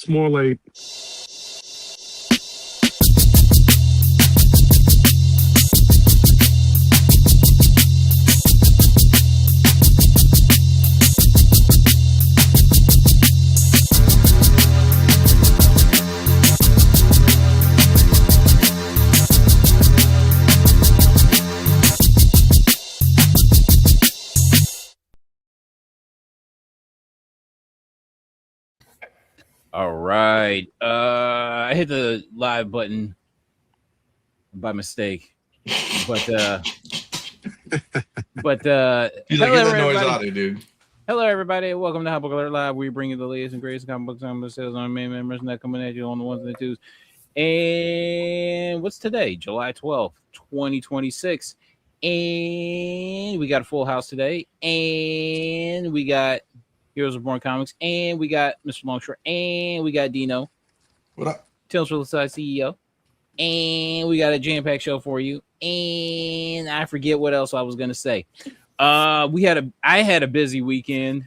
It's more like All right. I hit the live button by mistake. But You gotta hello get that noise everybody. out of it, dude. Hello everybody. Welcome to Comic Book Alert Live. We bring you the latest and greatest comic book sales on main members and that coming at you on the ones and the twos. And what's today? July 12th, 2026. And we got a full house today. And we got Heroes of Born Comics. And we got Mr. Longshore. And we got Dino. What up? Tales for the Side CEO. And we got a jam-packed show for you. And I forget what else I was gonna say. I had a busy weekend.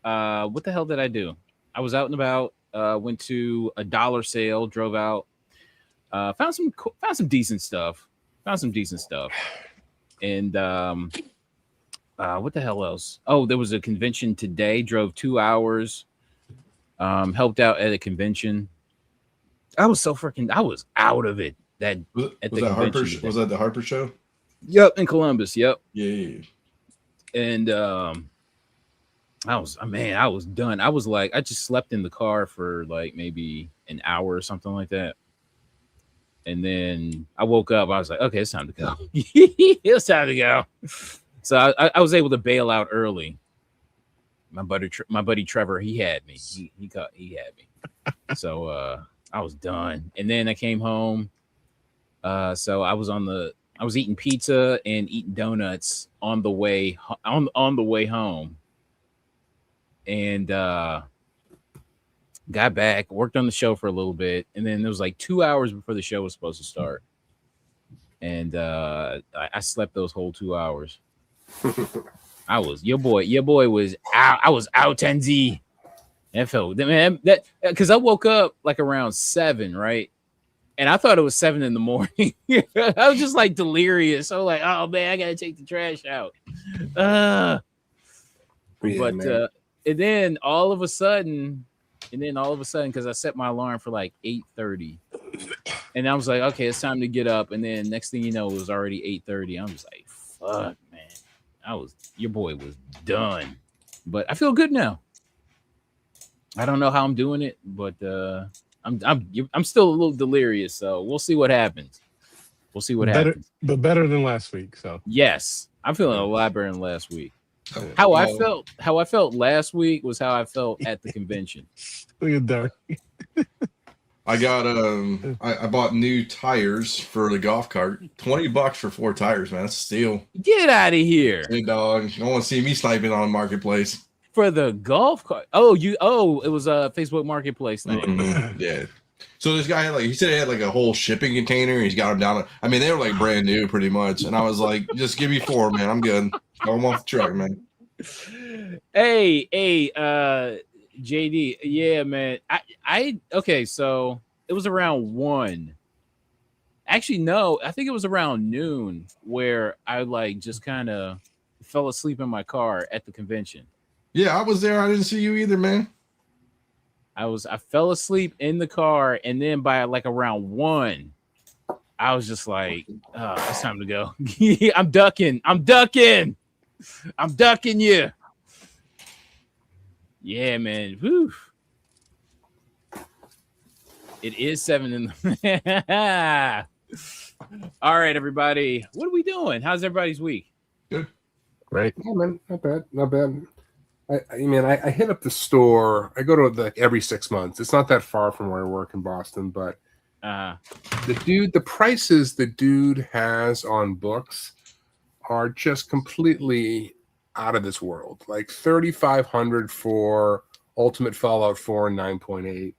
What the hell did I do? I was out and about. Went to a dollar sale. Drove out. Found some decent stuff. And what the hell else? Oh, there was a convention today. Drove 2 hours. Helped out at a convention. I was out of it. Was that the Harper show? Yep, in Columbus. Yep. Yeah. And I was done. I was like, I just slept in the car for like maybe an hour or something like that. And then I woke up. I was like, okay, it's time to go. It's time to go. So I was able to bail out early. My buddy Trevor, he had me. He had me. So I was done. And then I came home. So I was eating pizza and eating donuts on the way home. And got back, worked on the show for a little bit, and then it was like 2 hours before the show was supposed to start. And I slept those whole 2 hours. Your boy was out. I was out 10Z. That felt, man, that because I woke up like around 7, right? And I thought it was 7 in the morning. I was just like delirious. I was like, oh man, I gotta take the trash out. And then all of a sudden, because I set my alarm for like 8:30. And I was like, okay, it's time to get up. And then next thing you know, it was already 8:30. I'm just like, fuck, man. Your boy was done. But I feel good now. I don't know how I'm doing it, but I'm still a little delirious, so we'll see what happens. But better than last week. So yes, I'm feeling a lot better than last week. How I felt last week was how I felt at the convention. Look at that. I got I bought new tires for the golf cart. $20 for 4 tires, man. That's a steal. Get out of here. Hey dog. You don't want to see me sniping on Marketplace. For the golf cart. It was a Facebook Marketplace thing. Mm-hmm. Yeah. So this guy he said he had like a whole shipping container. He's got them down. I mean, they were like brand new pretty much. And I was like, just give me 4, man. I'm good. Throw them off the truck, man. Hey, JD. Yeah, man. Okay, so it was around 1. Actually, no, I think it was around noon where I like just kind of fell asleep in my car at the convention. Yeah, I was there. I didn't see you either, man. I fell asleep in the car, and then by like around 1, I was just like, oh, it's time to go. I'm ducking you. Yeah, man. Whew. It is 7 in the All right, everybody. What are we doing? How's everybody's week? Good. Right. Oh, man, not bad. I hit up the store. I go to like every 6 months. It's not that far from where I work in Boston, but the prices the dude has on books are just completely out of this world. Like $3,500 for Ultimate Fallout 4 and 9.8,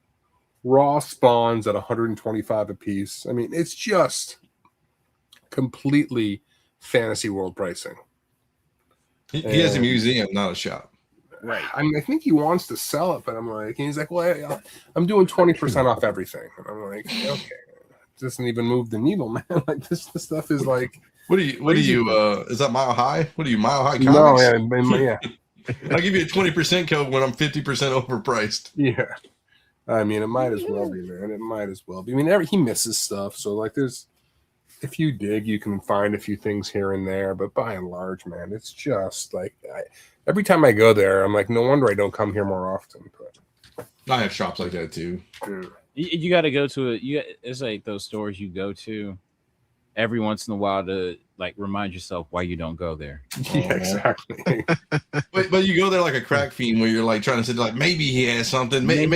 Raw Spawns at $125 a piece. I mean, it's just completely fantasy world pricing. He has a museum, not a shop. Right. I think he wants to sell it, but I'm like, and he's like, well, I'm doing 20% off everything. And I'm like, okay, it doesn't even move the needle, man. Like this stuff is like, what do you is that Mile High? What are you, Mile High Comics? No, yeah. I'll give you a 20% code when I'm 50% overpriced. Yeah. I mean, it might as well be, man. It might as well be. I mean, he misses stuff. So, like, if you dig, you can find a few things here and there. But by and large, man, it's just like, every time I go there, I'm like, no wonder I don't come here more often. But I have shops like that, too. You got to go to it's like those stores you go to every once in a while to like remind yourself why you don't go there. Yeah, exactly. but you go there like a crack fiend where you're like trying to say like maybe he has something, maybe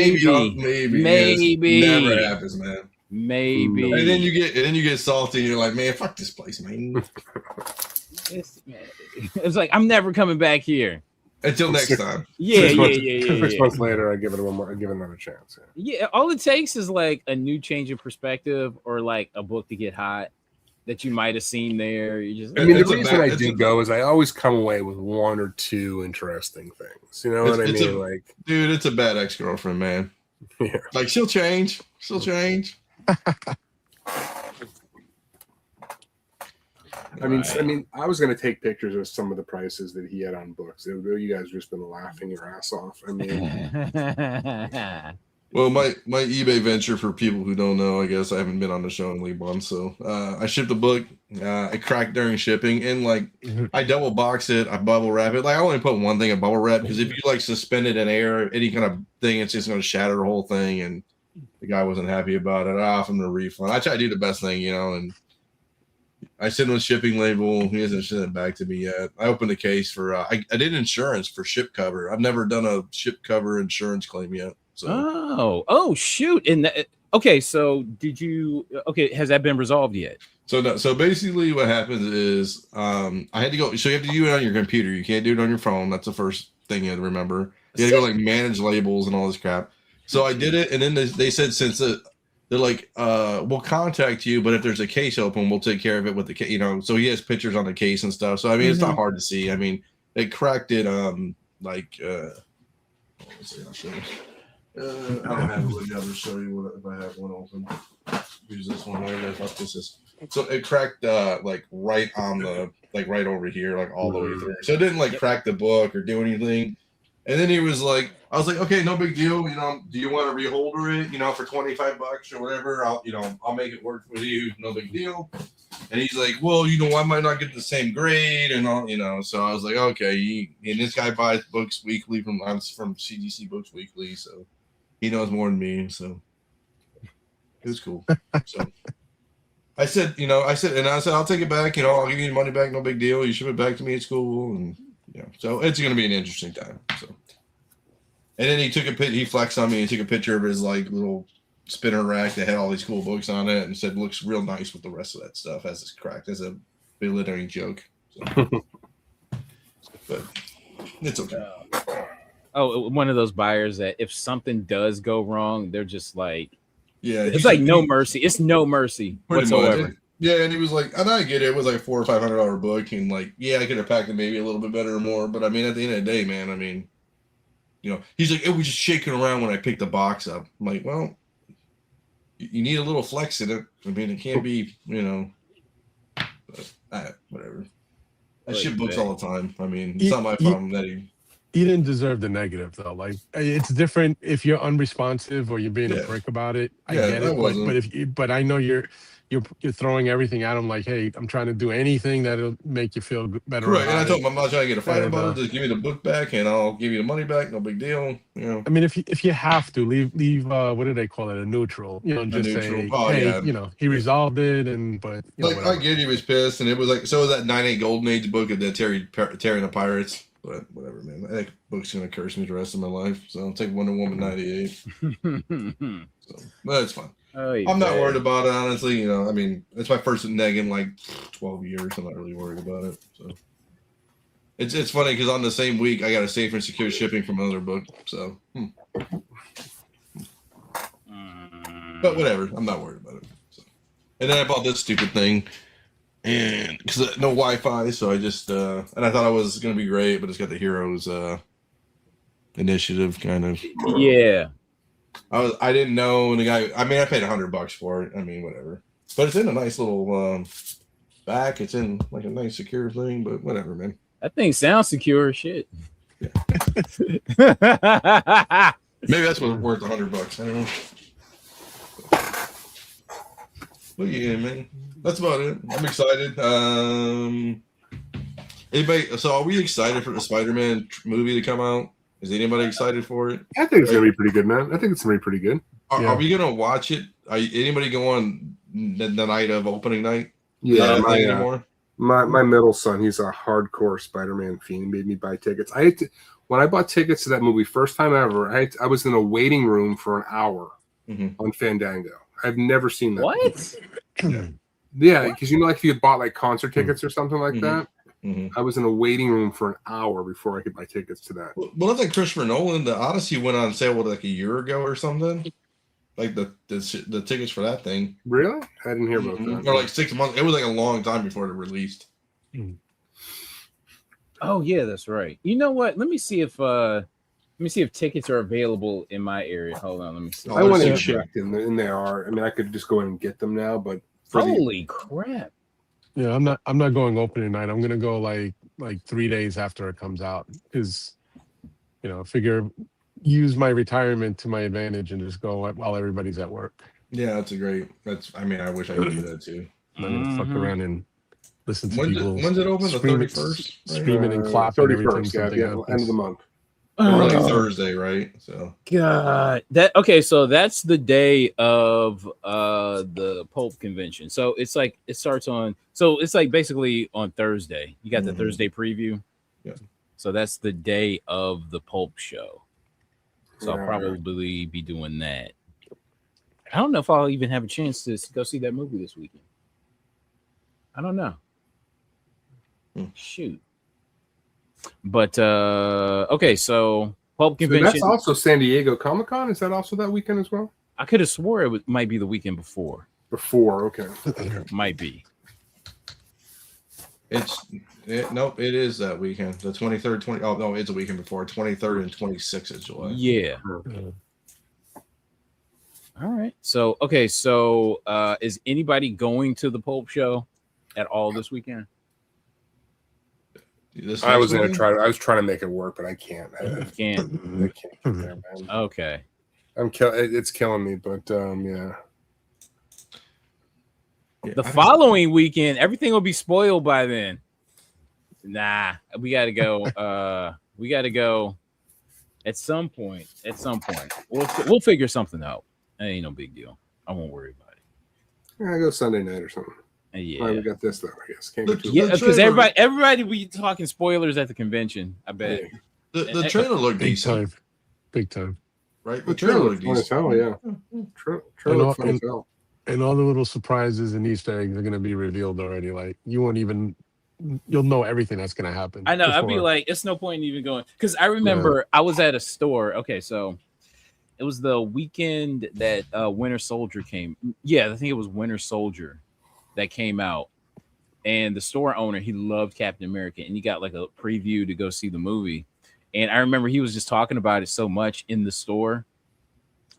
never happens, man. Maybe. And then you get salty and you're like, man, fuck this place, man. It's like I'm never coming back here until next time. Yeah. 6 months later, I give it another chance. Yeah, all it takes is like a new change of perspective or like a book to get hot that you might have seen there. I mean, the reason I do go is I always come away with one or two interesting things. You know what I mean? Like, dude, it's a bad ex-girlfriend, man. Yeah. Like she'll change. I mean, I was going to take pictures of some of the prices that he had on books. You guys just been laughing your ass off. I mean, well, my eBay venture, for people who don't know, I guess I haven't been on the show in a month. So I shipped a book. It cracked during shipping, and like I double box it, I bubble wrap it. Like I only put one thing of bubble wrap because if you like suspend it in air, any kind of thing, it's just going to shatter the whole thing. And the guy wasn't happy about it. I offered him a refund. I try to do the best thing, and I sent him a shipping label. He hasn't sent it back to me yet. I opened the case for I did insurance for ship cover. I've never done a ship cover insurance claim yet. So. Oh shoot! And okay, so has that been resolved yet? So basically, what happens is I had to go. So you have to do it on your computer. You can't do it on your phone. That's the first thing you have to remember. You have to go like manage labels and all this crap. So I did it, and then they said they're like, we'll contact you, but if there's a case open, we'll take care of it with the case. So he has pictures on the case and stuff. So I mean, it's not hard to see. I mean, it cracked it. Let's see, I'll show you. I don't have it together to show you if I have one open. Use this one. I don't know if this is. So it cracked like right on the right over here, like all the way through. So it didn't like crack the book or do anything. And then he was like, I was like, okay, no big deal. Do you want to reholder it? For $25 or whatever. I'll make it work with you. No big deal. And he's like, well, I might not get the same grade and all, So I was like, okay. And this guy buys books weekly from CGC Books Weekly, so he knows more than me. So it was cool. So I said, I'll take it back. I'll give you the money back. No big deal. You ship it back to me. It's cool. And so it's going to be an interesting time. So, and then he flexed on me and took a picture of his like little spinner rack that had all these cool books on it and said, looks real nice with the rest of that stuff as it's cracked as a belittling joke. So. But it's okay. One of those buyers that if something does go wrong, they're just like, it's like no mercy. It's no mercy whatsoever. Much. Yeah, and he was like, and I get it. It was like $400 or $500 book, and like, I could have packed it maybe a little bit better or more. But I mean, at the end of the day, man, I mean, he's like, it was just shaking around when I picked the box up. I'm like, well, you need a little flex in it. I mean, it can't be, but, whatever. I ship books all the time. I mean, it's not my problem that he didn't deserve the negative though. Like it's different if you're unresponsive or you're being a prick about it. I get it, but I know you're throwing everything at him like, hey, I'm trying to do anything that'll make you feel better. Right, and I told him I'm not trying to get a fight about it. Just give me the book back, and I'll give you the money back. No big deal. I mean, if you have to leave, what do they call it? A neutral. Just say, hey, he resolved it, but I get he was pissed, and it was like so. That 9/8 Golden Age book of the Terry and the Pirates. But whatever, man. That book's gonna curse me the rest of my life. So I'll take Wonder Woman 98. So, but it's fine. I'm not worried about it, honestly. I mean, it's my first neg in like 12 years. I'm not really worried about it. So it's funny because on the same week I got a safe and secure shipping from another book. So, but whatever. I'm not worried about it. So. And then I bought this stupid thing. And because no Wi-Fi, so I just and I thought it was gonna be great, but it's got the Heroes initiative kind of. Yeah. I didn't know the guy. I mean, I paid $100 for it. I mean, whatever. But it's in a nice little back. It's in like a nice secure thing. But whatever, man. That thing sounds secure. Shit. Yeah. Maybe that's what's worth $100. I don't know. But yeah, man. That's about it. I'm excited. Anybody? So, are we excited for the Spider-Man movie to come out? Is anybody excited for it? I think it's gonna be pretty good, man. I think it's gonna be pretty good. Are we gonna watch it? Anybody go on the night of opening night? Yeah, my middle son, he's a hardcore Spider-Man fiend. He made me buy tickets. When I bought tickets to that movie first time ever, I was in a waiting room for an hour on Fandango. I've never seen that. What? Yeah, because like if you had bought like concert tickets or something like that. I was in a waiting room for an hour before I could buy tickets to that. Well, I think Christopher Nolan, the Odyssey went on sale like a year ago or something. Like the tickets for that thing. Really? I didn't hear about that. Or like 6 months. It was like a long time before it released. Oh yeah, that's right. You know what? Let me see if tickets are available in my area. Hold on, let me see. I went and checked, and they are. I mean, I could just go in and get them now, but holy crap! Yeah, I'm not going opening night. I'm gonna go like 3 days after it comes out because, figure use my retirement to my advantage and just go while everybody's at work. Yeah, that's I mean, I wish I could do that too. I'm not gonna fuck around and listen to people. When's it open? The 31st? Screaming and clapping. 31st, yeah, end of the month. Early Thursday, right? So God, so that's the day of the Pulp convention. So it's like it starts on. So it's like basically on Thursday. You got the Thursday preview. Yeah. So that's the day of the Pulp show. So I'll probably be doing that. I don't know if I'll even have a chance to go see that movie this weekend. I don't know. Shoot. But okay, so Pulp convention. So that's also San Diego Comic-Con. Is that also that weekend as well? I could have swore it might be the weekend before. Okay. Might be. Nope, it is that weekend. The 23rd, Oh no, it's a weekend before. 23rd and 26th of July. Yeah. All right. So is anybody going to the Pulp show at all this weekend? I was trying to make it work, but I can't. I can't get there, man. Okay. It's killing me, but yeah. The following weekend, everything will be spoiled by then. Nah, we gotta go. We gotta go at some point. We'll figure something out. That ain't no big deal. I won't worry about it. Yeah, I go Sunday night or something. Yeah, we got this though. I guess. Because everybody be talking spoilers at the convention. I bet the trailer looked decent. Big time. Right, the trailer looked decent. Yeah, trailer fun as hell. And all the little surprises and Easter eggs are going to be revealed already. Like you'll know everything that's going to happen. I know. I'd be like, it's no point in even going. Because I remember I was at a store. Okay, so it was the weekend that Winter Soldier came. Yeah, I think it was Winter Soldier that came out. And the store owner, he loved Captain America. And he got like a preview to go see the movie. And I remember he was just talking about it so much in the store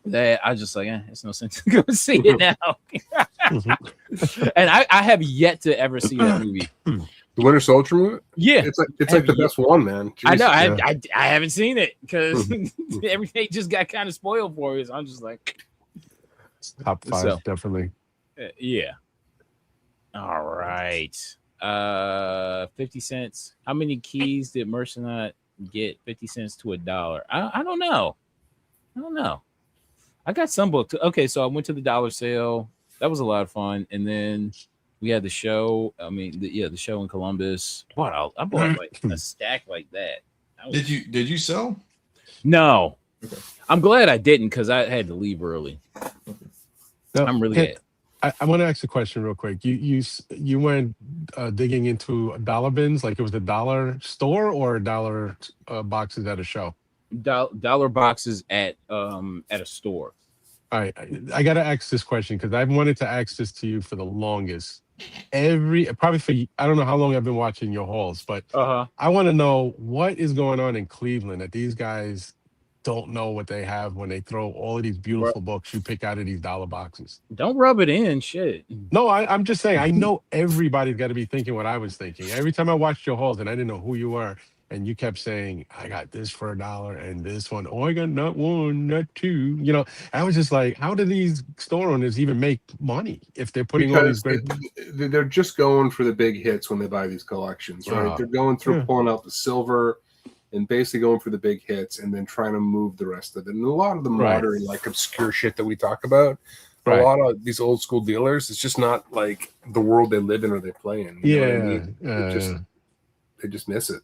that I was just like, it's no sense to go see it now. And I have yet to ever see that movie. The Winter Soldier movie? Yeah. It's like the best one, man. Jeez. I know. I haven't seen it because everything just got kind of spoiled for me. So I'm just like, top 5, definitely. Yeah. All right. 50 cents. How many keys did Mercenot get? 50 cents to $1. I don't know. I got some booked. Okay, so I went to the dollar sale. That was a lot of fun. And then we had the show. I mean, the show in Columbus. I bought like a stack like that. Did you sell? No. Okay. I'm glad I didn't because I had to leave early. No, I'm really good. I want to ask a question real quick. You went digging into dollar bins, like it was a dollar store or dollar boxes at a show? Dollar boxes at a store. All right, I got to ask this question because I've wanted to ask this to you for the longest. I don't know how long I've been watching your hauls, but I want to know what is going on in Cleveland that these guys don't know what they have when they throw all of these beautiful books you pick out of these dollar boxes. Don't rub it in, shit. No, I'm just saying, I know everybody's got to be thinking what I was thinking. Every time I watched your hauls and I didn't know who you were, and you kept saying, I got this for $1 and this one, oh, I got not one, not two. You know, I was just like, how do these store owners even make money if they're putting all these great... They're just going for the big hits when they buy these collections, right? They're going through pulling out the silver and basically going for the big hits and then trying to move the rest of it. And a lot of the modern, like obscure shit that we talk about, a lot of these old school dealers, it's just not like the world they live in or they play in. You know what I mean? They just miss it.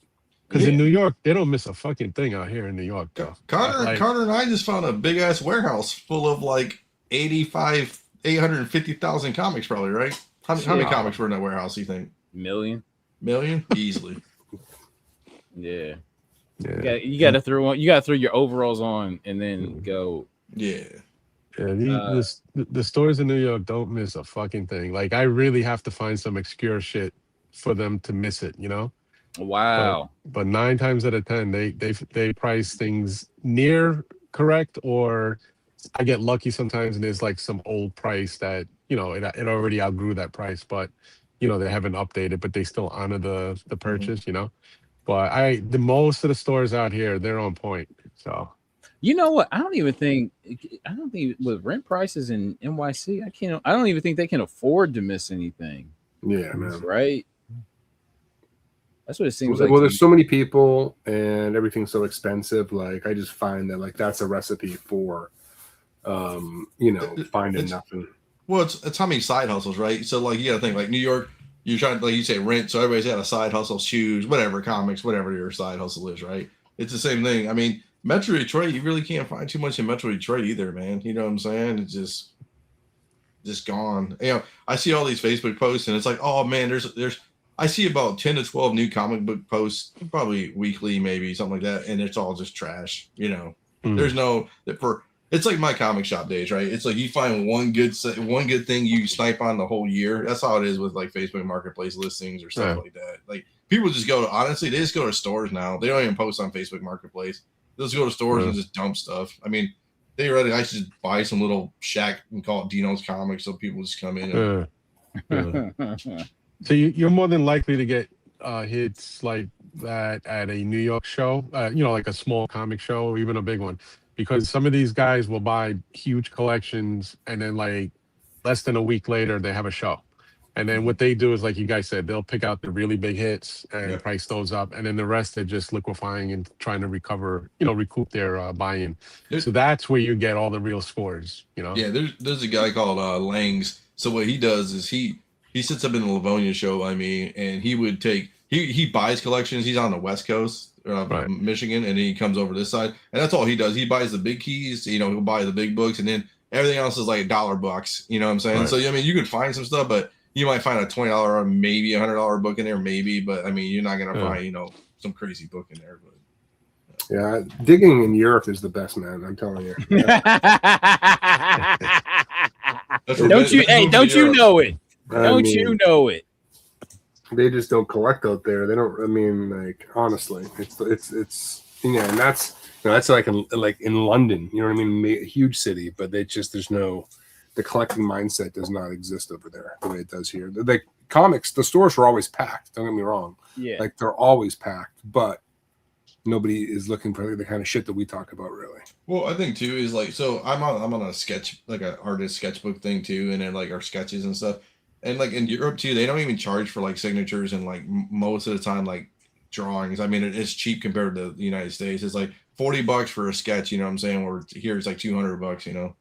Because in New York, they don't miss a fucking thing out here in New York, though. Connor and I just found a big ass warehouse full of like 850,000 comics, probably, right? How many comics were in that warehouse, you think? Million? Easily. Yeah. You got to throw your overalls on and then go. Yeah. The stores in New York don't miss a fucking thing. Like, I really have to find some obscure shit for them to miss it, you know? Wow. But 9 times out of 10, they price things near correct, or I get lucky sometimes and there's like some old price that, you know, it already outgrew that price, but you know, they haven't updated, but they still honor the purchase, you know. But the most of the stores out here, they're on point. So you know what? I don't think with rent prices in NYC, I don't even think they can afford to miss anything. Yeah, man. Right? That's what it seems like. Well, there's so many people and everything's so expensive. Like, I just find that like that's a recipe for, you know, finding nothing. Well, it's how many side hustles, right? So like, you got to think like New York, you're trying to, like you say, rent. So everybody's got a side hustle, shoes, whatever, comics, whatever your side hustle is, right? It's the same thing. I mean, Metro Detroit, you really can't find too much in Metro Detroit either, man. You know what I'm saying? It's just gone. You know, I see all these Facebook posts and it's like, oh man, I see about 10 to 12 new comic book posts, probably weekly, maybe something like that. And it's all just trash. You know, there's it's like my comic shop days, right? It's like you find one good thing you snipe on the whole year. That's how it is with like Facebook Marketplace listings or stuff like that. Like people just they just go to stores now. They don't even post on Facebook Marketplace. They'll just go to stores and just dump stuff. I mean, I should buy some little shack and call it Dino's Comics so people just come in and So you're more than likely to get hits like that at a New York show, you know, like a small comic show or even a big one, because some of these guys will buy huge collections and then like less than a week later they have a show. And then what they do is, like you guys said, they'll pick out the really big hits and price those up. And then the rest they're just liquefying and trying to recoup their buy-in. So that's where you get all the real scores, you know? Yeah, there's a guy called Langs. So what he does is he sits up in the Livonia show, and he would he buys collections. He's on the West Coast, Michigan, and then he comes over this side. And that's all he does. He buys the big keys, you know, he'll buy the big books, and then everything else is like $1, you know what I'm saying? Right. So, I mean, you could find some stuff, but you might find a $20 or maybe $100 book in there, maybe, but I mean, you're not going to find, you know, some crazy book in there. But yeah, digging in Europe is the best, man. I'm telling you. Don't you know it? Don't you know it? They just don't collect out there. They don't. I mean, like honestly, it's yeah, and that's like in London. You know what I mean? A huge city, but there's no. The collecting mindset does not exist over there the way it does here. The comics, the stores are always packed. Don't get me wrong. Yeah, like they're always packed, but nobody is looking for the kind of shit that we talk about, really. Well, I think too is like, so I'm on a sketch, like an artist sketchbook thing too, and then like our sketches and stuff. And like in Europe too, they don't even charge for like signatures and like most of the time like drawings. I mean, it's cheap compared to the United States. It's like $40 for a sketch, you know what I'm saying? Where here it's like $200, you know.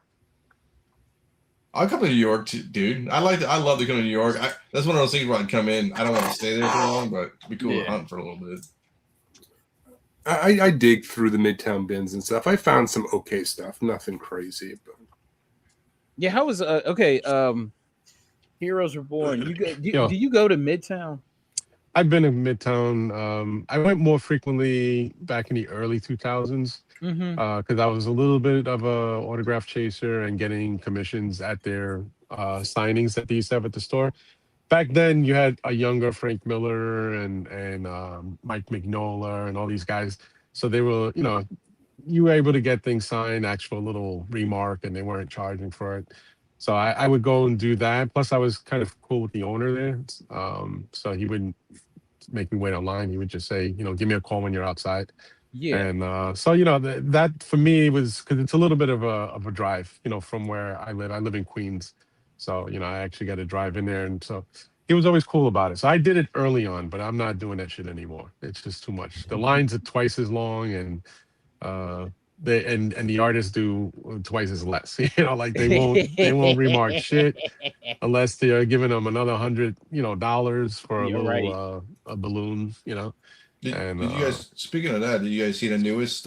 I'll come to New York too, dude. I love to come to New York. That's one of those things where I'd come in. I don't want to stay there for long, but it'd be cool to hunt for a little bit. I dig through the Midtown bins and stuff. I found some okay stuff, nothing crazy, but yeah. How was Heroes Reborn? Do you go to Midtown? I've been in Midtown. I went more frequently back in the early 2000s because I was a little bit of a autograph chaser and getting commissions at their signings that they used to have at the store. Back then, you had a younger Frank Miller and Mike Mignola and all these guys. So they were, you know, you were able to get things signed, actual little remark, and they weren't charging for it. So I would go and do that. Plus, I was kind of cool with the owner there. So he wouldn't make me wait online. He would just say, give me a call when you're outside. Yeah. And so, that for me was because it's a little bit of a drive, from where I live. I live in Queens. So, I actually got to drive in there. And so he was always cool about it. So I did it early on, but I'm not doing that shit anymore. It's just too much. The lines are twice as long, and the artists do twice as less. Like they won't remark shit unless they're giving them another $100 for a little a balloon. Did you guys, speaking of that, did you guys see the newest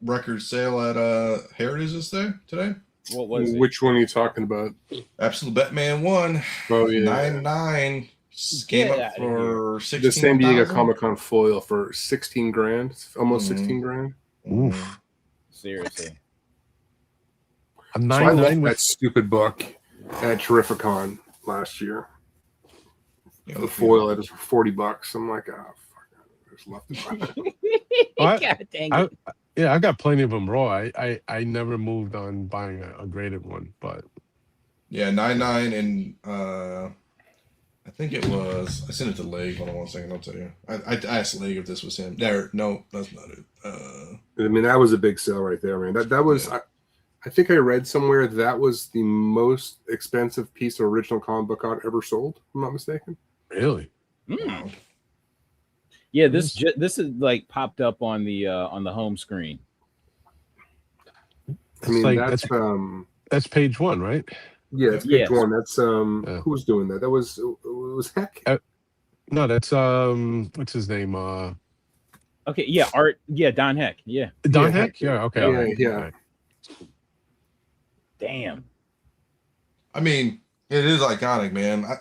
record sale at Heritage today? What was it? Which one are you talking about? Absolute Batman 1. Oh yeah, 99 came up for 16. The San Diego Comic-Con foil for 16 grand, almost 16 grand. Oof. Seriously. A So I 99 left with that stupid book at Terrificon last year. Yeah, The foil it was for $40. I'm like, oh fuck, I just left it. God dang it. Yeah, I've got plenty of them raw. I never moved on buying a graded one, but yeah, 99 and I think it was. I sent it to Leg. Hold on 1 second. I'll tell you. I asked Leg if this was him. There, no, that's not it. I mean, that was a big sale right there, man. That was. Yeah. I think I read somewhere that was the most expensive piece of original comic book art ever sold. If I'm not mistaken. Really? Mm. Yeah, this is like popped up on the home screen. I mean, like, that's page 1, right? Yeah, it's page 1. That's who was doing that? That was Heck. No, that's what's his name? Okay, yeah, art. Yeah, Don Heck. Yeah, Don Heck. Yeah, okay. Yeah. Damn. I mean, it is iconic, man. I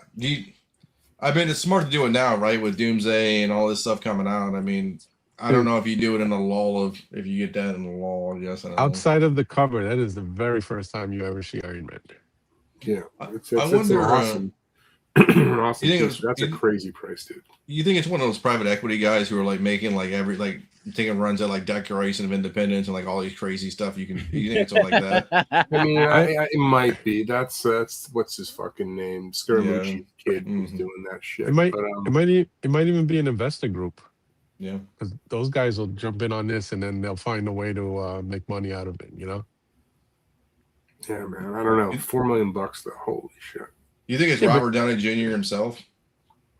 mean, it's smart to do it now, right? With Doomsday and all this stuff coming out. I mean, I don't know if you do it in the lull of if you get that in the lull. Yes, outside of the cover, that is the very first time you ever see Iron Man. Yeah, I wonder. Awesome. Awesome. You think That's a crazy price, dude. You think it's one of those private equity guys who are like making like taking runs at like Declaration of Independence and like all these crazy stuff? You think it's all like that? I mean, it might be. That's what's his fucking name? Scaramucci kid who's doing that shit. It might even be an investor group. Yeah, because those guys will jump in on this and then they'll find a way to make money out of it. Yeah, man. I don't know. $4 million though. Holy shit. You think it's Robert Downey Jr. himself?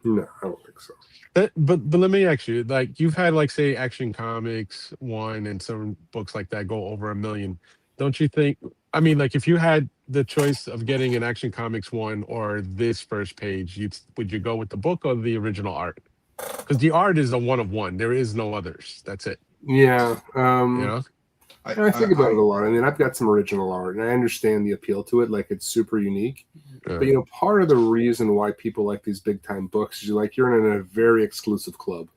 No, I don't think so. But let me ask you, like you've had like say Action Comics 1 and some books like that go over $1 million. Don't you think? I mean, like if you had the choice of getting an Action Comics 1 or this first page, would you go with the book or the original art? Because the art is a one of one. There is no others. That's it. Yeah. I think about it a lot. I mean, I've got some original art, and I understand the appeal to it. Like, it's super unique. But, part of the reason why people like these big-time books is you're in a very exclusive club,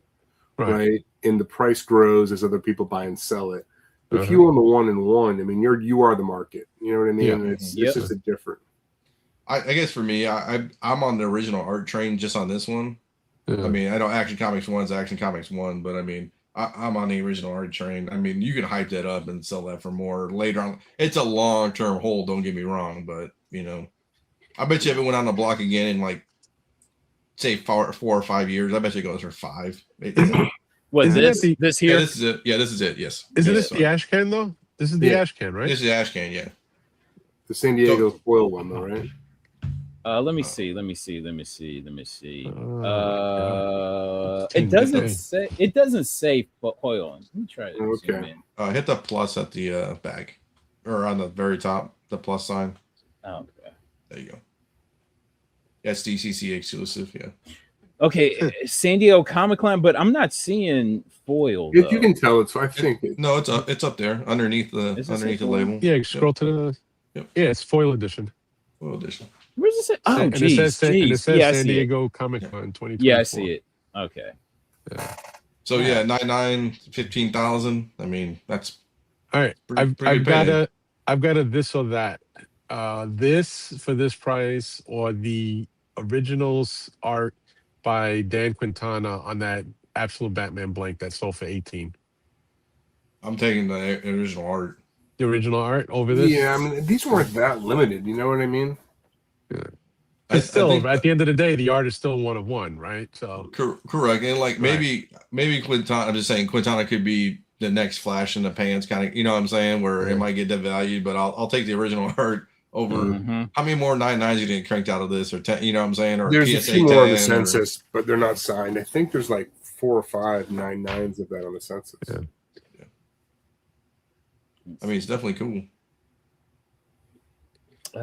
right? And the price grows as other people buy and sell it. If you own the 1-in-1, I mean, you are the market. You know what I mean? Yeah. It's just a different. I guess for me, I'm on the original art train just on this one. Yeah. I mean, I know Action Comics 1 is Action Comics 1, but I mean, I'm on the original art train. I mean, you can hype that up and sell that for more later on. It's a long-term hold, don't get me wrong, but, I bet you if it went on the block again in, like, say 4 or 5 years, I bet you it goes for 5. What, this here? Yeah, this is it. Yeah, this is it, yes. Isn't this the ash can, though? This is the ash can, right? This is the ash can, yeah. The San Diego foil one, though, right? Let me see. It doesn't say foil. Let me try it. Okay. Hit the plus at the back, or on the very top, the plus sign. Oh, okay. There you go. That's DCC exclusive. Yeah. Okay, San Diego Comic-Con, but I'm not seeing foil. You can tell it's. I think it's up there underneath the label. Yeah, scroll to the. Yep. Yeah, it's foil edition. Foil edition. Where's it say? Oh, geez. It says San Diego Comic-Con 2024. Yeah, I see it. Okay. Yeah. So yeah, 99, 15,000. I mean, that's all right. I've got a this or that. This for this price or the originals art by Dan Quintana on that Absolute Batman blank that sold for 18. I'm taking the original art. The original art over this? Yeah, I mean, these weren't that limited. You know what I mean? Yeah. But still, at the end of the day, the art is still one of one, right? So correct, and like maybe Quintana. I'm just saying Quintana could be the next flash in the pants kind of. You know what I'm saying? Where it might get devalued, but I'll take the original art over. How many more 99s you didn't cranked out of this, or 10? You know what I'm saying? Or there's PSA a few more on the census, but they're not signed. I think there's like 4 or 5 99s of that on the census. Yeah. I mean, it's definitely cool.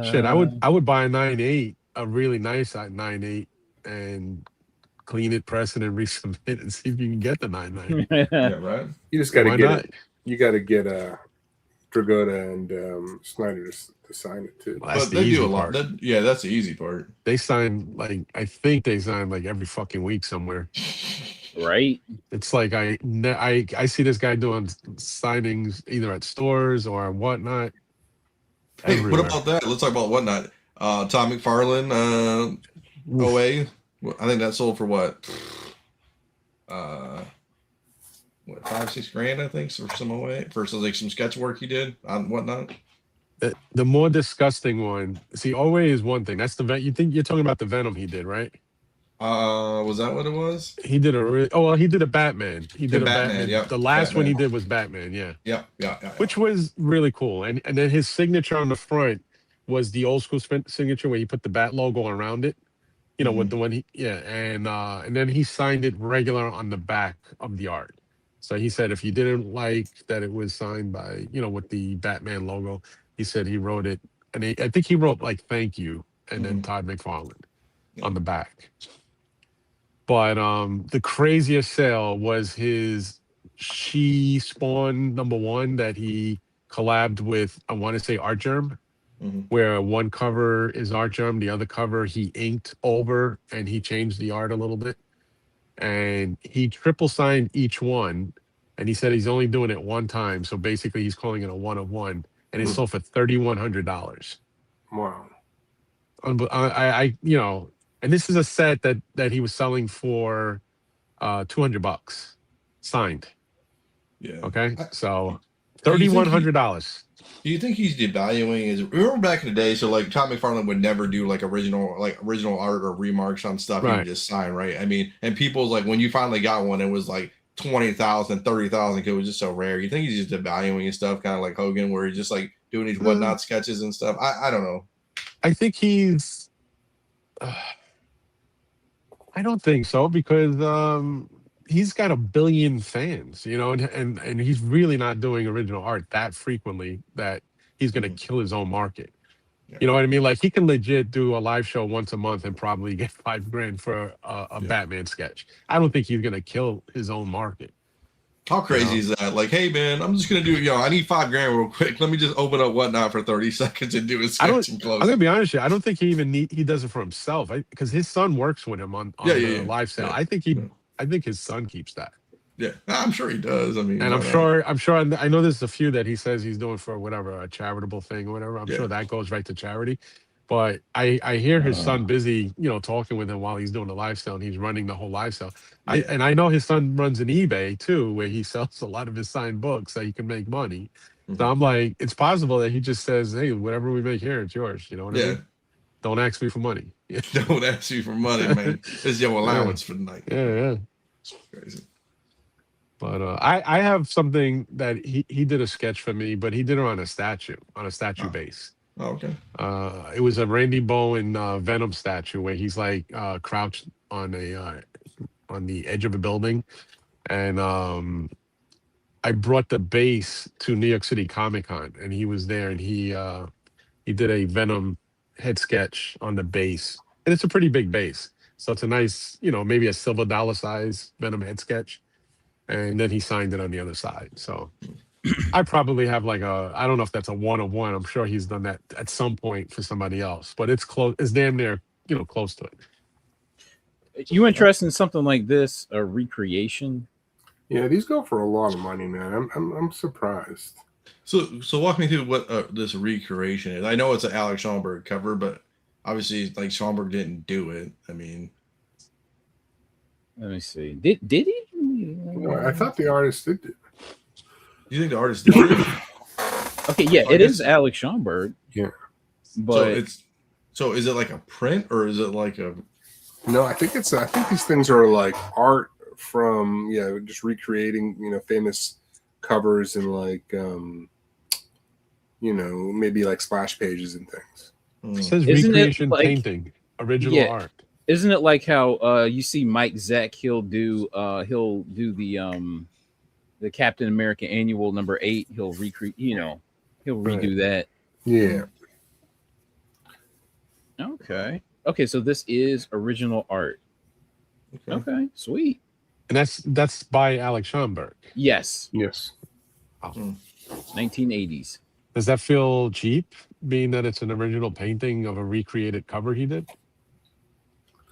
Shit, I would buy a 9.8, a really nice 9.8, and clean it, press it, and resubmit and see if you can get the 9.9. Yeah, right. You just got to get it. You got to get Dragotta and Snyder to sign it too. Well, but they do a lot. That's the easy part. They sign I think they sign every fucking week somewhere. Right. It's like I see this guy doing signings either at stores or whatnot. Hey, everywhere. What about that? Let's talk about whatnot. Todd McFarlane, OA. I think that sold for what? $5-6 grand, I think, for some OA versus like some sketch work he did on whatnot. The more disgusting one. See, OA is one thing. That's the you think you're talking about the Venom he did, right? Was that what it was? He did he did a Batman. He did a Batman. Yep. The last one he did was Batman, yeah. Yeah. Which was really cool. And then his signature on the front was the old school signature where he put the Bat logo around it. You know, with the one and then he signed it regular on the back of the art. So he said if you didn't like that it was signed by, with the Batman logo, he said he wrote it, and I think he wrote thank you and then Todd McFarlane on the back. But the craziest sale was his She Spawn #1 that he collabed with, I want to say Artgerm, where one cover is Artgerm, the other cover he inked over and he changed the art a little bit. And he triple signed each one. And he said he's only doing it one time. So basically he's calling it a 1 of 1. And it sold for $3,100. Wow. And this is a set that he was selling for $200 signed. Yeah. Okay. So $3,100. Do you think he's devaluing remember back in the day, so Todd McFarlane would never do original art or remarks on stuff, right. He would just sign, right? I mean, and people's when you finally got one, it was 20,000, 30,000, it was just so rare. You think he's just devaluing his stuff, kind of like Hogan, where he's just doing these whatnot sketches and stuff? I don't know. I think he's I don't think so, because he's got 1 billion fans, and he's really not doing original art that frequently that he's going to kill his own market. Yeah. You know what I mean? He can legit do a live show once a month and probably get $5 grand for a Batman sketch. I don't think he's going to kill his own market. How crazy is that? Hey man, I'm just gonna do I need $5 grand real quick. Let me just open up whatnot for 30 seconds and do a sketch and close. I'm gonna be honest with you. I don't think he even he does it for himself. Because his son works with him on the live sale. Yeah. I think his son keeps that. Yeah, I'm sure he does. I mean, and I'm sure. I know there's a few that he says he's doing for whatever, a charitable thing or whatever. I'm sure that goes right to charity. But I hear his son busy, talking with him while he's doing the live sale, and he's running the whole live sale. And I know his son runs an eBay too, where he sells a lot of his signed books so he can make money. So I'm it's possible that he just says, "Hey, whatever we make here, it's yours." You know what I mean? Don't ask me for money. Don't ask me for money, man. It's your allowance for the night. Yeah. It's crazy. But I have something that he did a sketch for me, but he did it on a statue base. Oh, okay. It was a Randy Bowen Venom statue where he's crouched on the edge of a building, and I brought the base to New York City Comic Con, and he was there, and he did a Venom head sketch on the base, and it's a pretty big base, so it's a nice, maybe a silver dollar size Venom head sketch, and then he signed it on the other side. So I probably have I don't know if that's a 1 of 1. I'm sure he's done that at some point for somebody else, but it's close. It's damn near, close to it. You interested in something like this, a recreation? Yeah, these go for a lot of money, man. I'm surprised. So walk me through what this recreation is. I know it's an Alex Schomburg cover, but obviously Schomburg didn't do it. I mean, let me see. Did he? No, I thought the artist did it. You think the artist did it? Okay, yeah, it is Alex Schomburg. Yeah, but so is it like a print or is it like a? No, I think it's. I think these things are like art from just recreating famous covers and like maybe like splash pages and things. It says recreation painting, original art. Isn't it like how you see Mike Zeck? He'll do the Captain America Annual #8. He'll recreate. He'll redo that. Yeah. Okay. So this is original art. Okay. Sweet. And that's by Alex Schomburg. Yes. Oh. 1980s. Does that feel cheap, being that it's an original painting of a recreated cover he did?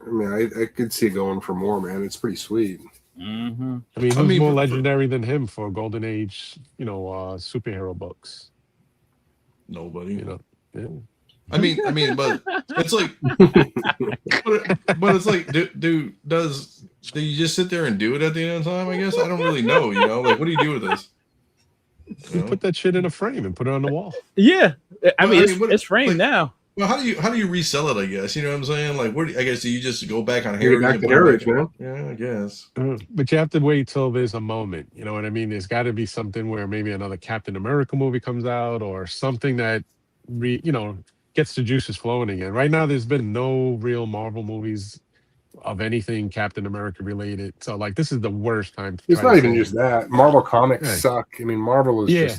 I mean, I could see it going for more, man. It's pretty sweet. Mm-hmm. I mean, who's more legendary than him for Golden Age, superhero books? Nobody. Yeah. I mean, but it's like, but it's like, do you just sit there and do it at the end of the time? I guess I don't really know. Like, what do you do with this? You put that shit in a frame and put it on the wall. Yeah, it's framed now. Well, how do you resell it? I guess you know what I'm saying. Like, I guess do you just go back on Heritage? Heritage, man. Yeah, I guess. But you have to wait till there's a moment. You know what I mean? There's got to be something where maybe another Captain America movie comes out or something that gets the juices flowing again. Right now, there's been no real Marvel movies of anything Captain America related. So, like, this is the worst time. It's not even just that. Marvel comics suck. I mean, Marvel is it's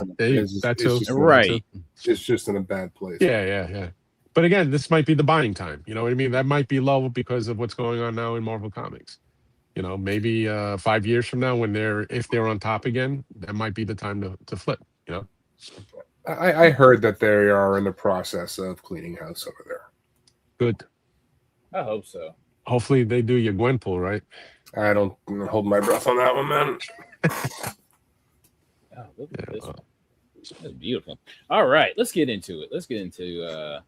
just in a bad place. Yeah. But again, this might be the buying time. You know what I mean? That might be low because of what's going on now in Marvel Comics. Maybe 5 years from now, if they're on top again, that might be the time to flip. I heard that they are in the process of cleaning house over there. Good. I hope so. Hopefully they do your Gwenpool, right? I don't hold my breath on that one, man. Oh, look at this one. That's beautiful. All right, let's get into it. Let's get into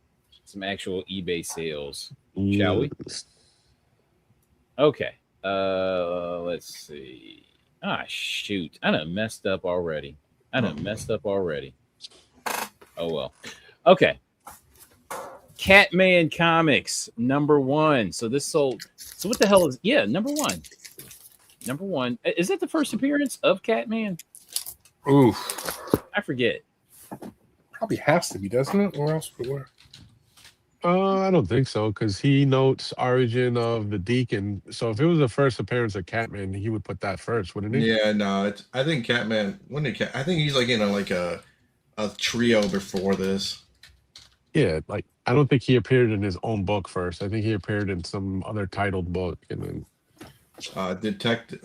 some actual eBay sales, shall we? Okay. Let's see. Shoot. I done messed up already. Oh well. Okay. Catman Comics #1. So this sold. So what the hell is? Yeah, #1. #1. Is that the first appearance of Catman? Oof. I forget. Probably has to be, doesn't it? Or else? I don't think so, because he notes origin of the Deacon. So if it was the first appearance of Catman, he would put that first, wouldn't he? Yeah, no. I think Catman. I think he's like in a trio before this. Yeah, like I don't think he appeared in his own book first. I think he appeared in some other titled book, and then Detective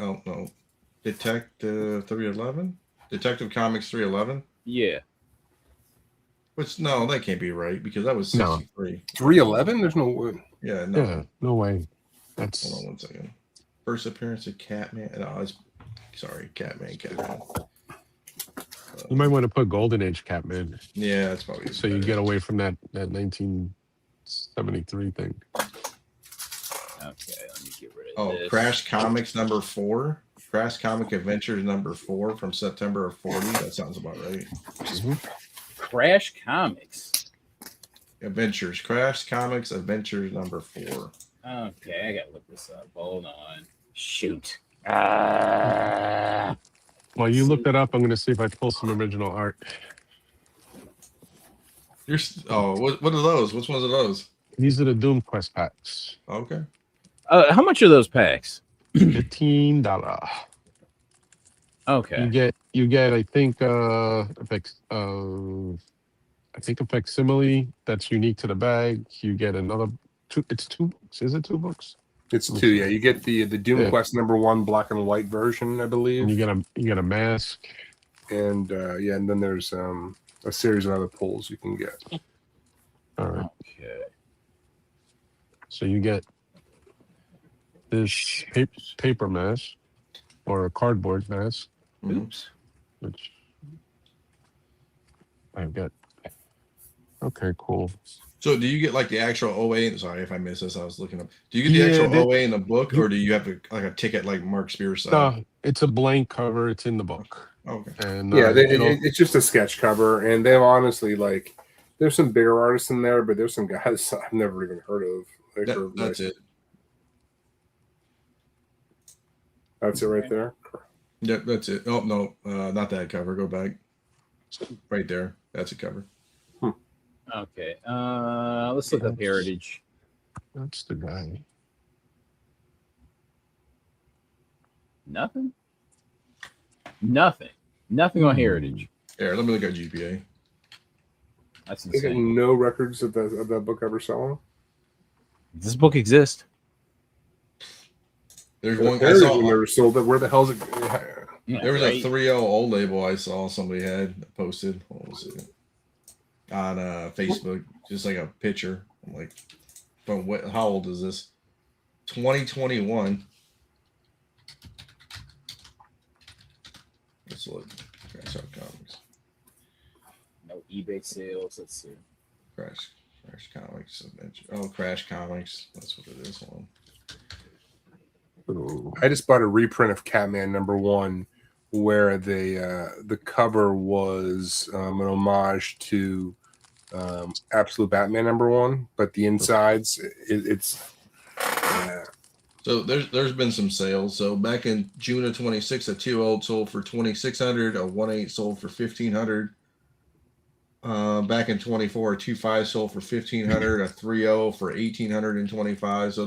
311, Detective Comics 311. Yeah. Which no, that can't be right because that was 63. 311? There's no way. Yeah, no. Yeah, no way. That's hold on 1 second. First appearance of Catman. No, Catman. You might want to put Golden Age Catman. Yeah, that's probably so you get away from that 1973 thing. Okay, let me get rid of this. Crash Comics #4. Crash Comic Adventures #4 from September of 40. That sounds about right. Mm-hmm. Crash Comics Adventures. Crash Comics Adventures #4. Okay, I gotta look this up. Hold on. Shoot. While you look that up, I'm going to see if I pull some original art. What are those? Which ones are those? These are the Doom Quest packs. Okay. How much are those packs? $15. Okay. You get I think a facsimile that's unique to the bag. You get another two. It's 2 books. Is it 2 books? It's 2. Yeah, you get the Doom Quest #1 black and white version, I believe. And you get a mask. And and then there's a series of other pulls you can get. All right. Okay. So you get this paper mask or a cardboard mask. Oops. Which I've got. Okay, cool. So do you get like the actual OA? Sorry if I missed this. I was looking up. Do you get the actual OA in the book, or do you have a ticket like Mark Spears? No, it's a blank cover. It's in the book. Okay. And yeah, it's just a sketch cover, and they've honestly like there's some bigger artists in there, but there's some guys I've never even heard of. Like, That's it. That's it right there. Yep, that's it. Oh no, not that cover. Go back. Right there. That's a cover. Okay. Let's look up Heritage. That's the guy. Nothing on Heritage. Here, let me look at GPA. That's They got insane. no records of that book ever selling. Does this book exist? There's Well, one. Heritage never sold it. Where the hell's it? Yeah, There was right? a 3.0 old label I saw somebody had posted. What was it? On Facebook, just like a picture. I'm like, from what? How old is this? 2021. Let's look. Crash Out Comics. No eBay sales. Let's see. Crash Comics. Oh, Crash Comics. That's what it is. Hold on. I just bought a reprint of Catman #1, where the cover was an homage to Absolute Batman #1, but the insides it's. So there's been some sales. So back in June of 26, a 2.0 sold for 2,600, a 1.8 sold for 1,500. Back in 24, a 2.5 sold for 1,500, a 3.0 for 1,825. So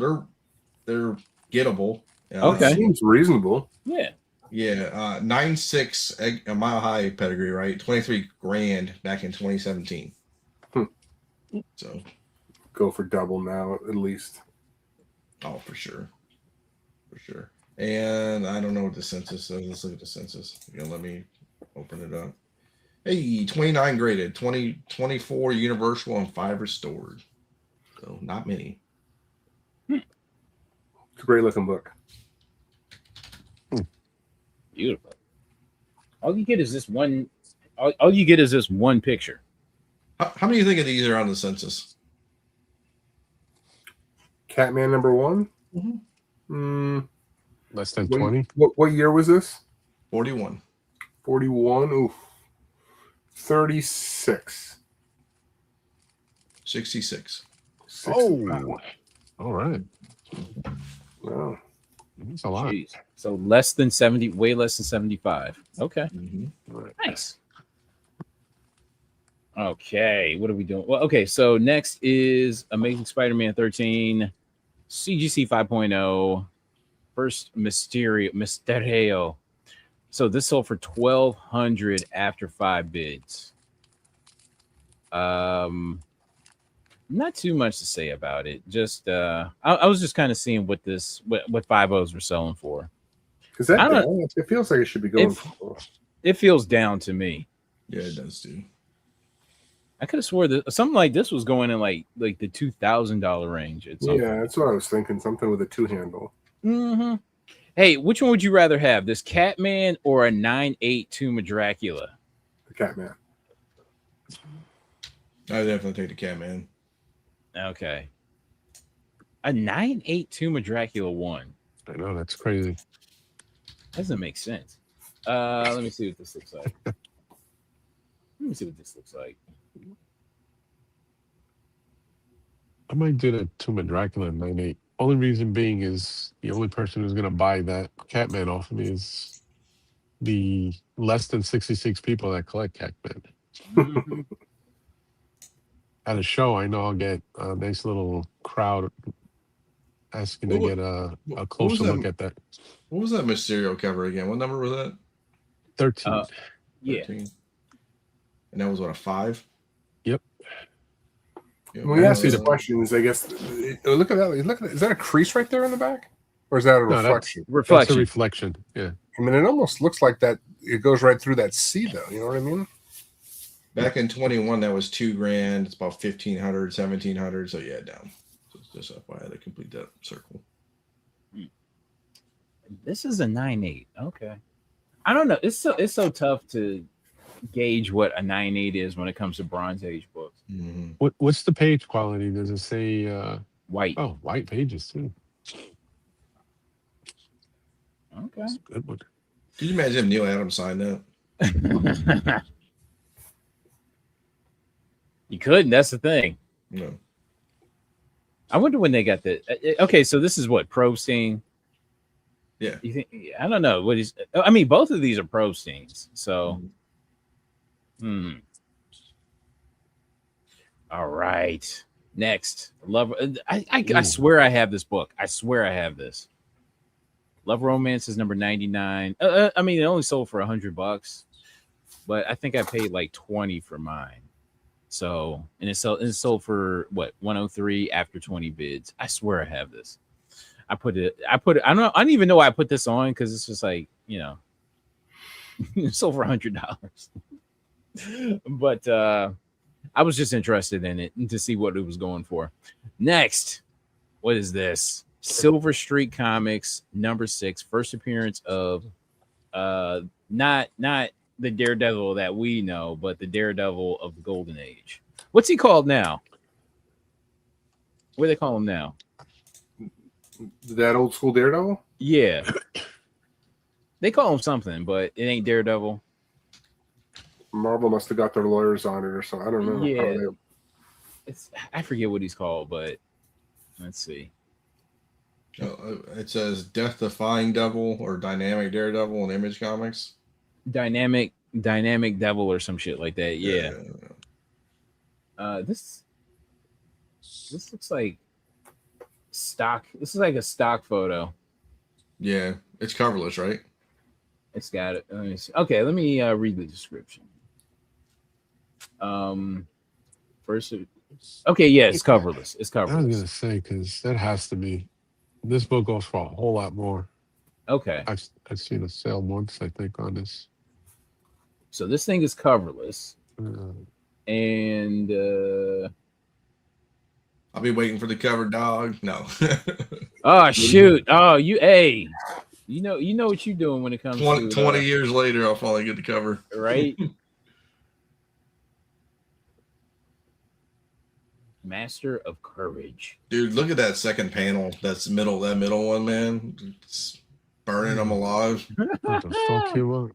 they're gettable. Okay, seems reasonable. Yeah. Yeah, 9.6 a Mile High pedigree, right? 23 grand back in 2017. So go for double now at least. Oh, for sure. And I don't know what the census says. Let's look at the census. Let me open it up. Hey, 29 graded, 24 universal, and 5 restored. So not many. It's a great looking book. Beautiful. All you get is this one. All you get is this one picture. How many do you think of these are on the census? Catman #1. Less than 20. What year was this? 41. 41. Oof. 36. 66. Oh, all right. Wow. That's a lot. Jeez. So less than 70, way less than 75. Okay. Nice. Okay, what are we doing? Well, okay, so next is Amazing Spider-Man 13, CGC 5.0, first Mysterio. So this sold for 1,200 after 5 bids. Not too much to say about it. Just I was just kind of seeing what 5.0s were selling for. Is that down? It feels like it should be going for. It feels down to me. Yeah, it does too. I could have swore that something like this was going in like the $2,000 range. Yeah, that's what I was thinking. Something with a 2 handle. Mm-hmm. Hey, which one would you rather have? This Catman or a 9.8 Tomb of Dracula? The Catman. I definitely take the Catman. Okay. A 9.8 Tomb of Dracula 1. I know, that's crazy. Doesn't make sense. Let me see what this looks like. I might do the Tomb of Dracula in 9.8. Only reason being is the only person who's going to buy that Catman off of me is the less than 66 people that collect Catman. Mm-hmm. At a show, I know I'll get a nice little crowd asking to get a closer look at that. What was that Mysterio cover again? What number was that? 13. Yeah. 13. And that was what, a 5? Yep. When we ask these questions, I guess look at that. Look at that. Is that a crease right there in the back, or is that a reflection? That's a reflection. Yeah. I mean, it almost looks like that. It goes right through that C, though. You know what I mean? Back in 21, that was $2,000. It's about 1,500, 1,700. So yeah, down. So it's just up. I had to complete that circle. This is a 9.8. Okay. I don't know. It's so tough to gauge what a 9.8 is when it comes to Bronze Age books. Mm-hmm. What's the page quality? Does it say white? Oh, white pages too. Okay. That's a good one. Could you imagine if Neil Adams signed that? You couldn't. That's the thing. No. I wonder when they got the. Okay, so this is what Prostein. Yeah. You think? I don't know what is. I mean, both of these are Prosteins. So. All right. Next, Love. I swear I have this book. I swear I have this. Love Romance is number 99. I mean, it only sold for $100, but I think I paid like 20 for mine. So, and it sold for what, 103 after 20 bids. I swear I have this. I put it. I don't even know why I put this on, because it's just like, you know, it sold for $100. But I was just interested in it to see what it was going for. Next, what is this? Silver Streak Comics number 6, first appearance of not the Daredevil that we know, but the Daredevil of the Golden Age. What's he called now? What do they call him now? That old school Daredevil? Yeah. They call him something, but it ain't Daredevil. Marvel must have got their lawyers on it or something. I don't know. Yeah. I forget what he's called, but let's see. It says Death Defying Devil or Dynamic Daredevil in Image Comics. Dynamic Devil or some shit like that. Yeah. This looks like stock. This is like a stock photo. Yeah, it's coverless, right? It's got it. Okay, let me read the description. First, okay, yeah, it's coverless. It's coverless. I was gonna say, because that has to be. This book goes for a whole lot more. Okay, I've seen a sale once, I think, on this. So this thing is coverless, and I'll be waiting for the cover, dog. No. Oh shoot! Oh, you know what you're doing when it comes 20 years later, I'll finally get the cover. Right? Master of Courage. Dude, look at that second panel. That middle one, man. It's burning them alive. What the fuck you want?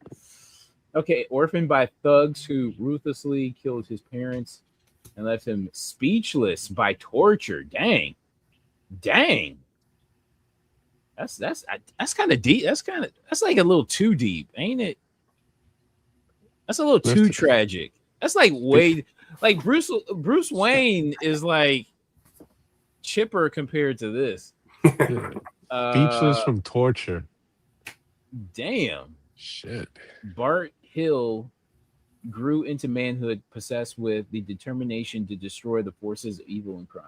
Okay, orphaned by thugs who ruthlessly killed his parents and left him speechless by torture. Dang. That's kind of deep. That's like a little too deep, ain't it? That's a little too tragic. That's like way like Bruce Wayne is like chipper compared to this. Speechless from torture. Damn. Shit. Bart Hill grew into manhood, possessed with the determination to destroy the forces of evil and crime.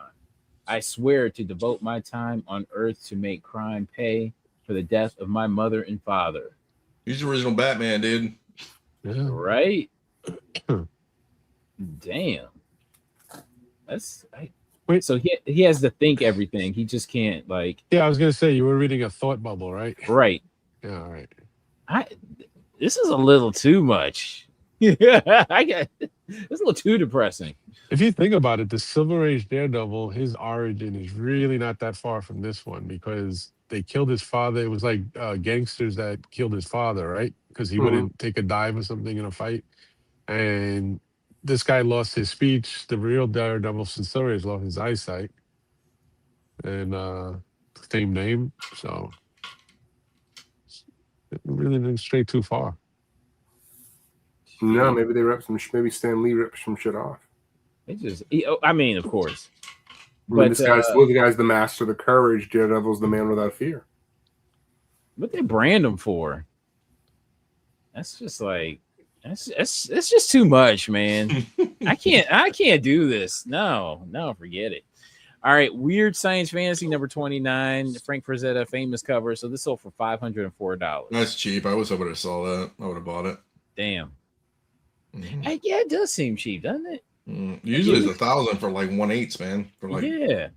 I swear to devote my time on earth to make crime pay for the death of my mother and father. He's the original Batman, dude. Yeah. Right? Damn. Wait. So he has to think everything. He just can't like. Yeah, I was gonna say you were reading a thought bubble, right? Right. Yeah. All right. This is a little too much. Yeah, it's a little too depressing. If you think about it, the Silver Age Daredevil, his origin is really not that far from this one, because they killed his father. It was like gangsters that killed his father, right? Because he wouldn't take a dive or something in a fight. And this guy lost his speech. The real Daredevil from Silver Age lost his eyesight. And same name. So it really didn't stray too far. No, maybe they ripped some. Maybe Stan Lee ripped some shit off. I mean, of course. But this guy's the master of the courage. Daredevil's the man without fear. What they brand him for? That's just like it's just too much, man. I can't do this. No, forget it. All right, Weird Science Fantasy number 29, Frank Frazetta, famous cover. So this sold for $504. That's cheap. I wish I would have saw that. I would have bought it. Damn. Yeah, it does seem cheap, doesn't it? Usually it's $1,000 for like 1/8, man. For like yeah.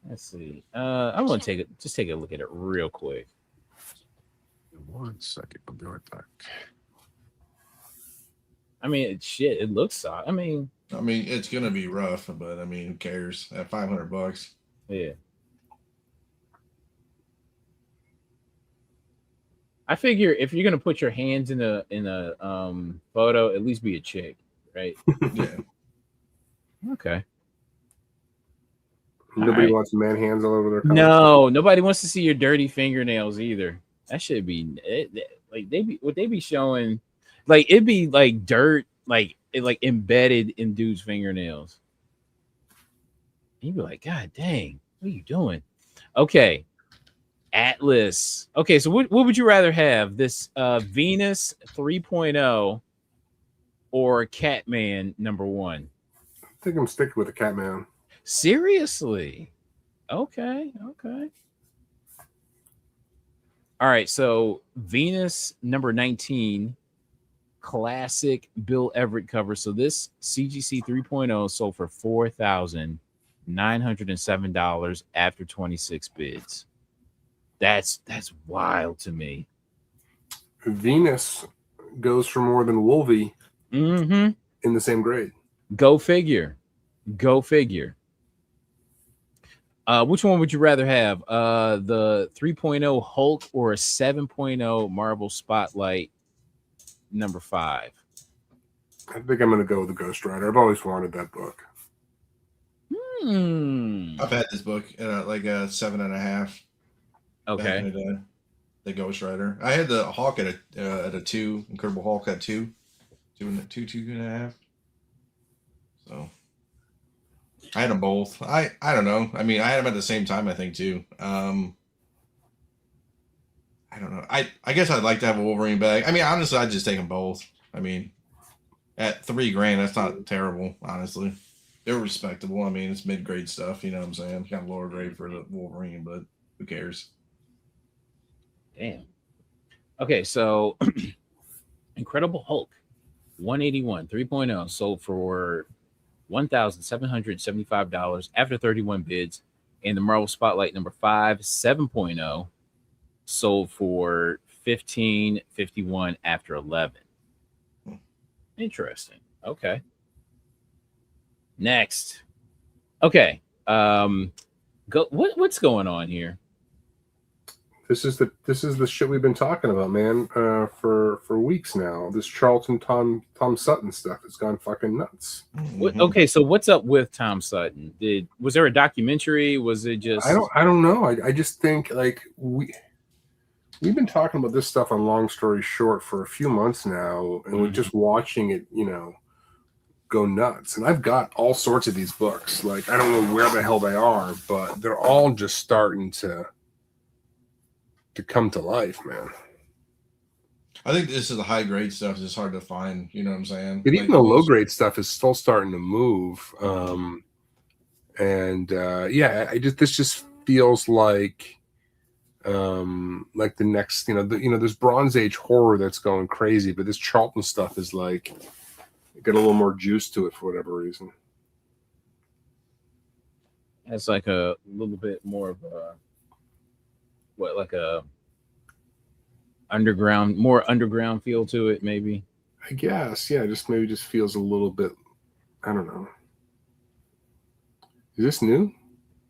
Let's see. I'm gonna take a look at it real quick. 1 second, I'll be right back. I mean, it looks soft. I mean, it's gonna be rough, but I mean, who cares? At $500. Yeah. I figure if you're gonna put your hands in a photo, at least be a chick, right? Yeah. Okay. Nobody wants man hands all over their comics. No, nobody wants to see your dirty fingernails either. That should be like they be showing, like it'd be like dirt, like embedded in dudes' fingernails. You'd be like, God dang, what are you doing? Okay. Atlas. Okay, so what would you rather have? This Venus 3.0 or Catman #1? I think I'm sticking with the Catman. Seriously? Okay. All right, so Venus #19, classic Bill Everett cover. So this CGC 3.0 sold for $4,907 after 26 bids. That's wild to me. Venus goes for more than Wolvie in the same grade. Go figure. Which one would you rather have? The 3.0 Hulk or a 7.0 Marvel Spotlight #5? I think I'm going to go with the Ghost Rider. I've always wanted that book. I've had this book at like a 7.5. Okay. The Ghost Rider. I had the Hawk at a 2. Incredible Hulk at 2. 2.5. So I had them both. I don't know. I mean, I had them at the same time, I think, too. I don't know. I guess I'd like to have a Wolverine bag. I mean, honestly, I'd just take them both. I mean, at $3,000, that's not terrible, honestly. They're respectable. I mean, it's mid-grade stuff, you know what I'm saying? Kind of lower grade for the Wolverine, but who cares? Damn. Okay, so Incredible Hulk 181 3.0 sold for $1,775 after 31 bids, and the Marvel Spotlight #5 7.0 sold for $1,551 after 11. Interesting. Okay. Next. Okay. What's going on here? This is the shit we've been talking about, man, for weeks now. This Charlton Tom Sutton stuff has gone fucking nuts. Okay, so what's up with Tom Sutton? Was there a documentary? Was it just? I don't know. I just think like we've been talking about this stuff on Long Story Short for a few months now, and we're just watching it, go nuts. And I've got all sorts of these books. Like I don't know where the hell they are, but they're all just starting to come to life, man. I think this is the high grade stuff is just hard to find. You know what I'm saying? But even the low grade stuff is still starting to move. This just feels like the next, there's Bronze Age horror that's going crazy, but this Charlton stuff is like got a little more juice to it for whatever reason. It's like a little bit more of a like a more underground feel to it, maybe. I guess, yeah. Just feels a little bit. I don't know. Is this new?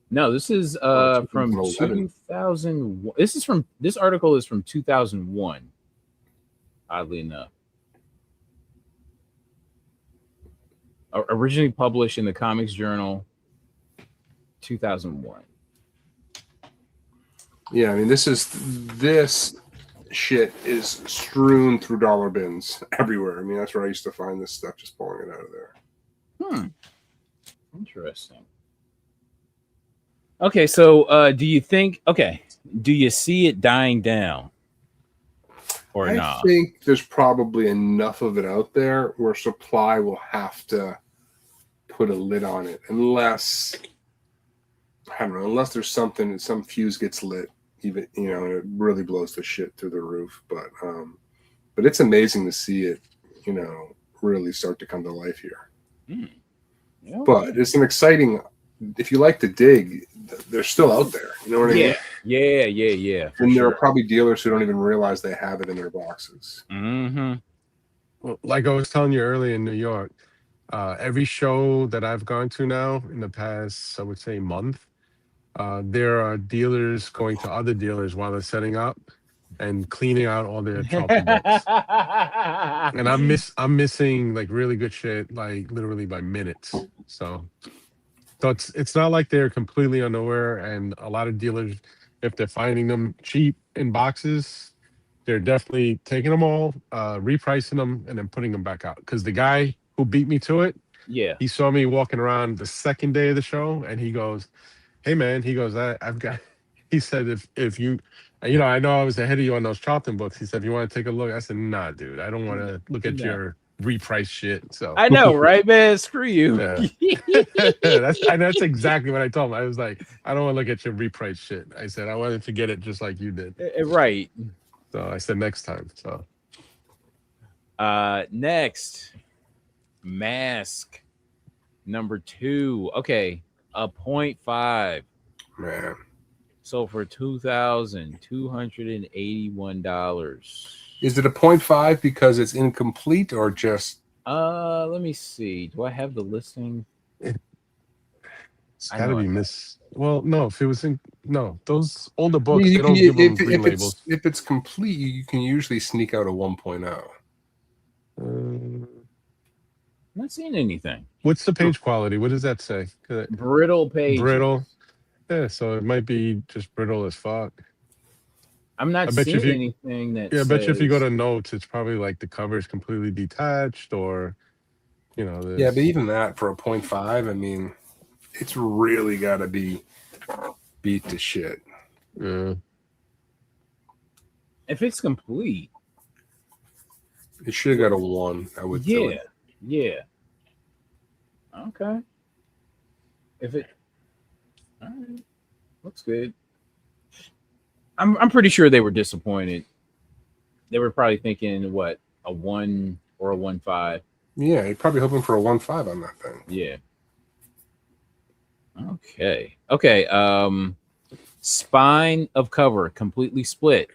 No, this is from 2001. This article is from 2001. Oddly enough, originally published in the Comics Journal, 2001. Yeah, I mean, this shit is strewn through dollar bins everywhere. I mean, that's where I used to find this stuff, just pulling it out of there. Interesting. Okay, so do you see it dying down or not? I think there's probably enough of it out there where supply will have to put a lid on it, unless there's something, some fuse gets lit, even, and it really blows the shit through the roof. But it's amazing to see it, really start to come to life here. Yeah. But it's an exciting, if you like to dig, they're still out there. You know what I mean? Yeah. And there are probably dealers who don't even realize they have it in their boxes. Well, like I was telling you earlier in New York, every show that I've gone to now in the past, I would say, month, there are dealers going to other dealers while they're setting up, and cleaning out all their Charlton books. And I'm missing like really good shit, like literally by minutes. So it's not like they're completely unaware. And a lot of dealers, if they're finding them cheap in boxes, they're definitely taking them all, repricing them, and then putting them back out. Because the guy who beat me to it, he saw me walking around the second day of the show, and he goes, "Hey man," he goes, "I've got." He said, "If you, you know, I know I was ahead of you on those Charlton books." He said, "If you want to take a look," I said, "Nah, dude, I don't want to look at your repriced shit." So I know, right, man? Screw you. That's exactly what I told him. I was like, "I don't want to look at your repriced shit." I said, "I wanted to get it just like you did." Right. So I said, "Next time." So, next, Mask number 2. Okay, a 0.5. Man. So for $2,281. Is it a 0.5 because it's incomplete or just? Let me see. Do I have the listing? It's got to be miss. Well, no. If it was those older books, they don't give them green labels. If it's complete, you can usually sneak out a 1.0. I'm not seeing anything. What's the page quality? What does that say? Brittle page. Brittle. Yeah, so it might be just brittle as fuck. I'm not seeing anything that. Yeah, I bet you if you go to notes, it's probably like the cover is completely detached, or Yeah, but even that for a 0.5, I mean, it's really got to be beat to shit. Yeah. If it's complete, it should have got a 1. I would. Yeah. Yeah. Okay. If it. All right. Looks good. I'm pretty sure they were disappointed. They were probably thinking what, a 1 or a 1.5. Yeah, you're probably hoping for a 1.5 on that thing. Yeah. Okay. Spine of cover completely split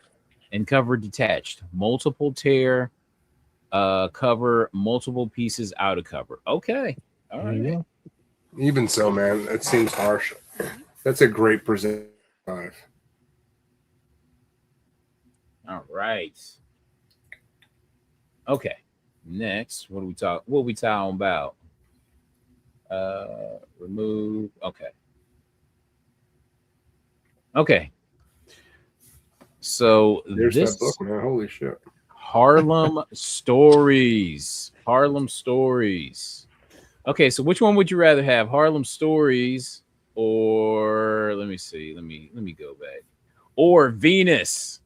and cover detached. Multiple tear cover, multiple pieces out of cover. Okay. All right. Yeah. Even so, man, it seems harsh. That's a great present 5. All right. Okay. Next, what are we talking about? Remove. Okay. So there's that book, man. Holy shit. Harlem Stories. Okay, so which one would you rather have? Harlem Stories or let me see. Let me go back. Or Venus.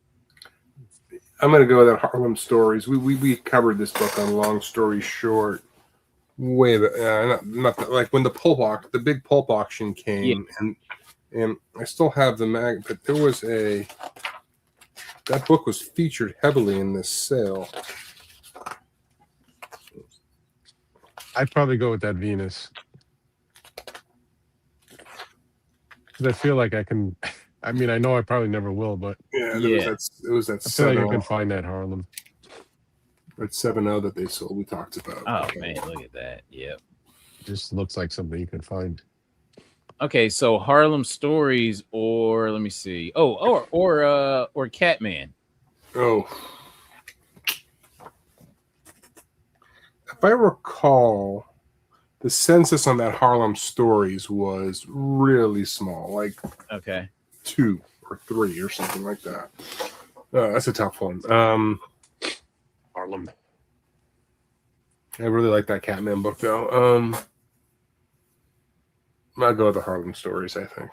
I'm gonna go with that Harlem Stories. We covered this book on Long Story Short. Not like when the big pulp auction came, and I still have the mag, but there was that book was featured heavily in this sale. I'd probably go with that Venus. Because I feel like I can. I mean, I know I probably never will, but it was that. I feel like I can find that Harlem. That 7.0 that they sold. We talked about. Oh man, look at that. Yep. Just looks like something you can find. Okay, so Harlem Stories, or let me see. Or Catman. Oh. If I recall, the census on that Harlem Stories was really small, like 2 or 3 or something like that. That's a tough one. Harlem. I really like that Catman book, though. I'll go with the Harlem Stories, I think.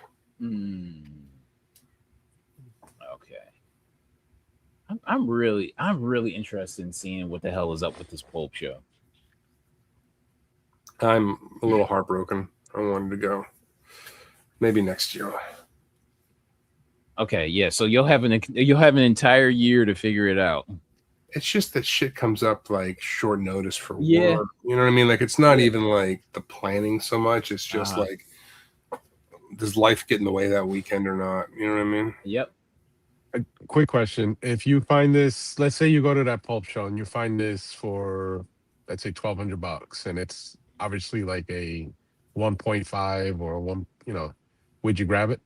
Okay. I'm really interested in seeing what the hell is up with this pulp show. I'm a little heartbroken. I wanted to go. Maybe next year. Okay, yeah. So you'll have an entire year to figure it out. It's just that shit comes up like short notice for work. You know what I mean? Like it's not even like the planning so much. It's just like, does life get in the way that weekend or not? You know what I mean? Yep. A quick question. If you find this, let's say you go to that pulp show and you find this for, let's say $1,200, and it's obviously like a 1.5 or a 1, would you grab it?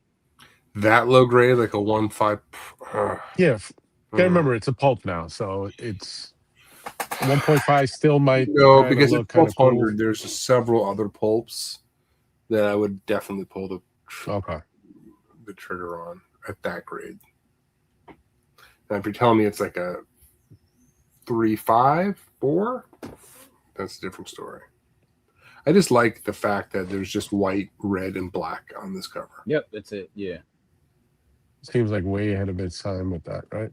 That low grade, like a 1.5? Yeah. Can't remember. It's a pulp now, so it's 1.5 still might no, kinda because look it's kinda 1200. cool. There's several other pulps that I would definitely pull Okay. the trigger on at that grade. Now, if you're telling me it's like a 3.5, 4, that's a different story. I just like the fact that there's just white, red, and black on this cover. Yep, that's it. Yeah. Seems like way ahead of its time with that, right?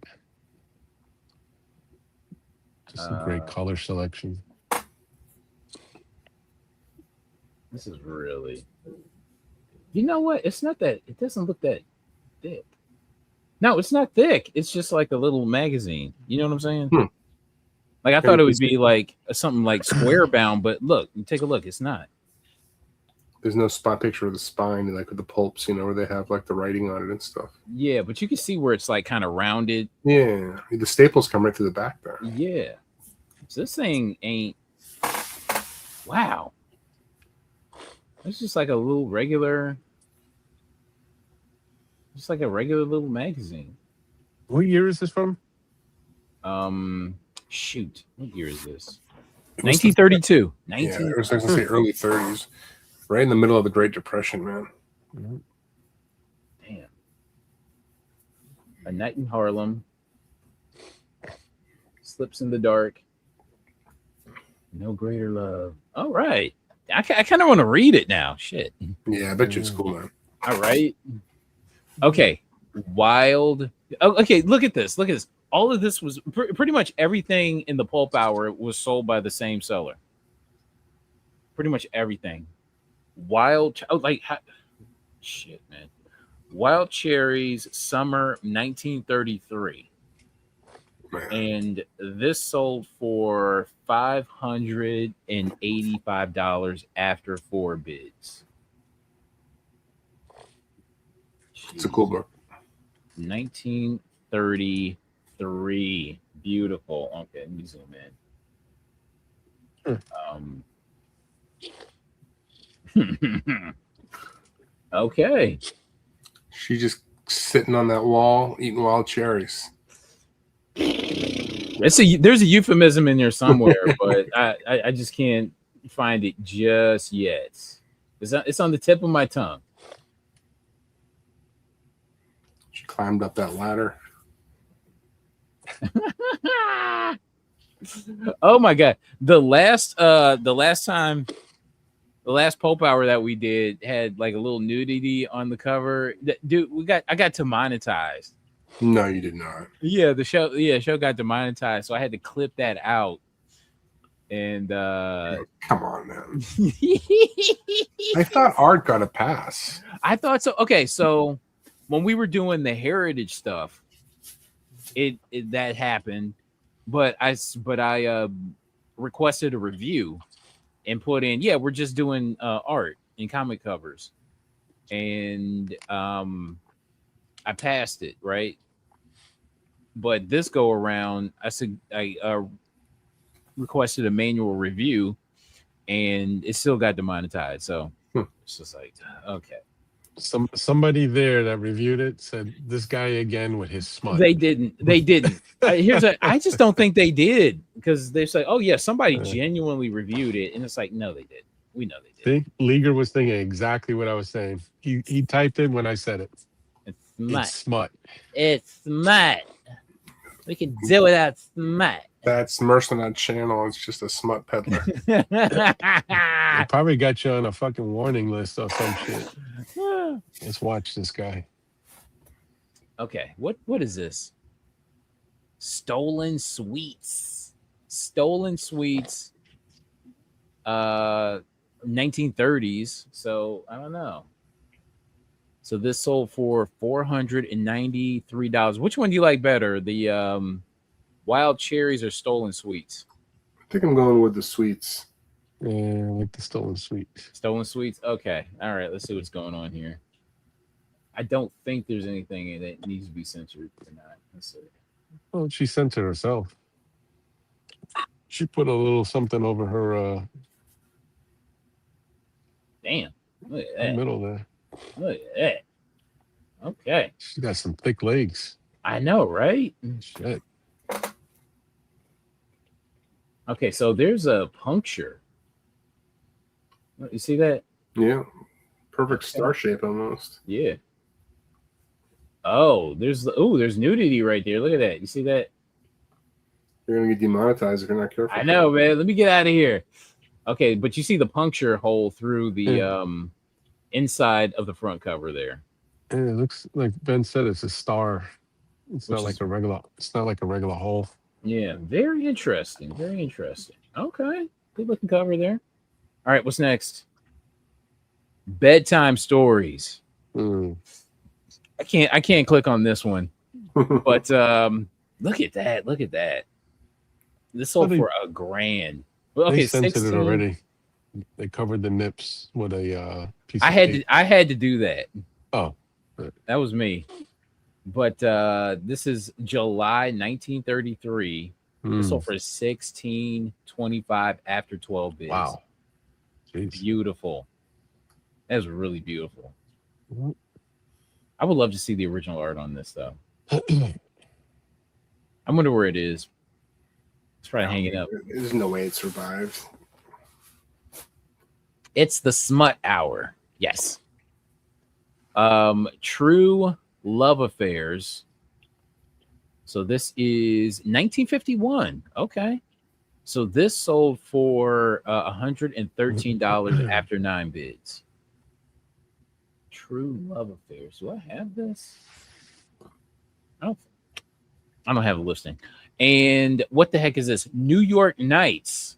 Just a great color selection. This is really. You know what? It's not that. It doesn't look that thick. No, it's not thick. It's just like a little magazine. You know what I'm saying? Like I thought it would be like something like square bound, but look, take a look. It's not. There's no spot picture of the spine, like with the pulps, where they have like the writing on it and stuff. Yeah, but you can see where it's like kind of rounded. Yeah, the staples come right through the back there. Yeah. So this thing ain't. Wow. It's just like a little regular. Just like a regular little magazine. What year is this from? Shoot. What year is this? 1932. Yeah, I was going to say early 30s. Right in the middle of the Great Depression, man. Damn. A Night in Harlem. Slips in the Dark. No Greater Love. All right. I kind of want to read it now. Shit. Yeah, I bet you it's cool, man. All right. Okay. Wild. Oh, okay, look at this. Look at this. All of this was pretty much everything in the Pulp Hour was sold by the same seller. Pretty much everything. Shit, man. Wild Cherries Summer 1933. Man. And this sold for $585 after 4 bids. It's a cool book. 1933. Beautiful. Okay, let me zoom in. Okay. She just sitting on that wall eating wild cherries. There's a euphemism in there somewhere, but I just can't find it just yet. It's on the tip of my tongue. She climbed up that ladder. Oh my god. The last Pulp Hour that we did had like a little nudity on the cover. Dude, I got demonetized. No, you did not. Yeah, the show got demonetized, so I had to clip that out. And come on, man. I thought art got a pass. I thought so. Okay, so when we were doing the heritage stuff, it that happened, but I requested a review and put in, we're just doing art and comic covers, and I passed it, right? But this go around, I requested a manual review, and it still got demonetized. So it's just like, okay. Somebody there that reviewed it said this guy again with his smut. They didn't. I just don't think they did, because they say, oh yeah, somebody genuinely reviewed it, and it's like, no, they did. We know they did. Leaguer was thinking exactly what I was saying. He typed in when I said it. It's smut. It's smut. We can do without smut. That's Mercer on that channel. It's just a smut peddler. They probably got you on a fucking warning list or some shit. Let's watch this guy. Okay, what is this? Stolen Sweets. 1930s. So I don't know. So this sold for $493. Which one do you like better? The Wild Cherries or Stolen Sweets? I think I'm going with the sweets. Yeah, I like the Stolen Sweets. Stolen Sweets? Okay. All right, let's see what's going on here. I don't think there's anything that needs to be censored or not. Let's see. Well, she censored herself. She put a little something over her damn. Look at that. middle there. Look at that. Okay. She got some thick legs. I know, right? Shit. Okay, so there's a puncture. You see that? Yeah. Perfect star shape almost. Yeah. Oh, there's nudity right there. Look at that. You see that? You're gonna get demonetized if you're not careful. I know, man. Let me get out of here. Okay, but you see the puncture hole through the inside of the front cover there. And it looks like Ben said, it's a star. It's not like a regular hole. Yeah, very interesting. Very interesting. Okay. Good looking cover there. All right, what's next? Bedtime stories. I can't click on this one. But look at that. Look at that. This sold for $1,000. Well, okay, they censored 16. it already. They covered the nips with a piece of tape. I had to do that. Oh. That was me. But this is July 1933. This sold for $16.25 after 12 bids. Wow. Jeez. Beautiful. That was really beautiful. I would love to see the original art on this though. I wonder where it is. Let's try to hang it up. There's no way it survives. It's the Smut Hour. Yes. True Love Affairs. So this is 1951. Okay. So this sold for $113 after 9 bids. True Love Affairs. Do I have this? I don't have a listing. And what the heck is this? New York Knights.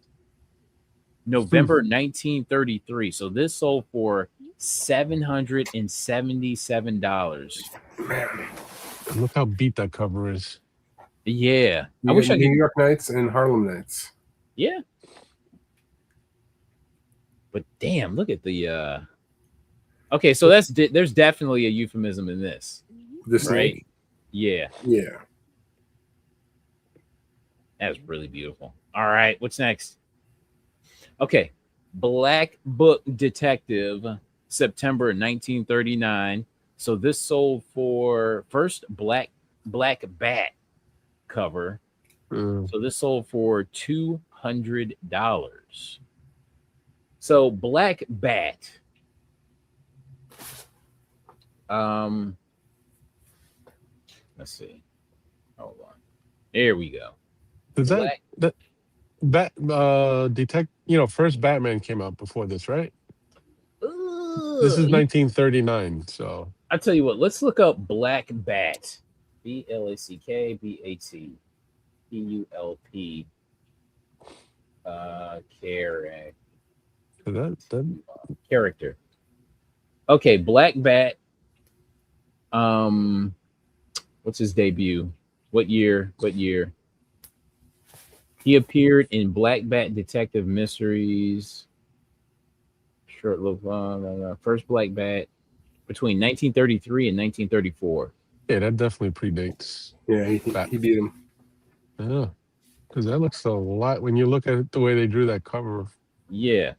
November 1933. So this sold for $777. Man. Look how beat that cover is. Yeah. I wish I could. New York Knights and Harlem Knights. Yeah. But damn, look at the okay, so there's definitely a euphemism in this. This right? Snake? Yeah. Yeah. That's really beautiful. All right, what's next? Okay. Black Book Detective, September 1939. So this sold for first Black Bat cover. So this sold for $200. So Black Bat. Let's see. Hold on. There we go. Does first Batman came out before this, right? This is 1939. So I'll tell you what, let's look up Black Bat. BLACKBAT. PULP. Character. Okay, Black Bat. What's his debut? What year? He appeared in Black Bat Detective Mysteries. Short look, first Black Bat between 1933 and 1934. Yeah, that definitely predates. Yeah, he beat him. Yeah, because that looks a lot when you look at the way they drew that cover. Yeah,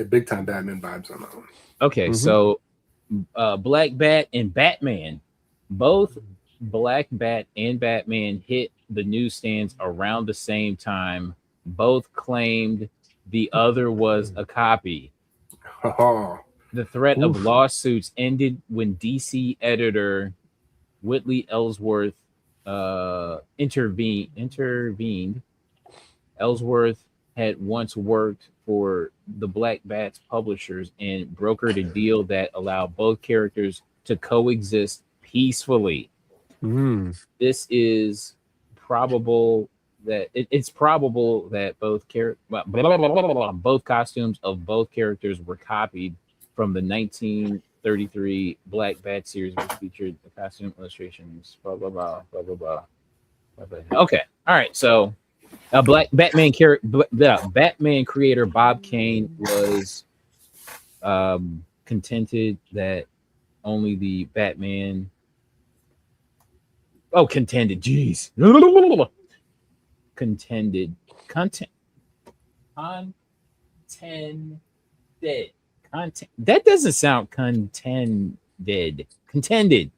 big time Batman vibes on that one. Okay, so Black Bat and Batman, both Black Bat and Batman hit the newsstands around the same time. Both claimed the other was a copy. The threat of lawsuits ended when DC editor Whitley Ellsworth intervened. Ellsworth had once worked for the Black Bat's publishers and brokered a deal that allowed both characters to coexist peacefully. This is probable that it's probable that both both costumes of both characters were copied from the 1933 Black Bat series, which featured the costume illustrations. Blah blah blah blah blah blah. Okay, all right. So, Batman creator Bob Kane was contented that only the Batman. Oh, contended. Jeez. Contended. That doesn't sound contended. Contended.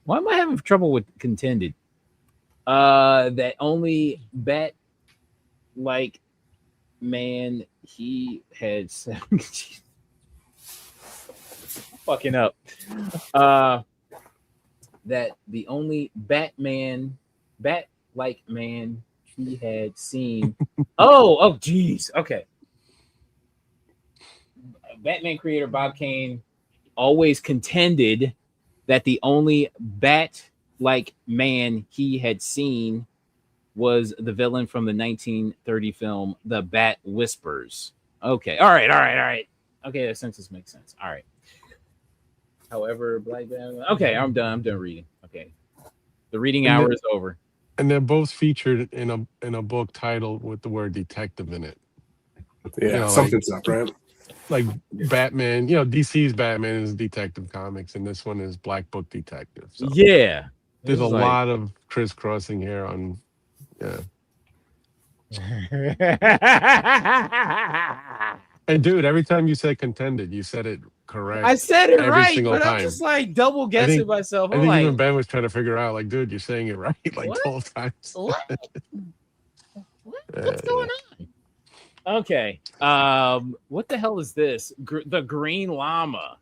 Why am I having trouble with contended? That only bat like man he had fucking up. That the only bat like man he had seen. oh, geez. Okay. Batman creator Bob Kane always contended that the only bat-like man he had seen was the villain from the 1930 film The Bat Whispers. Okay. All right. Okay, that sentence makes sense. All right. However, Black Batman. Okay, I'm done reading. Okay. The reading hour is over. And they're both featured in a book titled with the word detective in it. Yeah, something's up, right? Like Batman, DC's Batman is Detective Comics, and this one is Black Book Detective. So yeah. There's a lot of crisscrossing here on And dude, every time you said contended, you said it correct. I said it every right, single but time. I'm just like double guessing myself. I think even Ben was trying to figure out, like, dude, you're saying it right like what? 12 times. What? What's going on? Okay. What the hell is this? The Green Llama,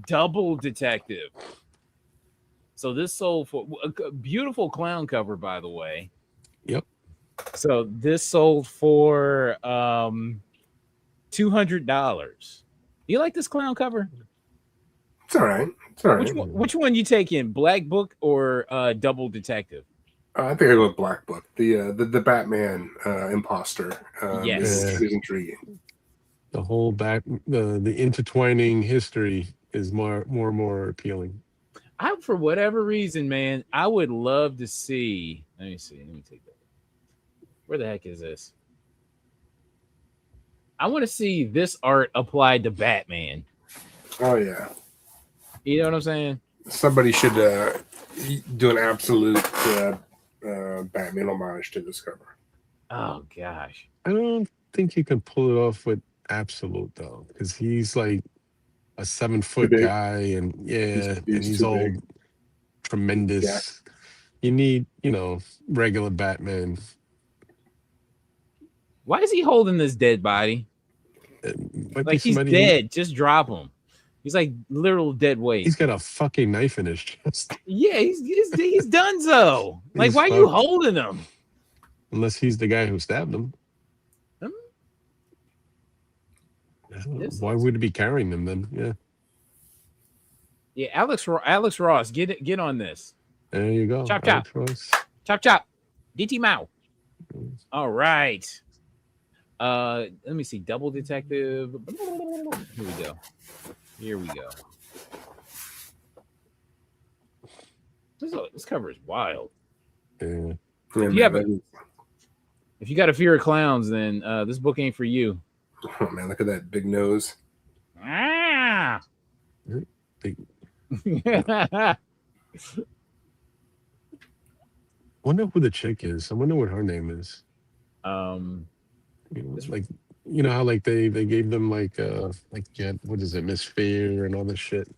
Double Detective. So this sold for a beautiful clown cover, by the way. Yep. So this sold for $200. You like this clown cover? It's all right. Which one you taking? Black Book or Double Detective? I think I go with Black Book. The Batman imposter. Yes, is intriguing. The whole the intertwining history is more appealing. For whatever reason, man, I would love to see. Let me see. Let me take that. Where the heck is this? I want to see this art applied to Batman. Oh yeah. You know what I'm saying? Somebody should do an absolute Batman homage to this cover. Oh gosh. I don't think you can pull it off with absolute though, because he's like a 7-foot guy, and he's all big. Tremendous. Yeah. You need, regular Batman. Why is he holding this dead body? Like he's dead. Just drop him. He's like literal dead weight. He's got a fucking knife in his chest. Yeah, he's done so. Like, why are you holding him? Unless he's the guy who stabbed him. Why would he be carrying them then? Yeah. Yeah, Alex Ross, get on this. There you go. Chop chop. Chop chop. DT Mao. All right. Let me see. Double Detective. Here we go. This cover is wild. Yeah. If you got a fear of clowns, then this book ain't for you. Oh man, look at that big nose. Ah. Wonder who the chick is. I wonder what her name is. Like, how like they gave them what is it, Miss Fear and all this shit.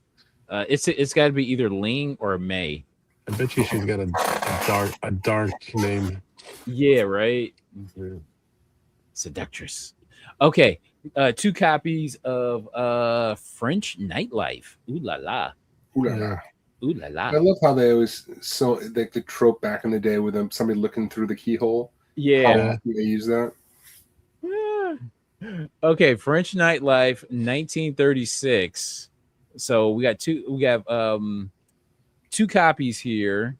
It's got to be either Ling or May. I bet you she's got a dark name. Yeah, right. Yeah. Seductress. Okay, 2 copies of French Nightlife. Ooh la la. Ooh la la. Ooh la la. I love how they always the trope back in the day with them, somebody looking through the keyhole. Yeah. How they use that. Yeah. Okay, French Nightlife, 1936. So we have 2 copies here,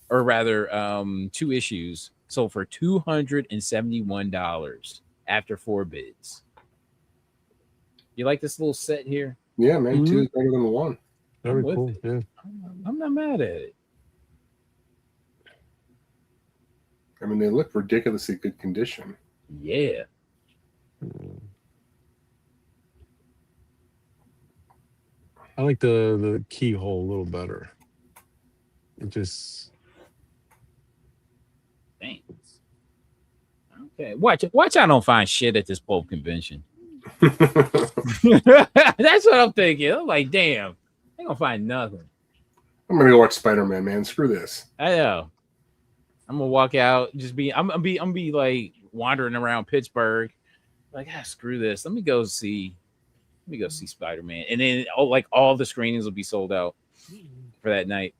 or rather 2 issues. Sold for $271 after 4 bids. You like this little set here? Yeah, man. 2 is better than the 1. Very cool. Yeah. I'm not mad at it. I mean, they look ridiculously good condition. Yeah. I like the keyhole a little better. It just. Thanks. Okay. Watch I don't find shit at this Pope convention. That's what I'm thinking. I'm like, damn, I ain't gonna find nothing. I'm gonna go watch Spider-Man, man. Screw this. I know. I'm gonna walk out, I'm gonna be like wandering around Pittsburgh, like screw this. Let me go see Spider-Man, and then all the screenings will be sold out for that night.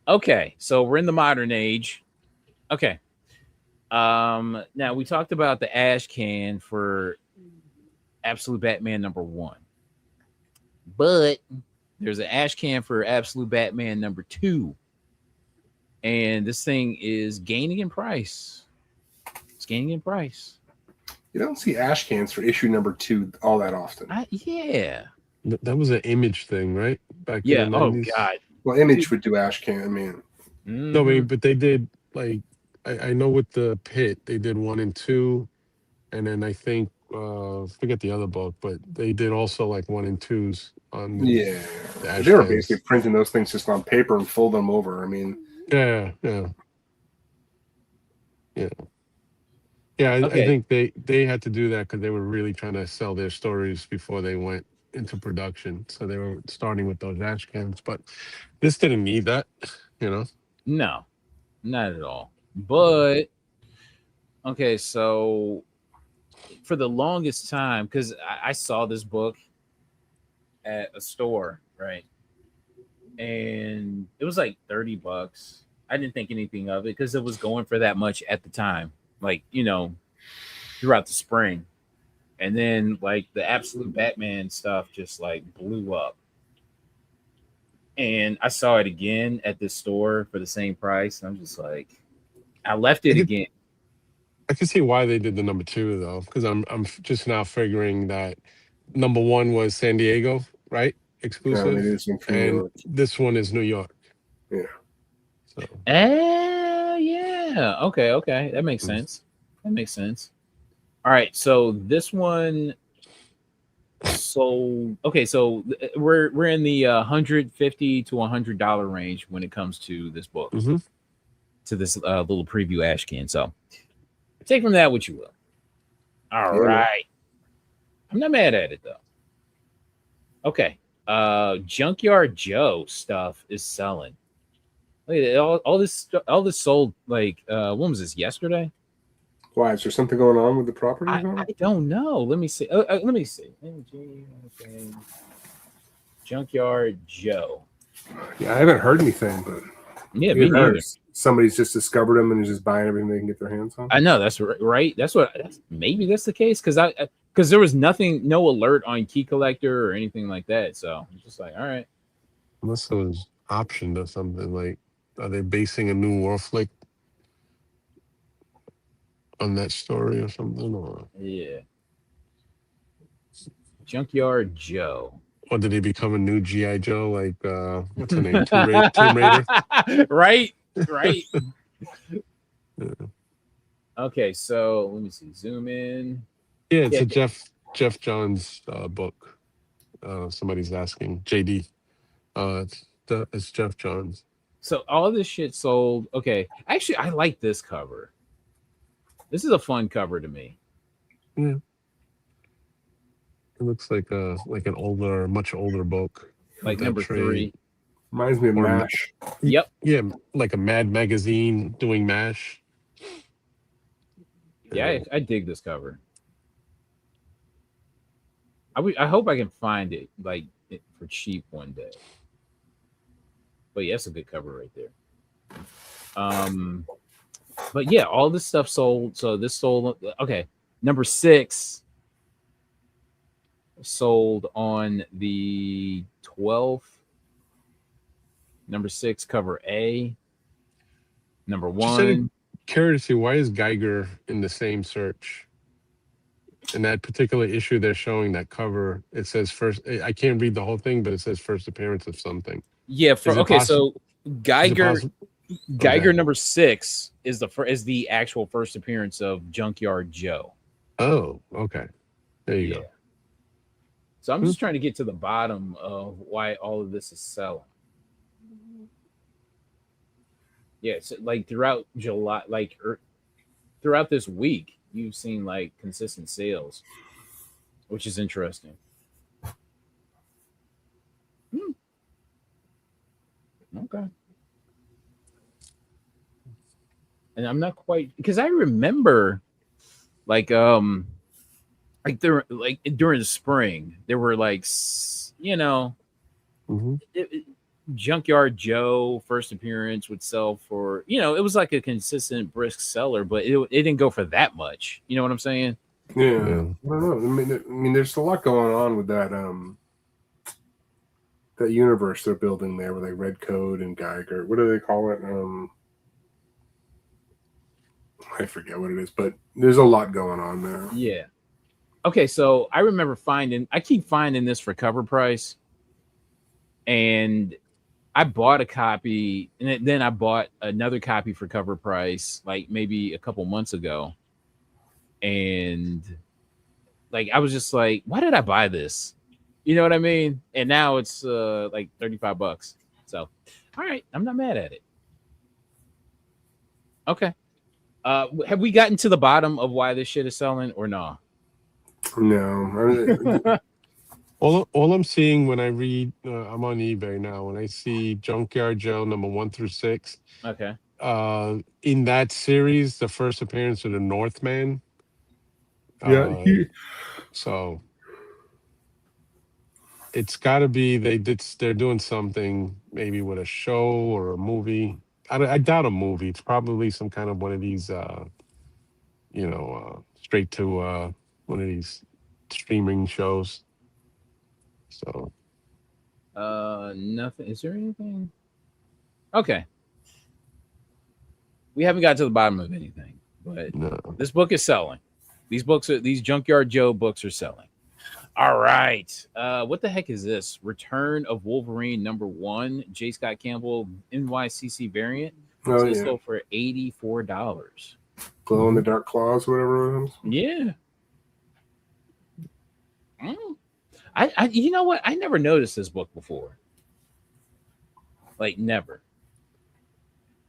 Okay, so we're in the modern age. Okay. Now we talked about the ash can for Absolute Batman #1, but there's an ash can for Absolute Batman #2, and this thing is gaining in price. It's gaining in price. You don't see ash cans for issue #2 all that often. Yeah, that was an Image thing, right? Back in the 90s. Oh God. Well, Image would do ash can. I mean, no, but they did like I know with the Pit they did 1 and 2, and then I think forget the other book, but they did also like 1 and 2s on. Yeah, the they were basically printing those things just on paper and fold them over. I mean, yeah. I think they had to do that because they were really trying to sell their stories before they went into production. So they were starting with those ash cans, but this didn't need that, No, not at all. But okay, so for the longest time, because I saw this book at a store, right? And it was like $30. I didn't think anything of it because it was going for that much at the time, like, throughout the spring. And then like the Absolute Batman stuff just like blew up. And I saw it again at this store for the same price. And I'm just like, I left it again. I can see why they did the #2 though, because I'm just now figuring that #1 was San Diego, right? Exclusive, and this one is New York. Yeah. So. Yeah. Okay. That makes sense. All right. So this one sold. Okay. So we're in the $150 to $100 range when it comes to this book. Mm-hmm. To this little preview ash can. So take from that what you will. All right. I'm not mad at it though. Okay. Junkyard Joe stuff is selling. Look at it. All this sold like when was this, yesterday? Why? Is there something going on with the property? I don't know. Let me see. Let me see. Okay. Junkyard Joe. Yeah, I haven't heard anything, but yeah, me neither. Somebody's just discovered them and is just buying everything they can get their hands on. I know that's right. Maybe that's the case because there was no alert on Key Collector or anything like that. So I'm just like, all right. Unless it was optioned or something. Like, are they basing a new war flick on that story or something? Or yeah, Junkyard Joe. Or did he become a new G.I. Joe? Like, what's her name? Tomb Raider? Right. Yeah. Okay, so let me see. Zoom in. Yeah, it's a Jeff Johns book. Somebody's asking. JD. It's Jeff Johns. So all this shit sold. Okay, actually, I like this cover. This is a fun cover to me. Yeah. It looks like an much older book. Like #3. Reminds me of MASH. Yep. Yeah, like a Mad Magazine doing MASH. Yeah, I dig this cover. I hope I can find it for cheap one day. But yeah, it's a good cover right there. But yeah, all this stuff sold. So this sold. Okay, #6 sold on the 12th. #6 cover A. #1. Curious to see, why is Geiger in the same search? In that particular issue, they're showing that cover. It says first. I can't read the whole thing, but it says first appearance of something. Yeah. So Geiger #6 is the actual first appearance of Junkyard Joe. Oh, okay. There you go. So I'm just trying to get to the bottom of why all of this is selling. Yeah, so like throughout July, throughout this week, you've seen like consistent sales, which is interesting. Okay. And I'm not quite because I remember like there like during the spring there were like Mm-hmm. Junkyard Joe first appearance would sell for it was like a consistent brisk seller, but it didn't go for that much. You know what I'm saying? Yeah. I don't know. I mean, there's a lot going on with that that universe they're building there with like Red Code and Geiger. What do they call it? I forget what it is, but there's a lot going on there. Yeah. Okay, so I remember I keep finding this for cover price, and I bought a copy, and then I bought another copy for cover price, like maybe a couple months ago, and like I was just like, why did I buy this? You know what I mean? And now it's like $35. So, all right, I'm not mad at it. Okay. Have we gotten to the bottom of why this shit is selling or no? No. All I'm seeing when I read, I'm on eBay now. When I see Junkyard Joe number 1 through 6, okay. In that series, the first appearance of the Northman. Yeah. So it's got to be they're doing something maybe with a show or a movie. I doubt a movie. It's probably some kind of one of these, straight to one of these streaming shows. So, nothing. Is there anything? Okay. We haven't got to the bottom of anything, but this book is selling. These Junkyard Joe books are selling. All right. What the heck is this? Return of Wolverine #1, J. Scott Campbell NYCC variant. It's sold for $84. Glow in the dark claws, whatever it is. Yeah. I you know what? I never noticed this book before. Like never.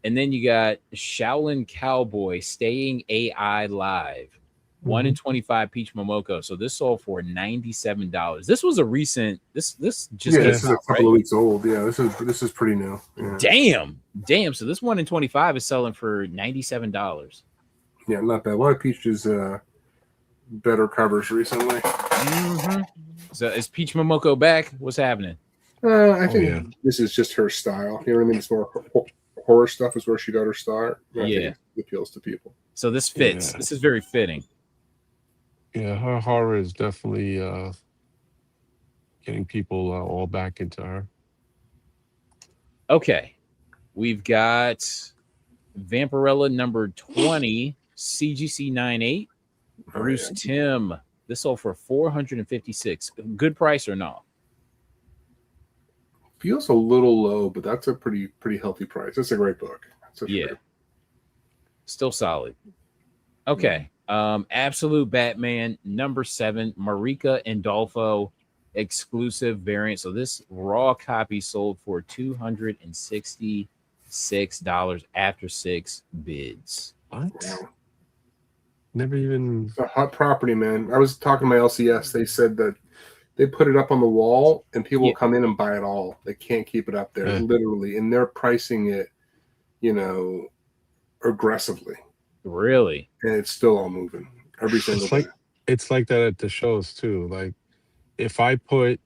And then you got Shaolin Cowboy Staying AI Live. 1 in 25 Peach Momoko. So this sold for $97. This was a recent. This just this is a couple of weeks old. Yeah, this is pretty new. Yeah. Damn. So this 1 in 25 is selling for $97. Yeah, not bad. A lot of Peach's better covers recently. Mm-hmm. So is Peach Momoko back? What's happening? I think this is just her style. You know what I mean? It's more horror stuff is where she got her start. I think it appeals to people. So this fits. Yeah. This is very fitting. Yeah, her horror is definitely getting people all back into her. Okay. We've got Vampirella number 20, CGC 98. Bruce Timm. This sold for $456. Good price or no? Feels a little low, but that's a pretty healthy price. That's a great book. Still solid. Okay. Absolute Batman number 7, Marika Andolfo exclusive variant. So this raw copy sold for $266 after 6 bids. What? Wow. Never even. It's a hot property, man. I was talking to my LCS. They said that they put it up on the wall and people will come in and buy it all. They can't keep it up there, literally. And they're pricing it, aggressively. Really? And it's still all moving. Every single day. It's like that at the shows too. Like if I put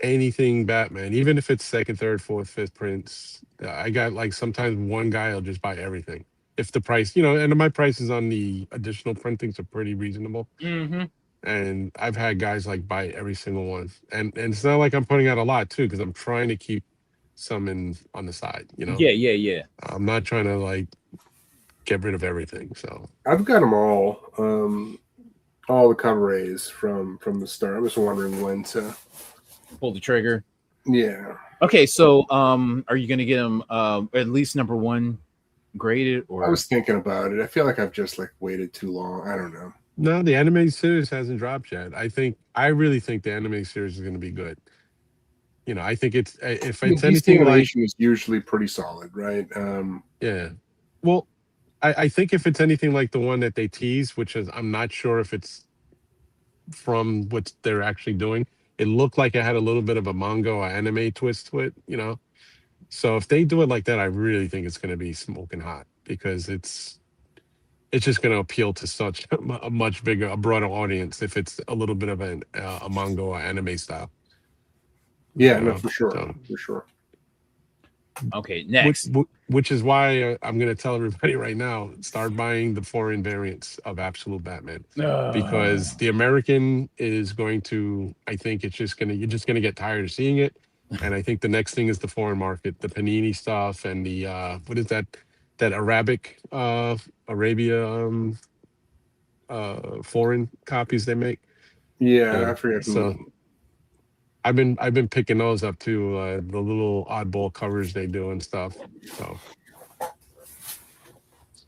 anything Batman, even if it's second, third, fourth, fifth prints, I got like sometimes one guy will just buy everything. If the price, and my prices on the additional printings are pretty reasonable. Mm-hmm. And I've had guys like buy every single one. And it's not like I'm putting out a lot too, because I'm trying to keep some on the side, Yeah. I'm not trying to like get rid of everything. So I've got them all the cover A's from the start. I'm just wondering when to pull the trigger. Yeah. Okay, so are you gonna get them at least number 1 graded? Or I was thinking about it. I feel like I've just like waited too long. I don't know. No, the anime series hasn't dropped yet. I really think the anime series is going to be good. I think if it's anything like, is usually pretty solid, right? Yeah. Well, I think if it's anything like the one that they teased, which is I'm not sure if it's from what they're actually doing. It looked like it had a little bit of a manga or anime twist to it, So if they do it like that, I really think it's going to be smoking hot because it's just going to appeal to such a much bigger, a broader audience if it's a little bit of a manga or anime style. Yeah, no, for sure, for sure. Okay, next. Which is why I'm going to tell everybody right now, start buying the foreign variants of Absolute Batman because the American is going to, I think you're just going to get tired of seeing it. And I think the next thing is the foreign market, the Panini stuff and the, what is that Arabic, Arabia, foreign copies they make. Yeah, I forget. So I've been picking those up too, the little oddball covers they do and stuff. So,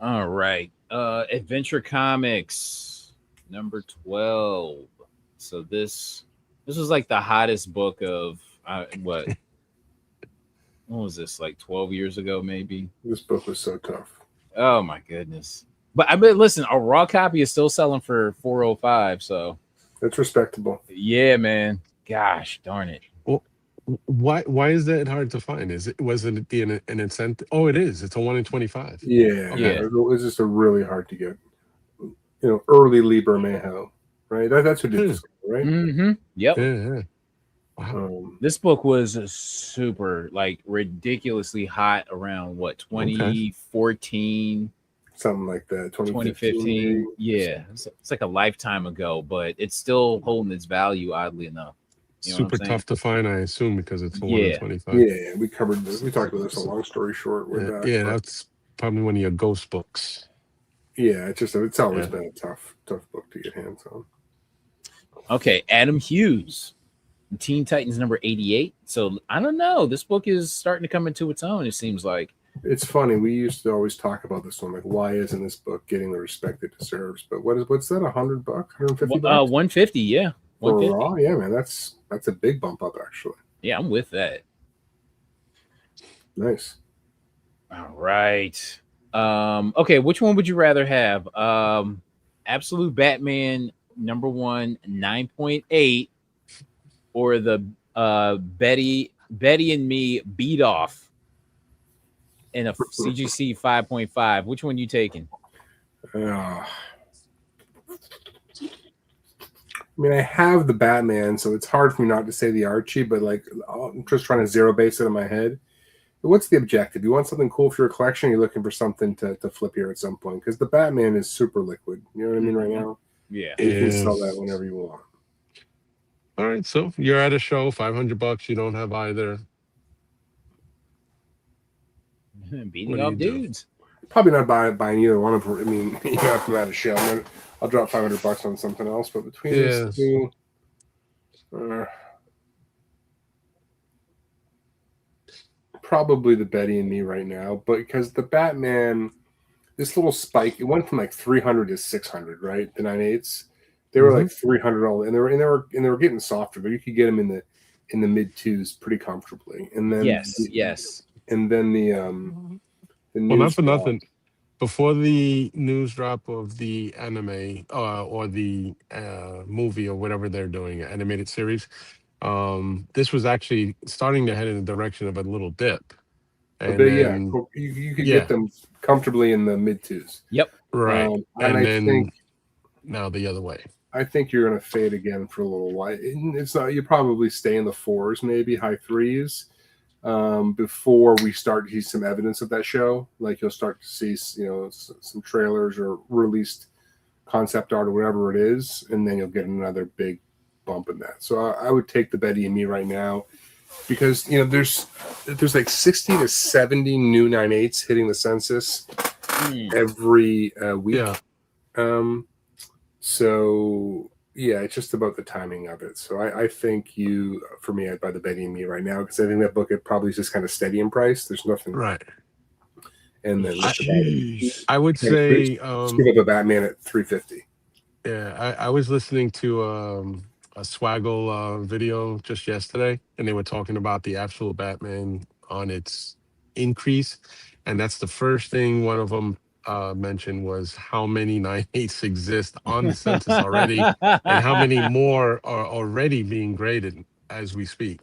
all right, Adventure Comics number 12. So this was like the hottest book of what was this, like 12 years ago? Maybe this book was so tough. Oh my goodness! But I bet listen, a raw copy is still selling for $405. So that's respectable. Yeah, man. Gosh darn it. Well, why is that hard to find? Was it an incentive? Oh, it is. It's a 1 in 25. Yeah, okay. It was just a really hard to get. Early Liber Mejo, right? That's who did this, right? Mm-hmm. Yep. Yeah. Wow. This book was super, like, ridiculously hot around what, 2014, something like that. 2015. Yeah, it's like a lifetime ago, but it's still holding its value, oddly enough. Super tough to find, I assume, because it's 1 in 25. Yeah, we covered this. We talked about this. A long story short, with that. Yeah, that's probably one of your ghost books. Yeah, it's always been a tough book to get hands on. Okay, Adam Hughes, Teen Titans number 88. So I don't know. This book is starting to come into its own, it seems like. It's funny. We used to always talk about this one, like, why isn't this book getting the respect it deserves? But what's that? $100, $150? 150, yeah. For raw, yeah, man. That's a big bump up, actually. Yeah, I'm with that. Nice. All right. Okay, which one would you rather have? Absolute Batman number 1, 9.8, or the Betty and Me Beat Off in a CGC 5.5? Which one are you taking? I mean, I have the Batman, so it's hard for me not to say the Archie, but like, I'm just trying to zero base it in my head. But what's the objective? You want something cool for your collection? You're looking for something to flip here at some point, because the Batman is super liquid. You know what I mean right now? Yeah. You can sell that whenever you want. All right, so you're at a show, $500. You don't have either. Beating up dudes. Probably not buying either one of them. I mean, you have to at a show. I'll drop $500 on something else. But between these two, probably the Betty and Me right now. But because the Batman, this little spike, it went from like 300 to 600, right? The 9.8s, they were like 300 all, and they were getting softer, but you could get them in the mid 2s pretty comfortably. And then yes. And then the well, not for nothing. Before the news drop of the anime or the movie or whatever they're doing, animated series, this was actually starting to head in the direction of a little dip. And you could get them comfortably in the mid 2s. Yep. Right. And I think now the other way. I think you're going to fade again for a little while. It's not. You probably stay in the 4s, maybe high 3s. Before we start to see some evidence of that show, like you'll start to see, some trailers or released concept art or whatever it is, and then you'll get another big bump in that. So I would take the Betty and Me right now, because there's like 60 to 70 new 9.8s hitting the census every week. Yeah. So yeah, it's just about the timing of it. So I think for me, I'd buy the Betty and Me right now, because I think that book, it probably is just kind of steady in price. There's nothing. Right. And then I would say give up a Batman at $350. Yeah, I was listening to a Swaggle video just yesterday, and they were talking about the Absolute Batman on its increase, and that's the first thing one of them mentioned was how many 9.8s exist on the census already, and how many more are already being graded as we speak.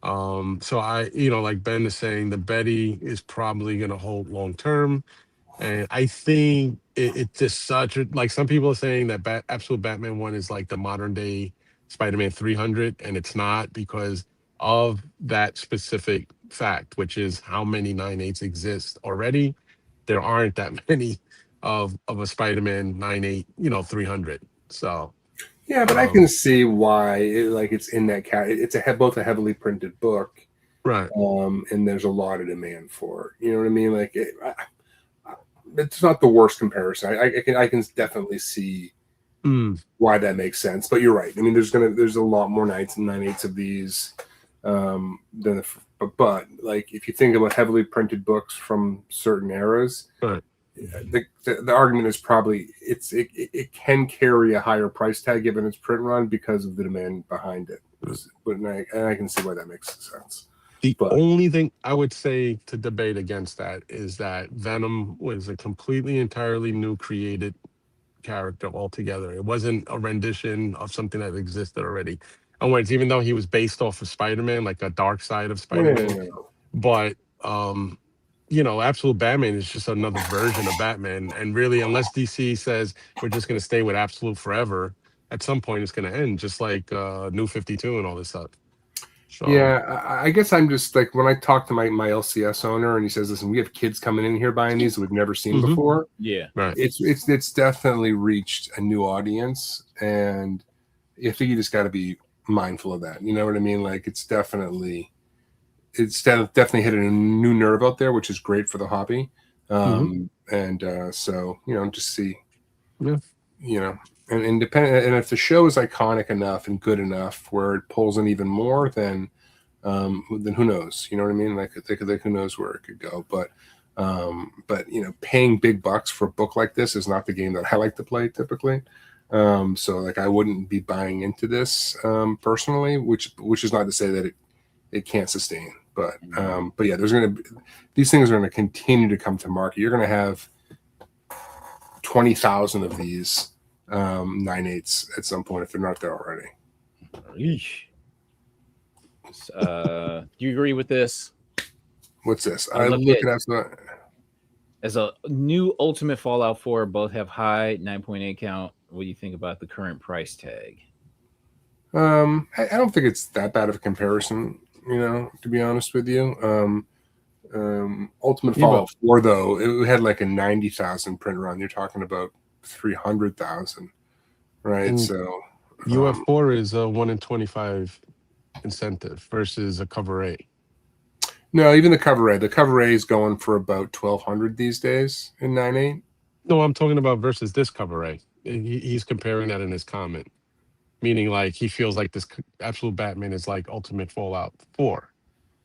So like Ben is saying, the Betty is probably going to hold long term. And I think it's just such a, like, some people are saying that Absolute Batman 1 is like the modern day Spider-Man 300, and it's not, because of that specific fact, which is how many 9/8s exist already. There aren't that many of a Spider-Man 9/8, 300. So yeah, but I can see why it's in that cat. It's both a heavily printed book, right? And there's a lot of demand for it. You know what I mean? Like it's not the worst comparison. I can definitely see why that makes sense. But you're right. I mean, there's a lot more 9/8s of these but like if you think about heavily printed books from certain eras, right. The argument is probably it can carry a higher price tag given its print run because of the demand behind it. But I can see why that makes sense. The only thing I would say to debate against that is that Venom was a completely, entirely new created character altogether. It wasn't a rendition of something that existed already. And words, even though he was based off of Spider-Man, like a dark side of Spider-Man, but Absolute Batman is just another version of Batman. And really, unless DC says we're just going to stay with Absolute forever, at some point it's going to end, just like New 52 and all this stuff. So. Yeah, I guess I'm just like, when I talk to my LCS owner and he says, listen, we have kids coming in here buying these we've never seen before. Yeah, right. It's definitely reached a new audience, and I think you just got to be mindful of that. You know what I mean? Like it's definitely hit a new nerve out there, which is great for the hobby. And so just see, and depending, and if the show is iconic enough and good enough where it pulls in even more, then who knows? You know what I mean? Like who knows where it could go? But paying big bucks for a book like this is not the game that I like to play typically. So like I wouldn't be buying into this personally, which is not to say that it can't sustain. But yeah, these things are gonna continue to come to market. You're gonna have 20,000 of these 9/8s at some point if they're not there already. Do you agree with this? What's this? I look at as a new Ultimate Fallout 4, both have high 9.8 count. What do you think about the current price tag? I don't think it's that bad of a comparison, to be honest with you. Ultimate Fallout 4, though, it had like a 90,000 print run. You're talking about 300,000, right? And so UF4 is a 1 in 25 incentive versus a cover A. No, even the cover A. The cover A is going for about 1,200 these days in 9/8. No, I'm talking about versus this cover A. He's comparing that in his comment, meaning like he feels like this Absolute Batman is like Ultimate Fallout 4.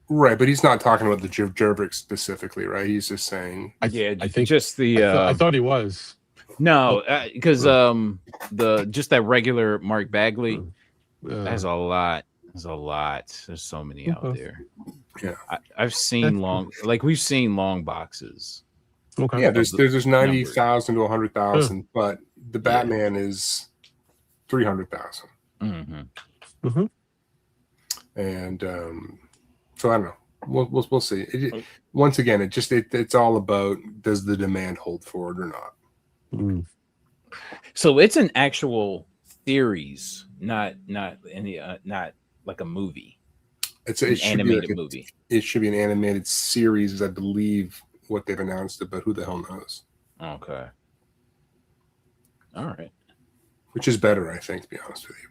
Right, but he's not talking about the Jervik specifically, right? He's just saying. I think just the. I thought he was. No, because just that regular Mark Bagley has a lot. There's a lot. There's so many out there. Yeah, I've seen we've seen long boxes. Okay. Yeah, there's 90,000 to 100,000, but the Batman is 300,000. And so I don't know. We'll see. Once again, it's all about, does the demand hold for it or not? So it's an actual series, not any not like a movie. It should animated movie. It should be an animated series, I believe. What they've announced it, but who the hell knows? Okay. All right. Which is better, I think, to be honest with you.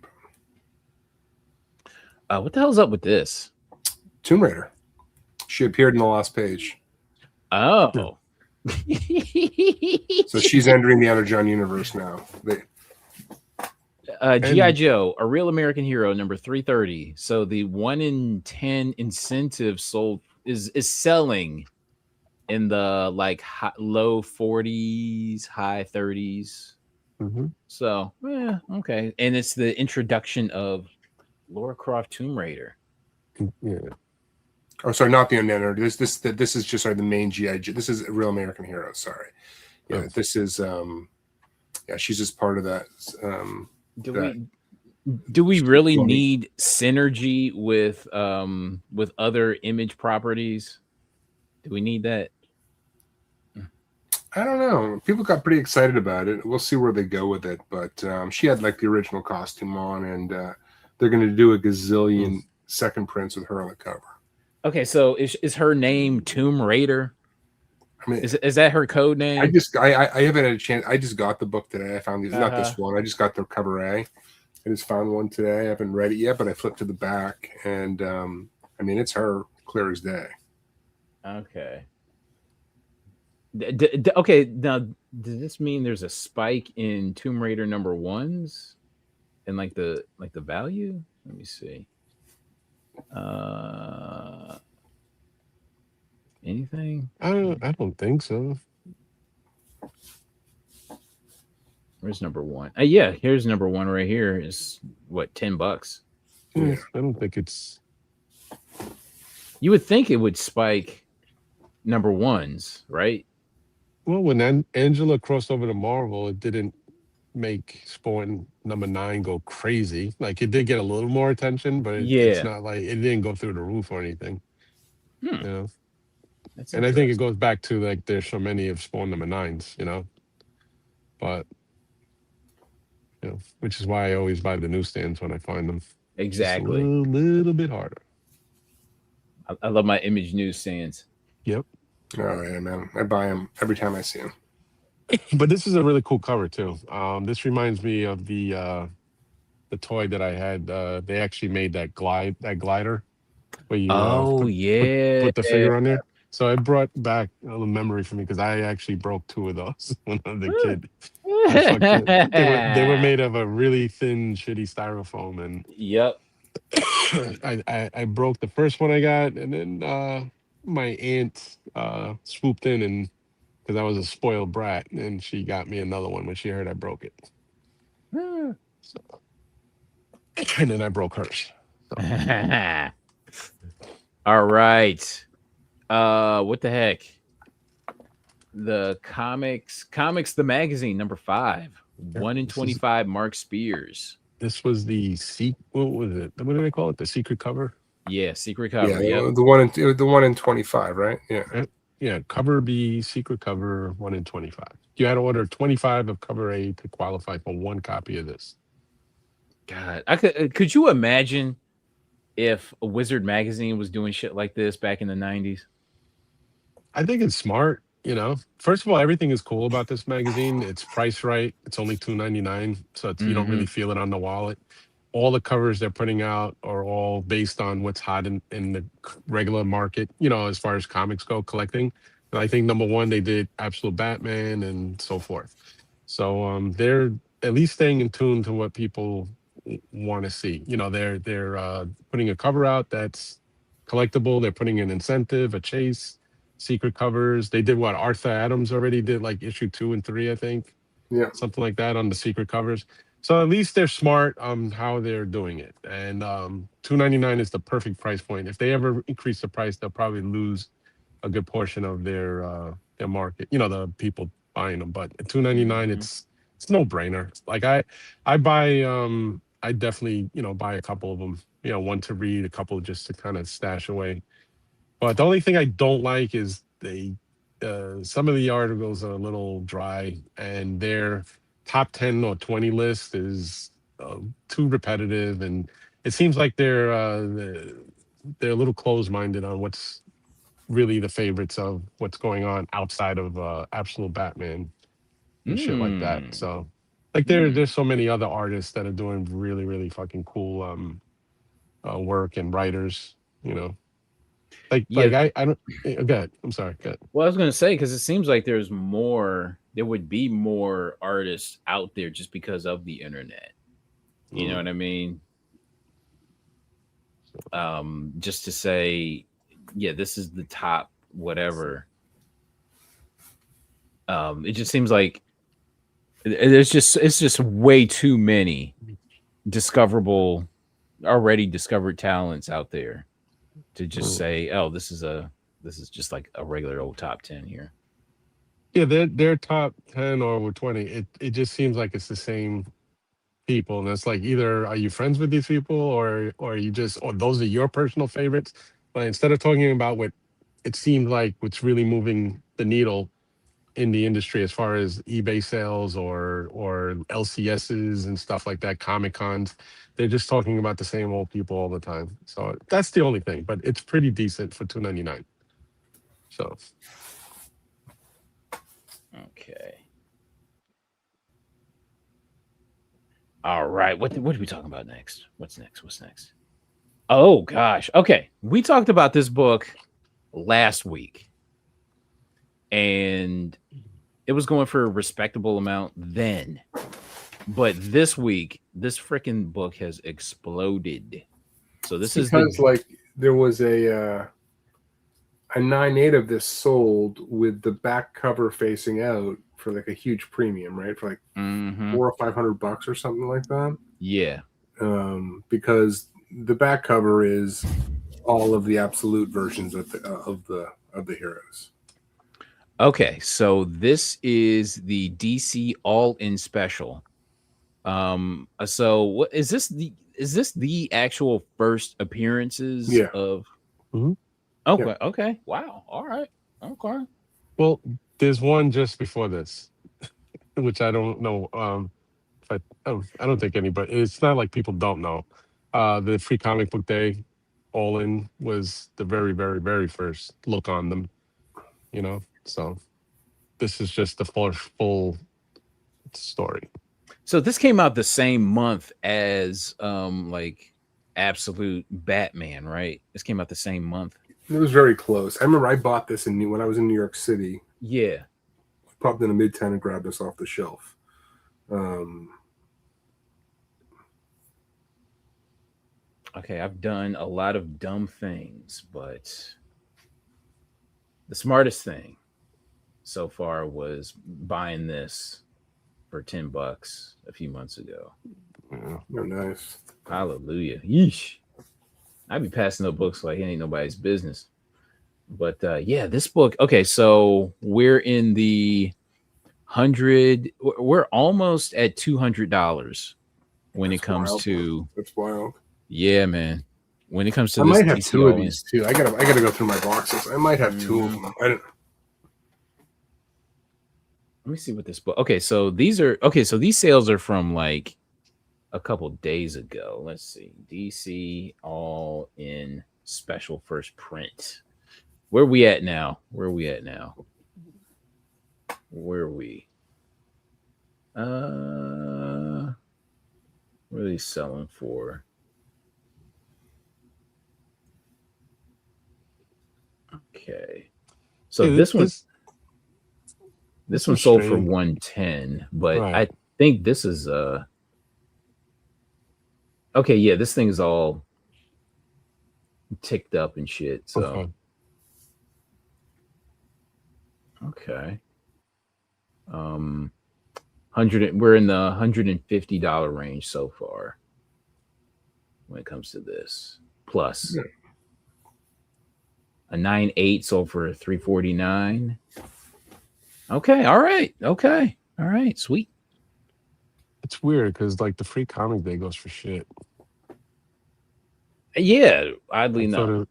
What the hell's up with this? Tomb Raider. She appeared in the last page. Oh. So she's entering the Energon universe now. G.I. Joe, A Real American Hero, number 330. So the 1 in 10 incentive sold is selling in the low 40s, high 30s. So okay, and it's the introduction of Lara Croft Tomb Raider. Yeah. Oh, sorry, not the Unender. This is just the main G.I. Joe. This is A Real American Hero. Sorry. Yeah, this is she's just part of that. Do we really need synergy with other image properties? Do we need that? I don't know. People got pretty excited about it. We'll see where they go with it. But she had like the original costume on, and they're going to do a gazillion second prints with her on the cover. Okay, so is her name Tomb Raider? I mean, is that her code name? I haven't had a chance. I just got the book today. I found these, not this one. I just got the cover A. I just found one today. I haven't read it yet, but I flipped to the back, and I mean, it's her clear as day. Okay. Okay, now does this mean there's a spike in Tomb Raider #1s and like the value? Let me see. Anything? I don't think so. Where's #1? Yeah, here's #1 right here. Is what, $10? Yeah, I don't think it's. You would think it would spike #1s, right? Well, when Angela crossed over to Marvel, it didn't make Spawn #9 go crazy. Like, it did get a little more attention, but it's not like it didn't go through the roof or anything. You know, and I think it goes back to like there's so many of Spawn #9s, you know, but you know, which is why I always buy the newsstands when I find them. Exactly, a little bit harder. I love my Image newsstands. Yep. All right, man. I buy them every time I see them. But this is a really cool cover too. This reminds me of the toy that I had. They actually made that glider where you put the figure on there. So it brought back a little memory for me because I actually broke 2 of those when I was a kid. They were made of a really thin, shitty styrofoam, and I broke the first one I got, and then my aunt swooped in, and because I was a spoiled brat, and she got me another one when she heard I broke it. So, and then I broke hers. So. All right. What the heck? The comics, the magazine, #5, 1 in 25, Mark Spears. This was the what was it? What do they call it? The secret cover? Yeah, secret cover. Yeah, the 1 in 25, right? Yeah. Yeah, cover B, secret cover, 1 in 25. You had to order 25 of cover A to qualify for 1 copy of this. God, could you imagine if a Wizard magazine was doing shit like this back in the 90s? I think it's smart. You know, first of all, everything is cool about this magazine. It's priced right. It's only $2.99, so you don't really feel it on the wallet. All the covers they're putting out are all based on what's hot in the regular market, you know, as far as comics go, collecting. And I think #1, they did Absolute Batman and so forth. So they're at least staying in tune to what people want to see. You know, they're putting a cover out that's collectible. They're putting an incentive, a chase, secret covers. They did what Arthur Adams already did, like issue 2 and 3, I think. Yeah, something like that on the secret covers. So at least they're smart on how they're doing it. And $2.99 is the perfect price point. If they ever increase the price, they'll probably lose a good portion of their market. You know, the people buying them. But at $2.99, it's no brainer. Like I buy. I definitely buy a couple of them. You know, one to read, a couple just to kind of stash away. But the only thing I don't like is some of the articles are a little dry, and their top 10 or 20 list is too repetitive, and it seems like they're a little closed-minded on what's really the favorites of what's going on outside of Absolute Batman and shit like that. So, like, there's so many other artists that are doing really, really fucking cool work, and writers, you know. I don't. Go ahead. I'm sorry. Go ahead. Well, I was going to say, because it seems like there would be more artists out there just because of the internet. You know what I mean? Just to say, yeah, this is the top whatever. It just seems like it's just way too many already discovered talents out there to just say, oh, this is just like a regular old top 10 here. Yeah, their top 10 or 20. It just seems like it's the same people, and it's like either are you friends with these people or you just or those are your personal favorites. But instead of talking about what it seemed like what's really moving the needle in the industry as far as eBay sales or LCSs and stuff like that, Comic Cons, they're just talking about the same old people all the time. So that's the only thing, but it's pretty decent for $2.99. So okay. All right. What are we talking about next? What's next? Oh gosh. Okay. We talked about this book last week, and it was going for a respectable amount then. But this week, this freaking book has exploded. So this is because like there was a 9.8 of this sold with the back cover facing out for like a huge premium, right? For like $400 or $500 or something like that. Yeah. Because the back cover is all of the absolute versions of the heroes. Okay, so this is the DC All-In Special. So what is this? Is this the actual first appearances of? Mm-hmm. Okay. Yeah. Okay. Wow. All right. Okay. Well, there's one just before this, which I don't know. I don't think anybody. It's not like people don't know. The Free Comic Book Day All-In was the very, very, very first look on them. You know, so this is just the full story. So this came out the same month as like Absolute Batman, right? This came out the same month. It was very close. I remember I bought this when I was in New York City. Yeah. Popped in a Midtown and grabbed this off the shelf. Okay, I've done a lot of dumb things, but the smartest thing so far was buying this for $10 a few months ago. Oh, nice. Hallelujah. Yeesh. I'd be passing up books like it ain't nobody's business. But yeah, this book. Okay, so we're in the 100. We're almost at $200 when it comes to. That's wild. Yeah, man. When it comes to, I might have two of these too. I gotta go through my boxes. I might have two of them. I don't. Let me see what this book. Okay, so these are okay. So these sales are from like a couple days ago. Let's see. DC All-In Special First Print. Where are we at now? Where are we? What are they selling for? Okay. So yeah, this one sold for $110, but right. I think this is okay, yeah, this thing is all ticked up and shit. So okay. 100, we're in the $150 range so far when it comes to this. Plus a 9.8 sold for $349. Okay, all right. Okay. All right, sweet. It's weird because like the Free Comic Day goes for shit. Yeah, oddly enough.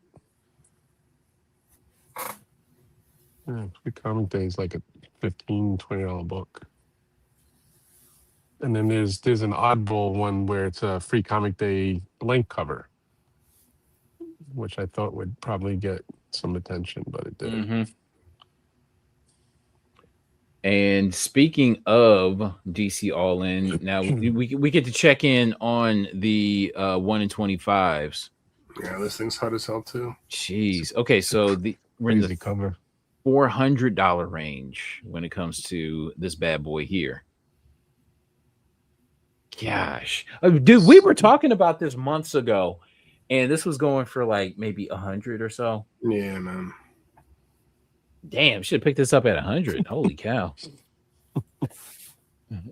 Free Comic Day is like a $15-$20 book. And then there's an oddball one where it's a Free Comic Day blank cover, which I thought would probably get some attention, but it didn't. Mm-hmm. And speaking of DC All-In, now we get to check in on the 1 in 25s. Yeah, this thing's hot as hell too. Jeez. Okay, so we're in the cover $400 range when it comes to this bad boy here. Gosh, dude, we were talking about this months ago, and this was going for like maybe 100 or so. Yeah, man. Damn, should have picked this up at 100. Holy cow!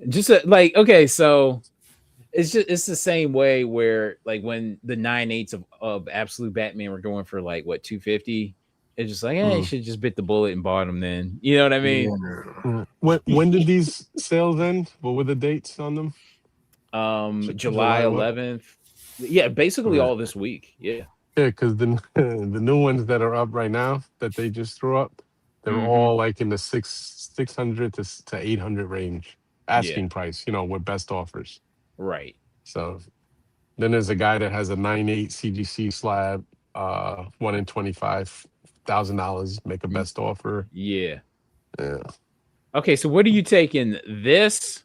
Just like okay, so it's the same way where like when the 9.8s of Absolute Batman were going for like what $250. It's just like, you should just bit the bullet and bought them then. You know what I mean? Yeah. When did these sales end? What were the dates on them? July 11th. Yeah, basically all this week. Yeah. Yeah, because the new ones that are up right now that they just threw up, they're all like in the 600 to 800 range, asking price. With best offers. Right. So then there's a guy that has a 9.8 CGC slab, 1 in $25,000. Make a best offer. Yeah. Yeah. Okay, so what are you taking? This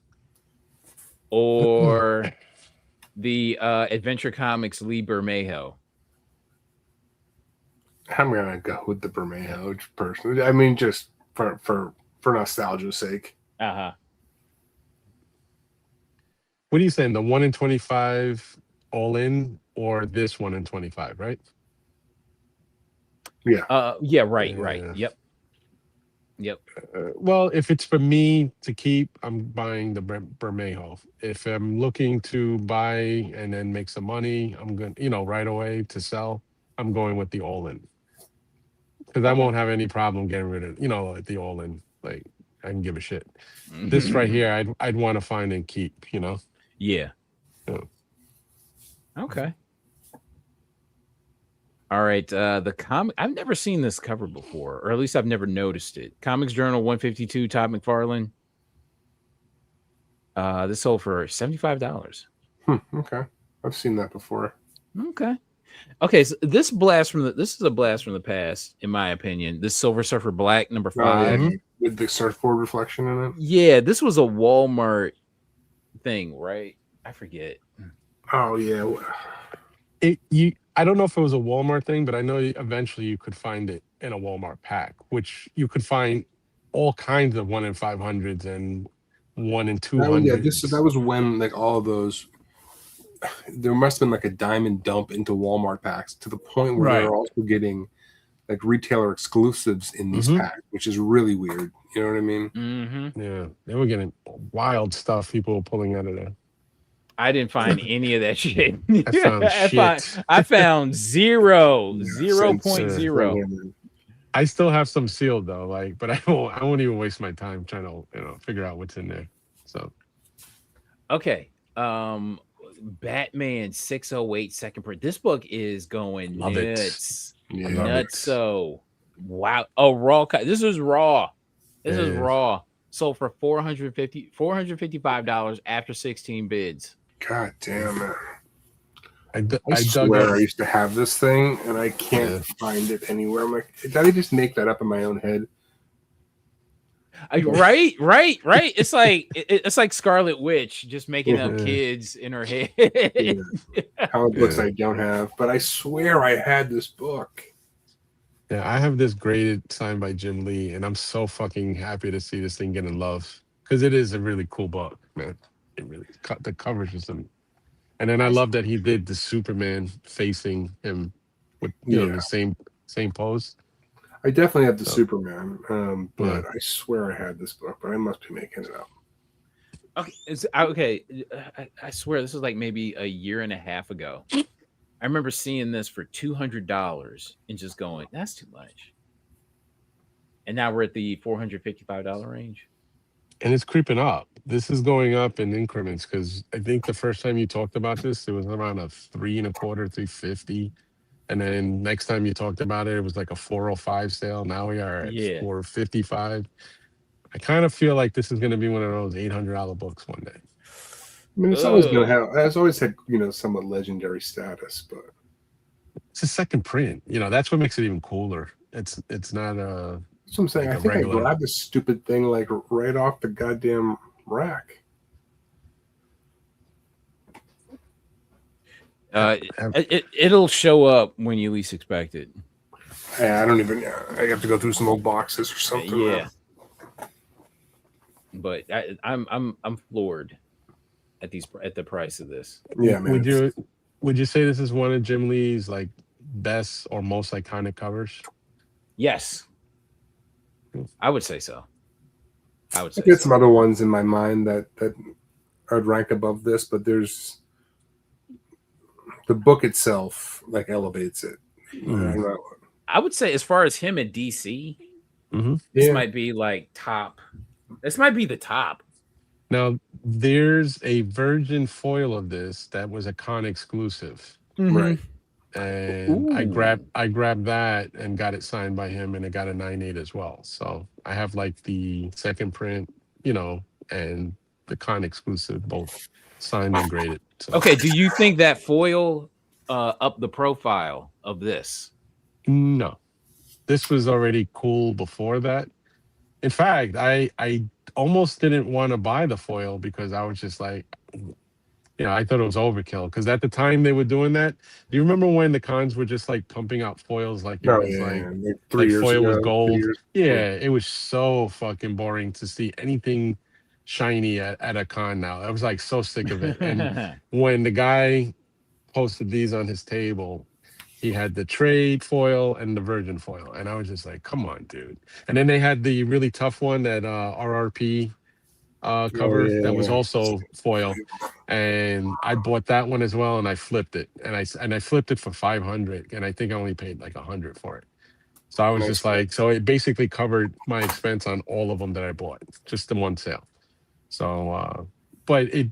or the Adventure Comics Lee Bermejo? I'm gonna go with the Bermejo personally. I mean, just for nostalgia's sake. Uh-huh. What are you saying? The 1 in 25 all in, or this 1 in 25, right? Yeah. Yeah. Right. Yep. Well, if it's for me to keep, I'm buying the Bermejo. If I'm looking to buy and then make some money, I'm going, right away to sell. I'm going with the all in. Because I won't have any problem getting rid of, the all in. Like, I can give a shit. This right here, I'd want to find and keep. Yeah. So. Okay. All right. The comic. I've never seen this cover before, or at least I've never noticed it. Comics Journal 152. Todd McFarlane. This sold for $75. Okay, I've seen that before. Okay, so this is a blast from the past, in my opinion. This Silver Surfer Black number 5 with the surfboard reflection in it. Yeah, this was a Walmart thing, right? I forget. Oh yeah. I don't know if it was a Walmart thing, but I know eventually you could find it in a Walmart pack, which you could find all kinds of 1 in 500s and 1 in 200s. That was when like all of those. There must have been like a diamond dump into Walmart packs to the point where they're also getting like retailer exclusives in these packs, which is really weird. You know what I mean? Mm-hmm. Yeah, they were getting wild stuff. People were pulling out of there. I didn't find any of that shit. I found 0.0. I still have some sealed though, but I won't even waste my time trying to figure out what's in there. So okay. Batman 608 second print. This book is going nuts. So wow. Oh, raw. This is raw. This is raw. Sold for $455 after 16 bids. God damn it. I I swear I used to have this thing and I can't find it anywhere. I'm like, did I just make that up in my own head? Right. It's like Scarlet Witch just making up kids in her head. Comic books I don't have, but I swear I had this book. Yeah, I have this graded signed by Jim Lee, and I'm so fucking happy to see this thing getting love because it is a really cool book, man. It really the coverage is and then I love that he did the Superman facing him with the same pose. I definitely have the Superman, but I swear I had this book, but I must be making it up. Okay, I swear this was like maybe a year and a half ago. I remember seeing this for $200 and just going, that's too much. And now we're at the $455 range. And it's creeping up. This is going up in increments because I think the first time you talked about this, it was around a $325, $350. And then next time you talked about it was like a $405 sale. Now we are at $455. I kind of feel like this is going to be one of those $800 books one day. I mean, it's always going to have. It's always had, somewhat legendary status, but it's a second print. That's what makes it even cooler. It's not a. That's what I'm saying. I think I grabbed this stupid thing like right off the goddamn rack. It'll show up when you least expect it. Yeah, I don't even. I have to go through some old boxes or something. Yeah. But I'm floored at the price of this. Yeah, man. Would you say this is one of Jim Lee's like best or most iconic covers? Yes, I would say so. I get some other ones in my mind that I'd rank above this, but there's the book itself like elevates it. I would say as far as him at DC, this might be like top. This might be the top. Now, there's a virgin foil of this that was a con exclusive. Right. And I grabbed that and got it signed by him, and it got a 9.8 as well. So I have like the second print, and the con exclusive, both signed and graded. So. Okay, do you think that foil up the profile of this? No, this was already cool before that. In fact, I almost didn't want to buy the foil because I was just like, I thought it was overkill. Because at the time they were doing that, do you remember when the cons were just like pumping out foils like it was like 3 years foil ago, was gold? Yeah, it was so fucking boring to see anything shiny at a con now. I was like so sick of it. And when the guy posted these on his table, he had the trade foil and the virgin foil, and I was just like, come on, dude. And then they had the really tough one, that RRP cover that was also foil, and I bought that one as well, and I flipped it, and I flipped it for 500, and I think I only paid like 100 for it. So I was just like, so it basically covered my expense on all of them that I bought, just in one sale. So but it,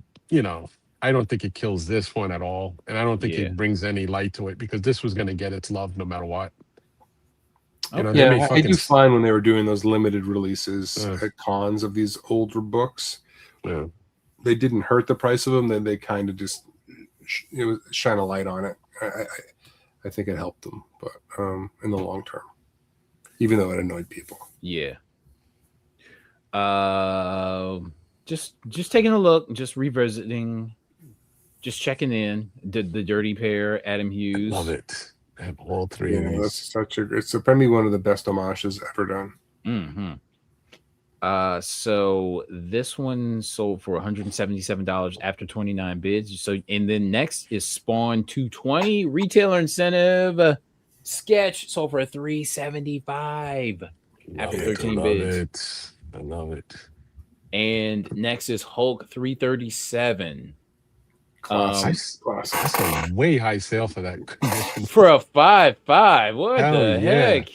I don't think it kills this one at all, and I don't think it brings any light to it, because this was going to get its love no matter what. I do find when they were doing those limited releases at cons of these older books, they didn't hurt the price of them. Then they kind of just shine a light on it. I think it helped them, but in the long term, even though it annoyed people. Yeah. Just taking a look, just revisiting, just checking in. Did the Dirty Pair, Adam Hughes? Love it. I have all three of these. It's probably one of the best homages ever done. Mm-hmm. So this one sold for $177 after 29 bids. So, and then next is Spawn 220 retailer incentive sketch sold for $375 after 13 bids. I love it. And next is Hulk 337. That's a way high sale for that condition. For a 5.5. What the heck?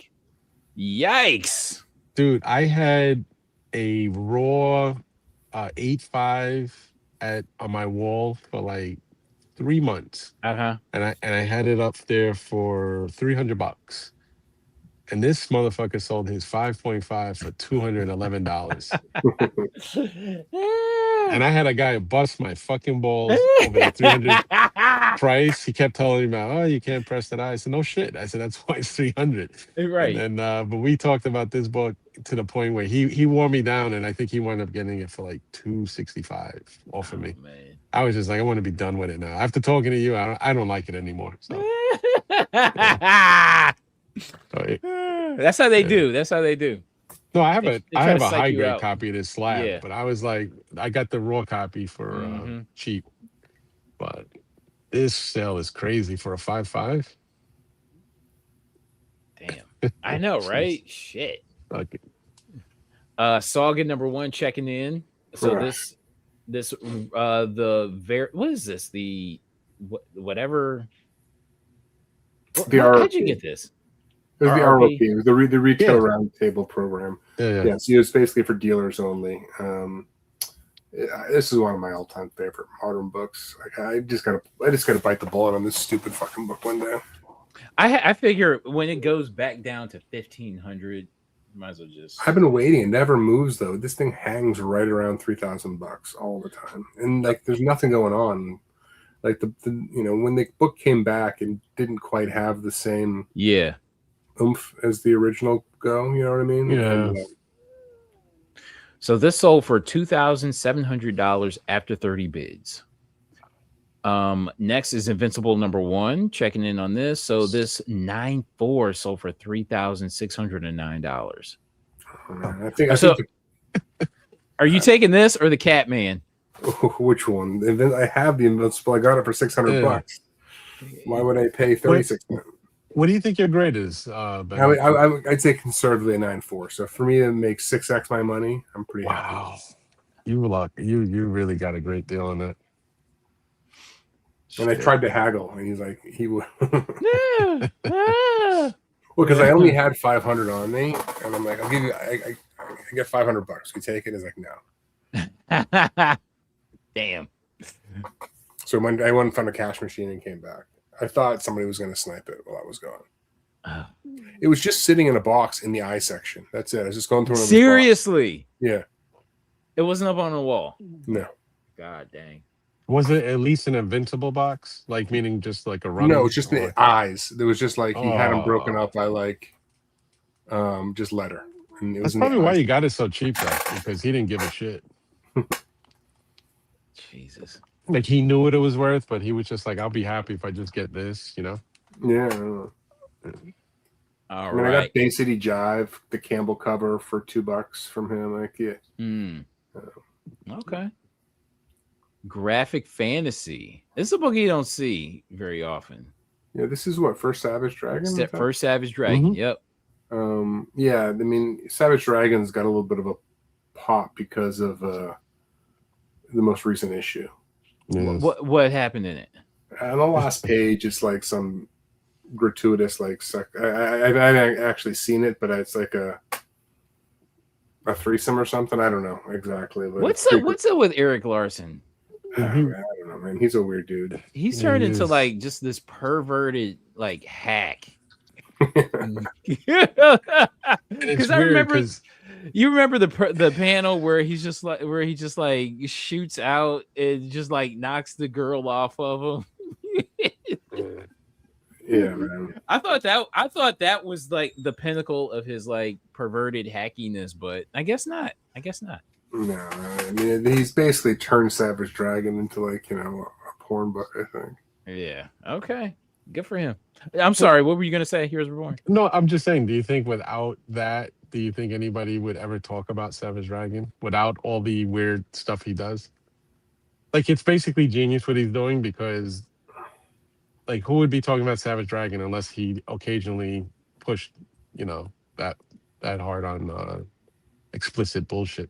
Yikes. Dude, I had a raw 8.5 on my wall for like 3 months. And I had it up there for $300. And this motherfucker sold his 5.5 for $211. And I had a guy bust my fucking balls over the 300 price. He kept telling me about, oh, you can't press that I said, no shit. I said, that's why it's 300. Right. And then, but we talked about this book to the point where he wore me down, and I think he wound up getting it for like $265 off of me. Man. I was just like, I want to be done with it now. After talking to you, I don't like it anymore. So. That's how they do. That's how they do. No, I have a high grade copy of this slab, but I was like, I got the raw copy for cheap. But this sale is crazy for a 5.5. Damn, I know, right? Shit. Okay. Saga #1 checking in. So what is this? The whatever. How'd you get this? It was the RRP. It was the retail roundtable program. Yeah. So it was basically for dealers only. This is one of my all-time favorite modern books. Like, I just gotta bite the bullet on this stupid fucking book one day. I figure when it goes back down to 1,500, might as well just. I've been waiting. It never moves though. This thing hangs right around $3,000 all the time, and like there's nothing going on. Like the when the book came back, it didn't quite have the same oomph as the original go. You know what I mean? Yeah. So this sold for $2,700 after 30 bids. Next is Invincible #1, checking in on this. So this 9.4 sold for $3,609. I think are you taking this or the Catman? Which one? I have the Invincible. I got it for $600. Why would I pay $36? What do you think your grade is? I'd say conservatively a 9.4. So for me to make 6x my money, I'm pretty happy. You really got a great deal on that. And I tried to haggle, and he's like, he would. Well, because I only had 500 on me, and I'm like, I'll give you. I get $500. You take it? He's like, no. Damn. So when I went and found a cash machine and came back, I thought somebody was going to snipe it while I was gone. It was just sitting in a box in the eye section. That's it. I was just going through. Seriously? Yeah. It wasn't up on the wall. No. God dang. Was it at least an invincible box? Like meaning just like a run? No, it was just the eyes. There was just like he had them broken up by like just letter. And it was That's probably why you got it so cheap though, because he didn't give a shit. Jesus. Like he knew what it was worth, but he was just like, I'll be happy if I just get this, you know? Yeah. All right. I got Bay City Jive, the Campbell cover for $2 from him. Like, yeah. Okay. Graphic Fantasy. This is a book you don't see very often. Yeah, this is what, First Savage Dragon? First Savage Dragon, yep. Yeah, I mean, Savage Dragon's got a little bit of a pop because of the most recent issue. Yes. What happened in it? On the last page, it's like some gratuitous like I haven't actually seen it, but it's like a threesome or something. I don't know exactly. What's up with Erik Larsen? I don't know, man. He's a weird dude. He's turned into like just this perverted like hack. Because I remember, you remember the panel where he just like shoots out and just like knocks the girl off of him. Yeah, man. I thought that was like the pinnacle of his like perverted hackiness, but I guess not. No, I mean he's basically turned Savage Dragon into like, a porn book, I think. Yeah. Okay. Good for him. I'm sorry. What were you gonna say? Heroes Reborn. No, I'm just saying. Do you think without that, do you think anybody would ever talk about Savage Dragon without all the weird stuff he does? Like it's basically genius what he's doing because, like, who would be talking about Savage Dragon unless he occasionally pushed, that hard on explicit bullshit.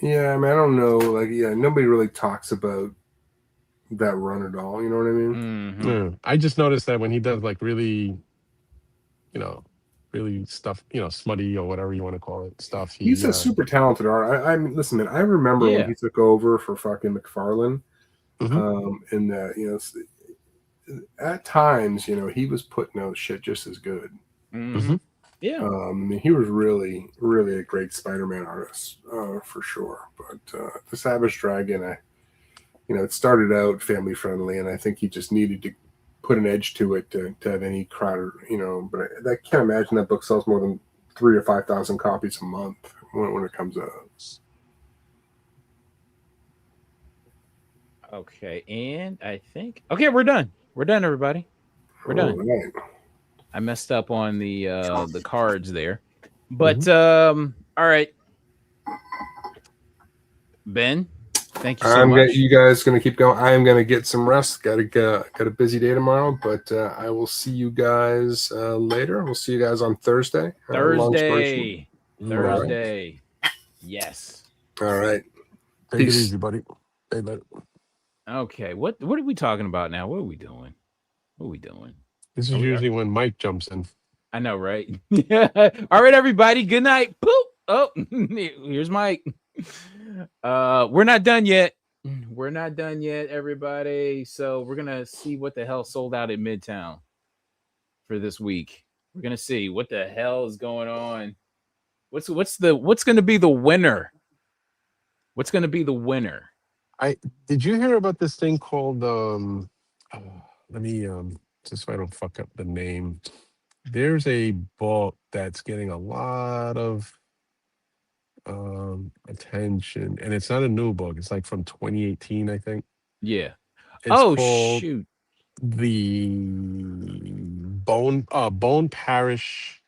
Yeah, I mean, I don't know. Like, yeah, nobody really talks about that run at all. You know what I mean? Mm-hmm. Yeah. I just noticed that when he does like really, really stuff, smutty or whatever you want to call it, stuff. He's a super talented artist. I mean, listen, man. I remember when he took over for fucking McFarlane, and at times, he was putting out shit just as good. Mm-hmm. Yeah. I mean, he was really, really a great Spider-Man artist, for sure. But the Savage Dragon, it started out family friendly, and I think he just needed to put an edge to it to have any crowd, But I can't imagine that book sells more than 3,000 or 5,000 copies a month when it comes out. Okay, and I think we're done. We're done, everybody. We're done. Right. I messed up on the cards there, but all right, Ben. Thank you so much. You guys going to keep going. I am going to get some rest. Got a busy day tomorrow, but I will see you guys later. We'll see you guys on Thursday. Thursday. Right. Yes. All right. Take it easy, buddy. Hey, later. Okay. What are we talking about now? What are we doing? This is usually when Mike jumps in. I know, right? All right, everybody. Good night. Boop. Oh, here's Mike. We're not done yet. Everybody. So we're gonna see what the hell sold out at Midtown for this week. We're gonna see what the hell is going on. What's gonna be the winner? What's gonna be the winner? Did you hear about this thing called let me just so I don't fuck up the name. There's a book that's getting a lot of attention, and it's not a new book. It's like from 2018, I think. Yeah. It's shoot. The Bone Parish.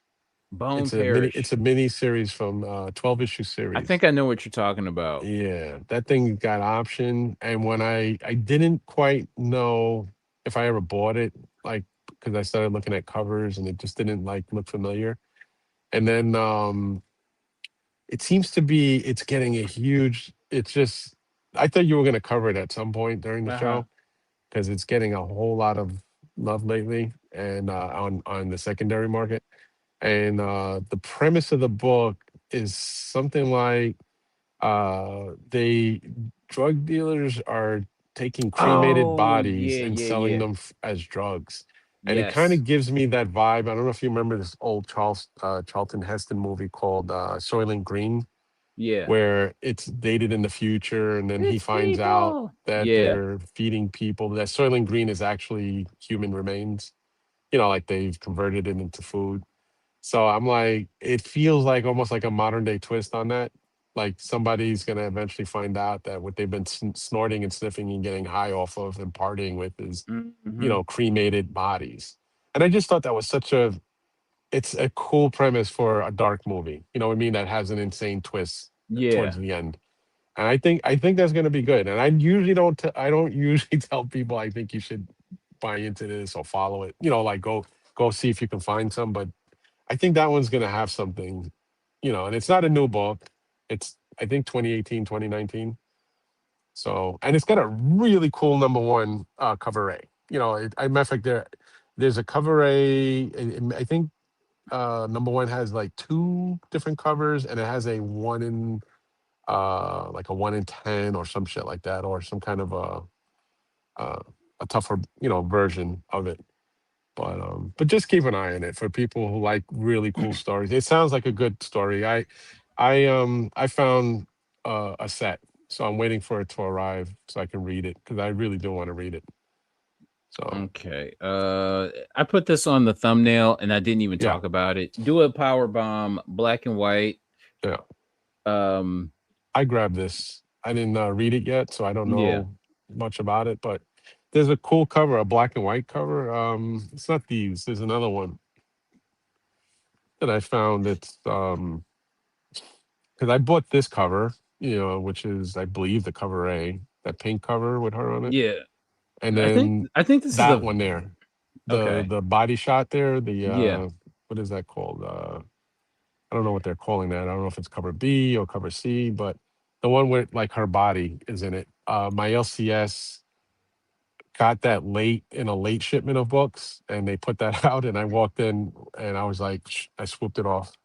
It's a mini series from 12-issue series. I think I know what you're talking about. Yeah, that thing got optioned, and when I didn't quite know if I ever bought it, like because I started looking at covers and it just didn't like look familiar, and then it seems to be it's getting a huge. It's just I thought you were going to cover it at some point during the show because it's getting a whole lot of love lately and on the secondary market. And the premise of the book is something like they drug dealers are taking cremated bodies and selling them as drugs. And it kind Yes. of gives me that vibe. I don't know if you remember this old Charlton Heston movie called Soylent Green, Yeah. where it's dated in the future, and then he It's finds out people. that Yeah. they're feeding people. That Soylent Green is actually human remains. You know, like they've converted it into food. So I'm like, it feels like almost like a modern day twist on that. Like somebody's gonna eventually find out that what they've been snorting and sniffing and getting high off of and partying with is, you know, cremated bodies. And I just thought that was it's a cool premise for a dark movie. You know what I mean? That has an insane twist towards the end. And I think that's gonna be good. And I usually I don't usually tell people I think you should buy into this or follow it. You know, like go see if you can find some, but I think that one's going to have something, you know, and it's not a new book. It's, I think, 2018, 2019. So, and it's got a really cool #1 cover A. You know, matter of fact, there's a cover A. I think #1 has like 2 different covers, and it has a 1 in, like a 1 in 10 or some shit like that, or some kind of a tougher, you know, version of it. But just keep an eye on it for people who like really cool stories. It sounds like a good story. I found a set, so I'm waiting for it to arrive so I can read it because I really do want to read it. So okay, I put this on the thumbnail and I didn't even talk about it. Do a power bomb, black and white. Yeah. Um, I grabbed this. I didn't read it yet, so I don't know much about it. But there's a cool cover, a black and white cover. It's not these. There's another one that I found. It's because I bought this cover, you know, which is I believe the cover A, that pink cover with her on it. Yeah. And then I think this that is one there, okay. the body shot there, what is that called? I don't know what they're calling that. I don't know if it's cover B or cover C, but the one with like her body is in it. My LCS got that late in a late shipment of books, and they put that out, and I walked in and I was like, I swooped it off.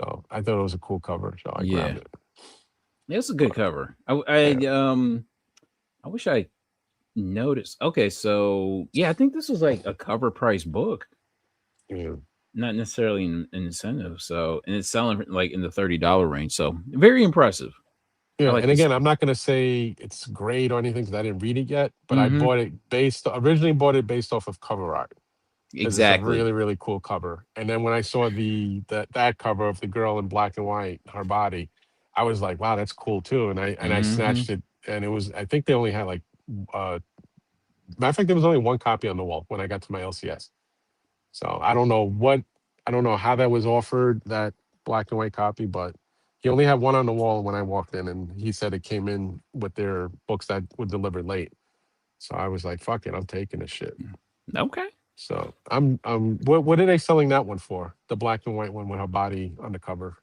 So I thought it was a cool cover, so I grabbed it. Yeah, it's a good cover. I wish I noticed. Okay, so yeah, I think this was like a cover price book. Yeah. Not necessarily an incentive. So, and it's selling like in the $30 range. So very impressive. Yeah, like and again, I'm not going to say it's great or anything because I didn't read it yet, but I bought it originally bought it based off of cover art. Exactly. It's a really, really cool cover. And then when I saw that cover of the girl in black and white, her body, I was like, wow, that's cool too. And I snatched it, and it was, I think they only had like matter of fact, there was only 1 copy on the wall when I got to my LCS. So I don't know how that was offered, that black and white copy, but he only had 1 on the wall when I walked in, and he said it came in with their books that were delivered late. So I was like, fuck it, I'm taking this shit. Okay. So what are they selling that one for? The black and white one with her body on the cover.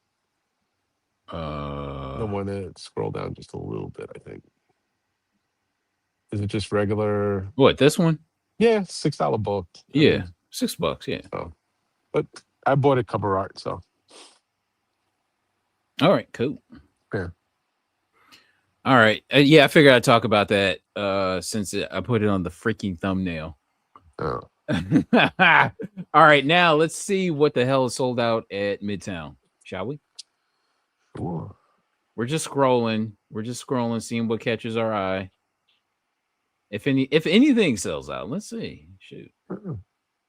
The one that scroll down just a little bit, I think. Is it just regular? What, this one? Yeah, $6 book. Yeah, $6. Yeah. So, but I bought it cover art. So. All right. Cool. Yeah. All right. Yeah, I figured I'd talk about that since I put it on the freaking thumbnail. Oh. All right. Now let's see what the hell is sold out at Midtown, shall we? Sure. We're just scrolling, seeing what catches our eye. If anything sells out, let's see. Shoot. I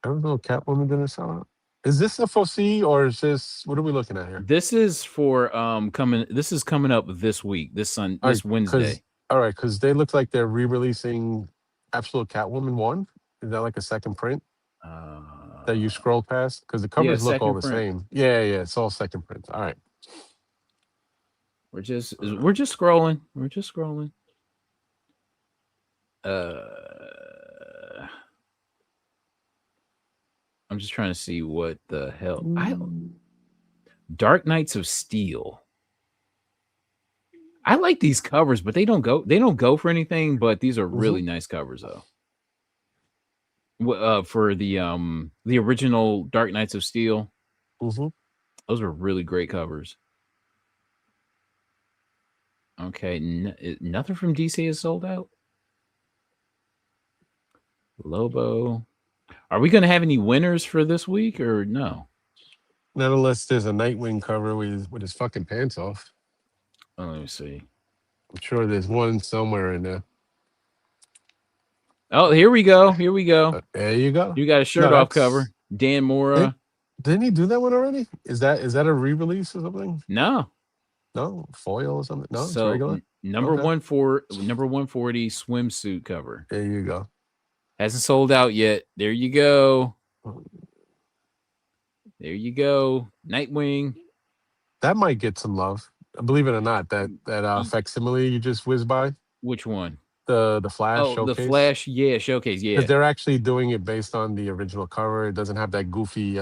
don't know. Catwoman didn't sell out. Is this FOC or is this, what are we looking at here? This is for This is coming up this week, this Wednesday. All right, because they look like they're re-releasing Absolute Catwoman 1. Is that like a second print that you scroll past? Because the covers look all the same. Yeah, it's all second prints. All right. We're just scrolling. I'm just trying to see what the hell. Dark Knights of Steel. I like these covers, but they don't go for anything. But these are really nice covers, though. For the original Dark Knights of Steel, those were really great covers. Okay, nothing from DC is sold out. Lobo. Are we going to have any winners for this week or no? Not unless there's a Nightwing cover with his fucking pants off. Oh, let me see. I'm sure there's one somewhere in there. Oh, here we go. Here we go. There you go. You got a shirt off cover. Dan Mora. Didn't he do that one already? Is that a re-release or something? No. No, foil or something. No, so it's regular. Number 140 swimsuit cover. There you go. Hasn't sold out yet. There you go. There you go. Nightwing. That might get some love. Believe it or not, that facsimile you just whizzed by. Which one? The Flash showcase. The Flash, showcase, yeah. Because they're actually doing it based on the original cover. It doesn't have that goofy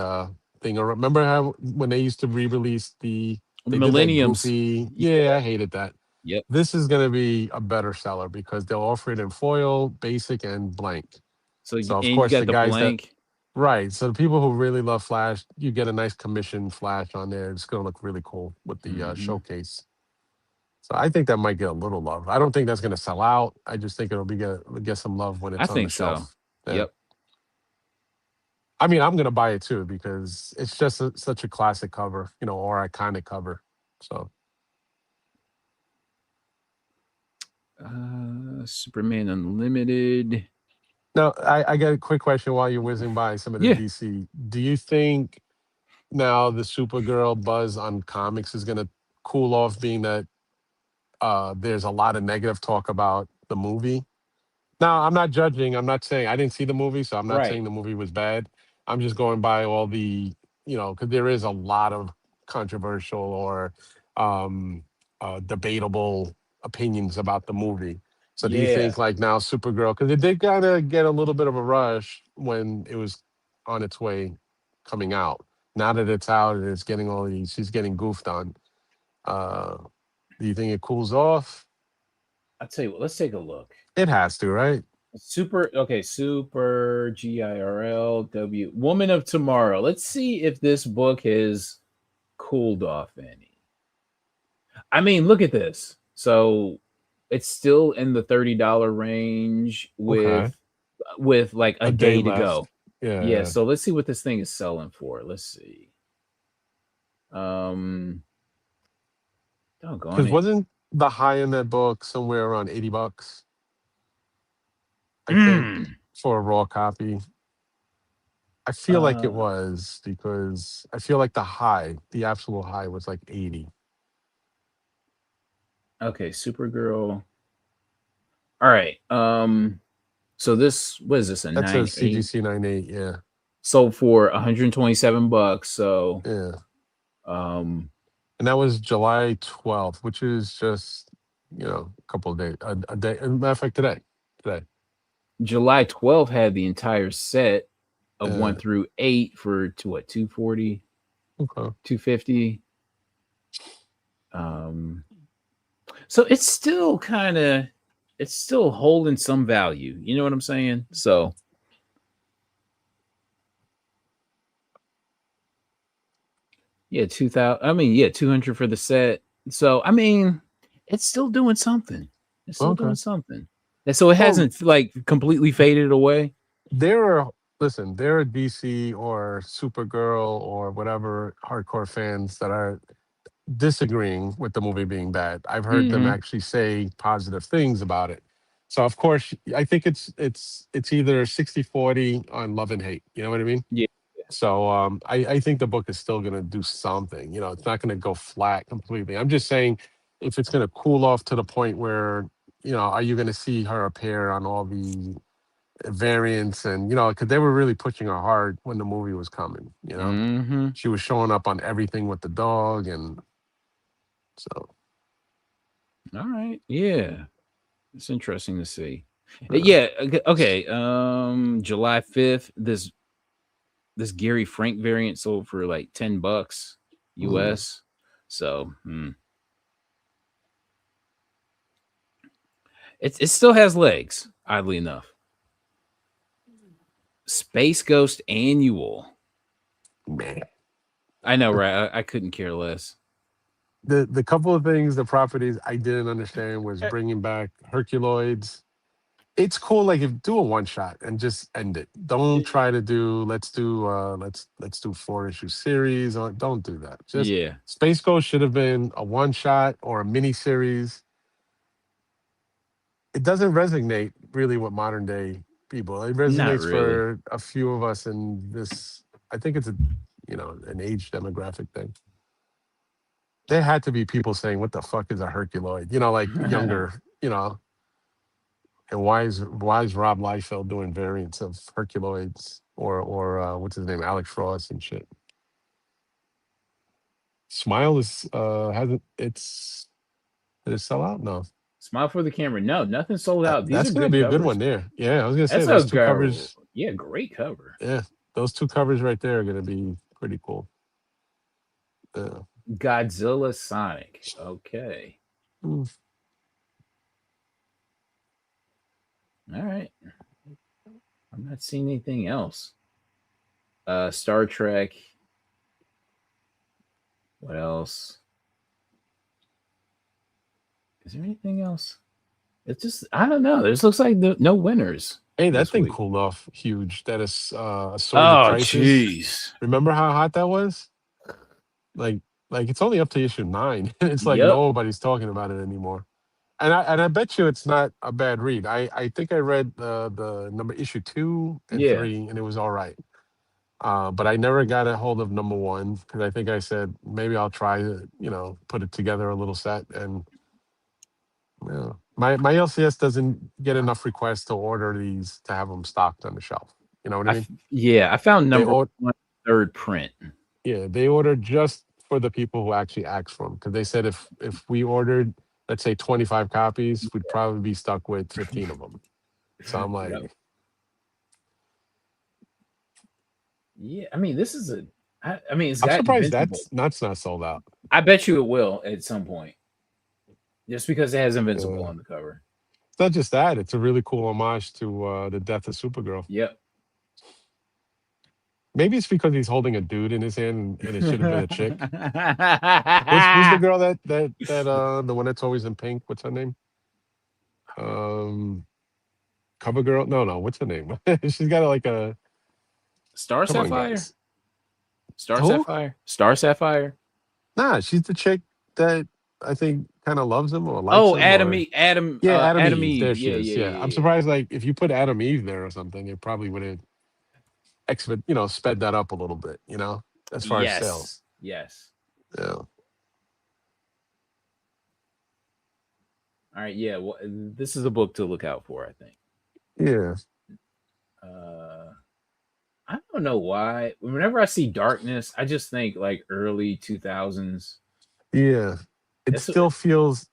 thing. Remember how when they used to re-release the Millenniums? Yeah, I hated that. Yep. This is going to be a better seller because they'll offer it in foil, basic, and blank. So of course the guys blank. Right. So the people who really love Flash, you get a nice commission Flash on there. It's going to look really cool with the showcase. So I think that might get a little love. I don't think that's going to sell out. I just think it'll get some love when it's on the shelf. So. Yeah. Yep. I mean, I'm going to buy it too because it's just such a classic cover, or iconic cover. So. Superman Unlimited. Now, I got a quick question while you're whizzing by some of the DC. Do you think now the Supergirl buzz on comics is going to cool off, being that there's a lot of negative talk about the movie? Now, I'm not judging. I'm not saying I didn't see the movie, so I'm not saying the movie was bad. I'm just going by all the, because there is a lot of controversial or debatable opinions about the movie. So do you think like now Supergirl, because it did kind of get a little bit of a rush when it was on its way coming out. Now that it's out and it's getting she's getting goofed on. Do you think it cools off? I'll tell you what, let's take a look. It has to, right? Super GIRLW, Woman of Tomorrow. Let's see if this book has cooled off any. I mean, look at this. So it's still in the $30 range with like a day to go. Yeah. So let's see what this thing is selling for. Let's see. Because wasn't the high in that book somewhere around $80? I think for a raw copy. I feel like it was, because I feel like the absolute high was like 80. Okay, Supergirl. All right. So this, what is this? That's a CGC 98, yeah. Sold for $127. So yeah. And that was July 12th, which is just a couple of days, a day. As a matter of fact, today. July 12th had the entire set of 1 through 8 for $240, $250. So it's still holding some value. You know what I'm saying? So yeah, 200 for the set. So I mean, it's still doing something. Doing something. And so it hasn't like completely faded away. There are DC or Supergirl or whatever hardcore fans that are disagreeing with the movie being bad. I've heard them actually say positive things about it. So of course, I think it's either 60-40 on love and hate. You know what I mean? Yeah. So I think the book is still going to do something. It's not going to go flat completely. I'm just saying, if it's going to cool off to the point where, are you going to see her appear on all the variants? And because they were really pushing her hard when the movie was coming. She was showing up on everything with the dog, and so. All right, yeah, it's interesting to see. Yeah, okay. July 5th, this Gary Frank variant sold for like $10 US. So it still has legs, oddly enough. Space Ghost Annual. Man. I know, right? I couldn't care less. the couple of things, the properties I didn't understand was bringing back Herculoids. It's cool, like if do a one shot and just end it. Don't try to do let's do 4-issue series, or don't do that. Just Space Ghost should have been a one shot or a mini series. It doesn't resonate really with modern day people. It resonates for a few of us in this. I think it's an age demographic thing. There had to be people saying, "What the fuck is a Herculoid?" Like younger, And why is Rob Liefeld doing variants of Herculoids or what's his name, Alex Ross and shit? Smile is hasn't it's did it sell out? No. Smile for the camera. No, nothing sold out. That's gonna be a good one there. Yeah, I was gonna say those two covers. Yeah, great cover. Yeah, those two covers right there are gonna be pretty cool. Godzilla Sonic. Okay. Mm. All right. I'm not seeing anything else. Star Trek. What else? Is there anything else? It's just, I don't know. This looks like no winners. Hey, that thing cooled off huge. That is Sword of Crisis. Jeez. Remember how hot that was? Like it's only up to issue 9. It's like nobody's talking about it anymore. And I bet you it's not a bad read. I think I read the number issue 2 and 3, and it was all right. But I never got a hold of number 1 because I think I said maybe I'll try to put it together a little set. And my LCS doesn't get enough requests to order these to have them stocked on the shelf. You know what I mean? I found number 1 third print. Yeah, they ordered just for the people who actually asked for them because they said if we ordered, let's say 25 copies, we'd probably be stuck with 15 of them. So I'm like, yeah, I mean, this is I'm surprised that's not sold out. I bet you it will at some point. Just because it has Invincible on the cover. It's not just that; it's a really cool homage to the death of Supergirl. Yep. Maybe it's because he's holding a dude in his hand, and it should have been a chick. Who's the girl that the one that's always in pink? What's her name? Cover Girl? No. What's her name? She's got like a Star Sapphire. Star Sapphire. Nah, she's the chick that I think kind of loves him or likes him. Adam Eve. Adam Eve. There she is. Yeah. I'm surprised. Like if you put Adam Eve there or something, it probably would have sped that up a little bit. As far as sales. Yes. Yeah. All right. Yeah. Well, this is a book to look out for, I think. Yeah. I don't know why. Whenever I see Darkness, I just think like early 2000s. Yeah. It still feels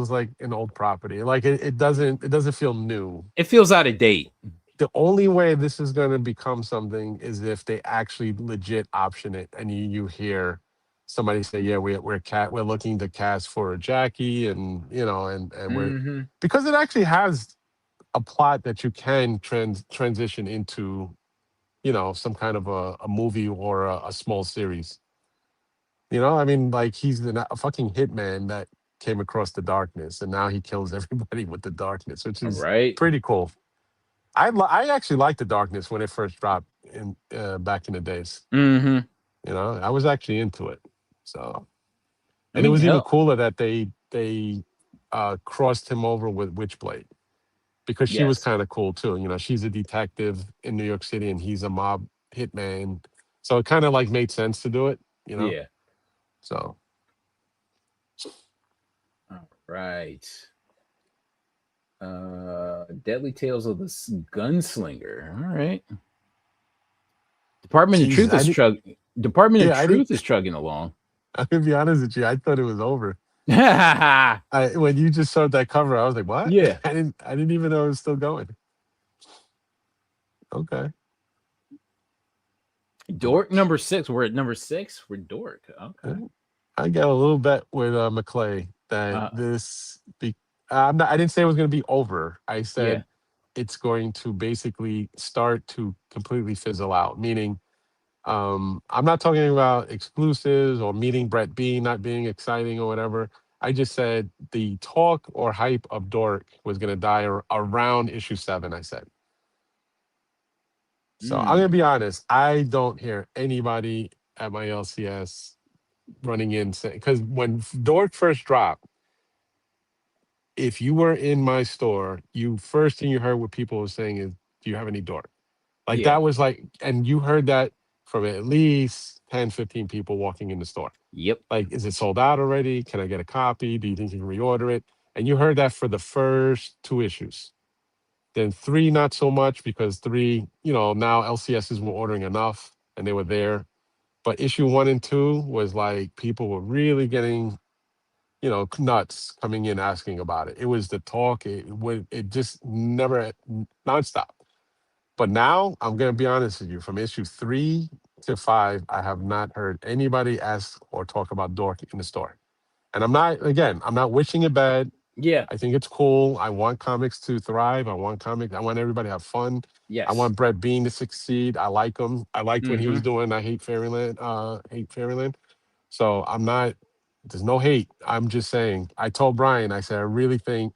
like an old property. Like it doesn't feel new. It feels out of date. The only way this is going to become something is if they actually legit option it, and you hear somebody say, "Yeah, we're looking to cast for a Jackie," and we're because it actually has a plot that you can transition into, some kind of a movie or a small series. I mean, like he's a fucking hitman that came across the darkness, and now he kills everybody with the darkness, which is pretty cool. I actually liked the darkness when it first dropped in back in the days. Mm-hmm. I was actually into it. So, and it was even cooler that they crossed him over with Witchblade because she was kind of cool too. She's a detective in New York City and he's a mob hitman, so it kind of like made sense to do it. Yeah. So. All right. Deadly Tales of the Gunslinger. All right. Department of Truth is chugging along. I'm gonna be honest with you. I thought it was over. When you just showed that cover, I was like, "What?" Yeah. I didn't even know it was still going. Okay. Dork number 6. We're at number 6. We're Dork. Okay. I got a little bet with McClay that I didn't say it was going to be over. I said it's going to basically start to completely fizzle out, meaning I'm not talking about exclusives or meeting Brett B not being exciting or whatever. I just said the talk or hype of Dork was going to die around issue 7, I said. So I'm going to be honest. I don't hear anybody at my LCS running in, because when Dork first dropped, if you were in my store, first thing you heard what people were saying is, do you have any Dork? Like that was like, and you heard that from at least 10, 15 people walking in the store. Yep. Like, is it sold out already? Can I get a copy? Do you think you can reorder it? And you heard that for the first 2 issues. Then 3, not so much, because 3, now LCSs were ordering enough and they were there. But issue 1 and 2 was like, people were really getting, nuts coming in asking about it. It was the talk. It just never, nonstop. But now I'm going to be honest with you. From issue 3 to 5, I have not heard anybody ask or talk about Dork in the store. And I'm not wishing it bad. Yeah. I think it's cool. I want comics to thrive. I want everybody to have fun. Yes. I want Brett Bean to succeed. I like him. I liked when he was doing I Hate Fairyland. So there's no hate. I'm just saying, I told Brian, I said, I really think,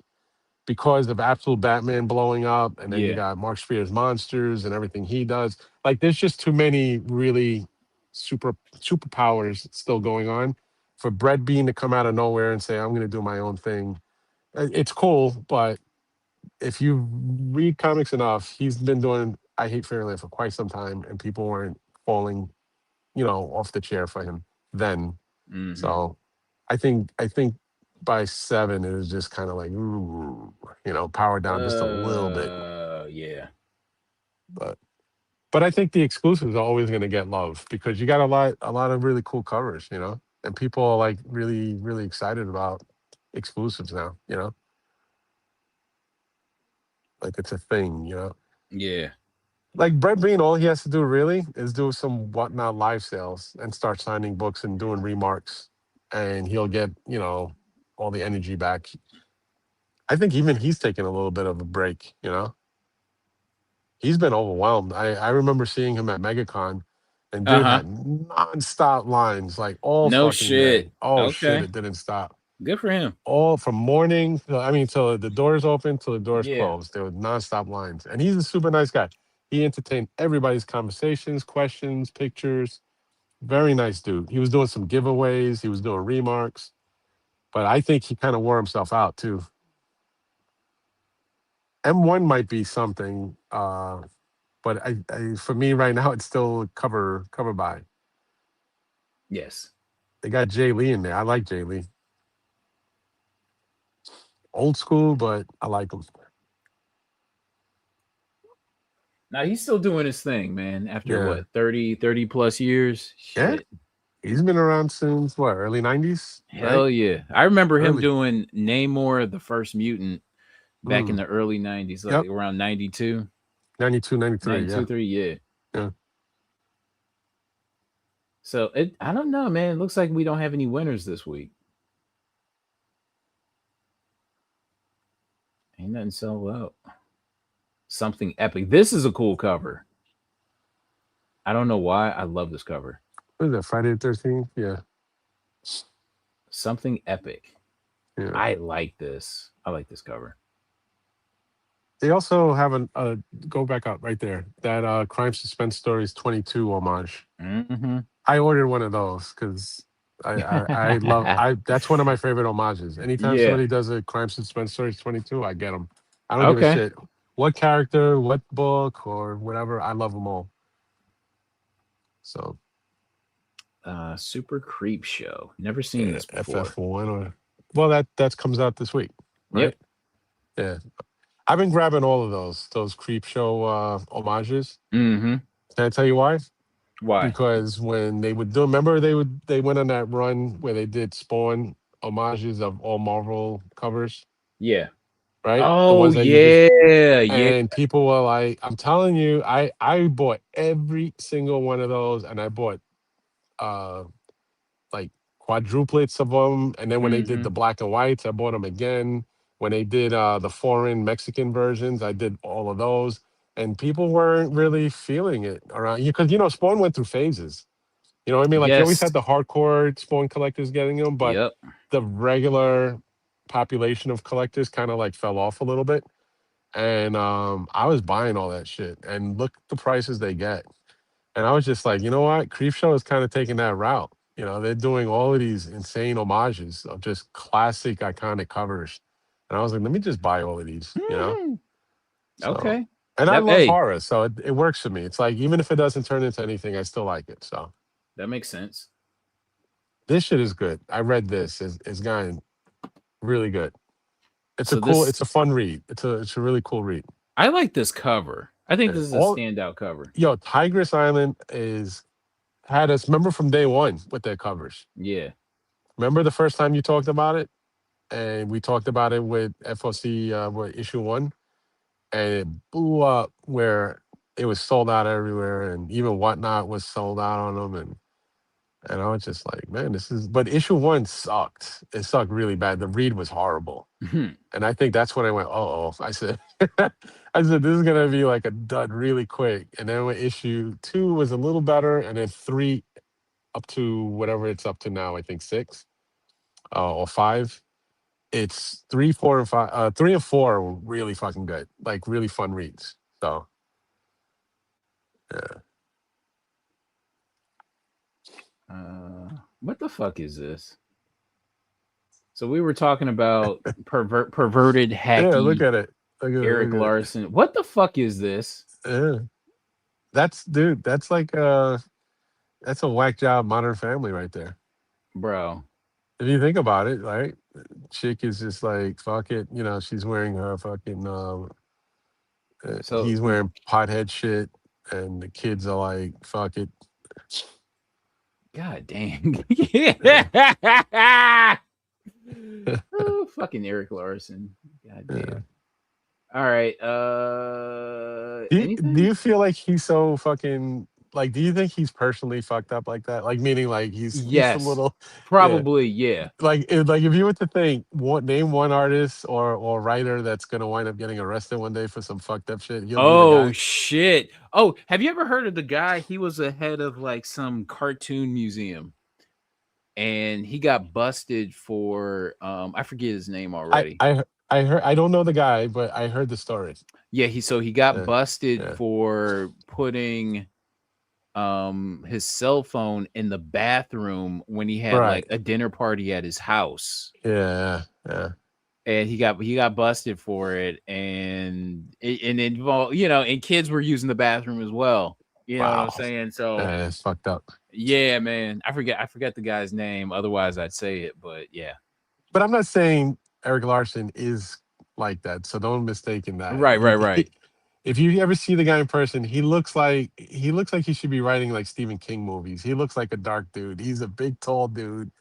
because of Absolute Batman blowing up, and then you got Mark Spear's Monsters and everything he does. Like, there's just too many really superpowers still going on for Brett Bean to come out of nowhere and say, I'm going to do my own thing. It's cool, but if you read comics enough, he's been doing I Hate Fairyland for quite some time, and people weren't falling, off the chair for him then. So I think by 7, it was just kind of like, ooh, power down just a little bit. Yeah. But I think the exclusives are always going to get love, because you got a lot of really cool covers, and people are like really, really excited about exclusives now, like it's a thing, Yeah. Like Brett Bean, all he has to do really is do some Whatnot live sales and start signing books and doing remarks, and he'll get, all the energy back. I think even he's taking a little bit of a break, He's been overwhelmed. I remember seeing him at MegaCon, and dude had nonstop lines, like all no fucking shit. day. Oh shit, it didn't stop. Good for him. All from morning, till the doors open till the doors closed. There were nonstop lines, and he's a super nice guy. He entertained everybody's conversations, questions, pictures. Very nice dude. He was doing some giveaways. He was doing remarks. But I think he kind of wore himself out too. M1 might be something, but I for me right now, it's still cover by. Yes. They got Jay Lee in there. I like Jay Lee. Old school, but I like him. Now he's still doing his thing, man. After what, 30 plus years? Shit. Yeah. He's been around since what, early 90s? Hell yeah. I remember him doing Namor, the First Mutant, back in the early 90s, like around 92. 92, 93. 92, 3, yeah. So I don't know, man. It looks like we don't have any winners this week. Ain't nothing sold out. Something epic. This is a cool cover. I don't know why. I love this cover. What is that, Friday the 13th? Yeah. Something epic. Yeah. I like this. I like this cover. They also have go back up right there. That Crime Suspense Stories 22 homage. I ordered one of those because I love. That's one of my favorite homages. Anytime somebody does a Crime Suspense Stories 22, I get them. I don't give a shit what character, what book, or whatever. I love them all. So, Super Creep Show. Never seen this before. FF1 that comes out this week, right? Yep. Yeah. I've been grabbing all of those Creep Show homages. Can I tell you why? Why? Because when they would remember they went on that run where they did Spawn homages of all Marvel covers. Yeah. Right? Oh yeah. And people were like, I'm telling you, I bought every single one of those, and I bought like quadruplets of them. And then when they did the black and whites, I bought them again. When they did the foreign Mexican versions, I did all of those. and people weren't really feeling it around because Spawn went through phases. You know what I mean? Like you always Yes. had the hardcore Spawn collectors getting them, but Yep. the regular population of collectors kind of like fell off a little bit. And I was buying all that shit, and look at the prices they get. And I was just like, you know what? Creepshow is kind of taking that route. They're doing all of these insane homages of just classic, iconic covers. And I was like, let me just buy all of these, So, Okay. and I love horror, so it works for me. It's like, even if it doesn't turn into anything, I still like it. So that makes sense. this shit is good. I read this. It's gotten really good. It's it's a fun read. It's a really cool read. I like this cover. I think this is a standout cover. Yo, Tigress Island had us, remember from day one with their covers. Yeah. Remember the first time you talked about it? And we talked about it with FOC with issue 1. And it blew up where it was sold out everywhere. And even Whatnot was sold out on them. And I was just like, man, but issue 1 sucked. It sucked really bad. The read was horrible. Mm-hmm. And I think that's when I went, I said, this is going to be like a dud really quick. And then when issue 2 was a little better. And then 3 up to whatever it's up to now, I think 6 or 5. It's 3, 4, and 5. 3 and 4 were really fucking good. Like really fun reads. So, yeah. What the fuck is this? So we were talking about perverted hacky. Yeah, look at it. Erik Larsen. What the fuck is this? Yeah. That's like that's a whack job Modern Family right there. Bro. If you think about it, right? Chick is just like, fuck it. She's wearing her fucking he's wearing pothead shit, and the kids are like, fuck it. God damn. Oh, fucking Erik Larsen. God damn. Yeah. All right. Do you feel like he's so fucking like? Do you think he's personally fucked up like that? Like meaning like he's a little probably yeah. Like if you were to think name one artist or writer that's gonna wind up getting arrested one day for some fucked up shit. Oh shit! Oh, have you ever heard of the guy? He was a head of like some cartoon museum, and he got busted for I forget his name already. I heard. I don't know the guy, but I heard the story. Yeah, he got busted for putting his cell phone in the bathroom when he had like a dinner party at his house. Yeah. And he got busted for it, and and kids were using the bathroom as well. You know what I'm saying? So it's fucked up. Yeah, man. I forget the guy's name. Otherwise, I'd say it. But yeah. But I'm not saying Erik Larsen is like that, so don't mistake that. Right. If you ever see the guy in person, he looks like he should be writing like Stephen King movies. He looks like a dark dude. He's a big, tall dude.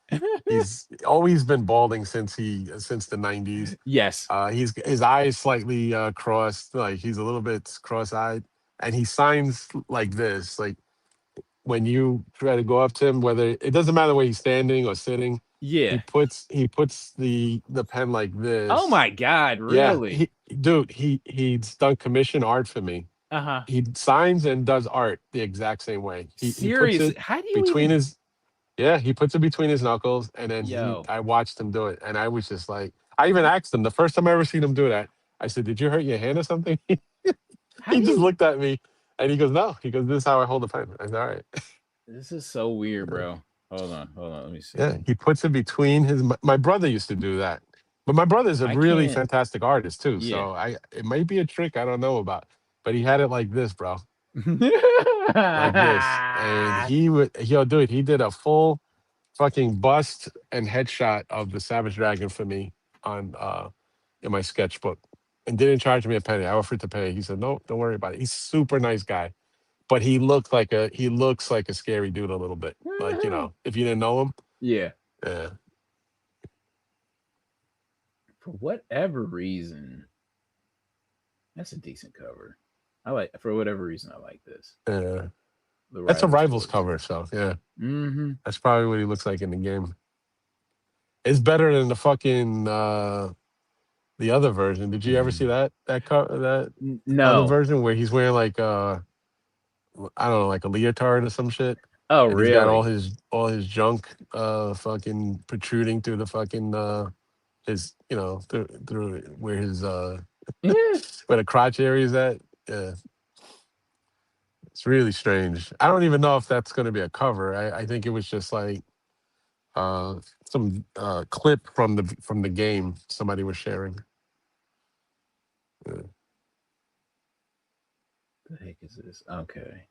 He's always been balding since the 90s. Yes. His eyes slightly crossed, like he's a little bit cross-eyed, and he signs like this. Like when you try to go up to him, whether it doesn't matter where he's standing or sitting. Yeah, he puts the pen like this. Oh my god, really? Yeah, he's done commission art for me. He signs and does art the exact same way. Seriously, how do you he puts it between his knuckles, and then I watched him do it, and I was just like, I even asked him the first time I ever seen him do that. I said, "Did you hurt your hand or something?" He just looked at me, and he goes, "No." He goes, "This is how I hold the pen." I said, "All right." This is so weird, bro. Hold on. Let me see. Yeah, he puts it between his. My brother used to do that, but my brother's a really fantastic artist too. Yeah. So it might be a trick I don't know about, but he had it like this, bro, like this, and he'll do it. He did a full fucking bust and headshot of the Savage Dragon for me on in my sketchbook, and didn't charge me a penny. I offered to pay. He said, "No, don't worry about it." He's a super nice guy. But he looks like a scary dude a little bit. Like, if you didn't know him. Yeah. Yeah. For whatever reason, that's a decent cover. For whatever reason, I like this. Yeah. That's a Rivals cover, so yeah. Mm-hmm. That's probably what he looks like in the game. It's better than the fucking the the other version. Did you ever see that other No. version where he's wearing like I don't know, like a leotard or some shit? Oh, And really? he's got all his junk fucking protruding through the fucking his through where his Yeah. where the crotch area is at. Yeah. It's really strange. I don't even know if that's going to be a cover. I think it was just like some clip from the game somebody was sharing. Yeah. The heck is this? Okay.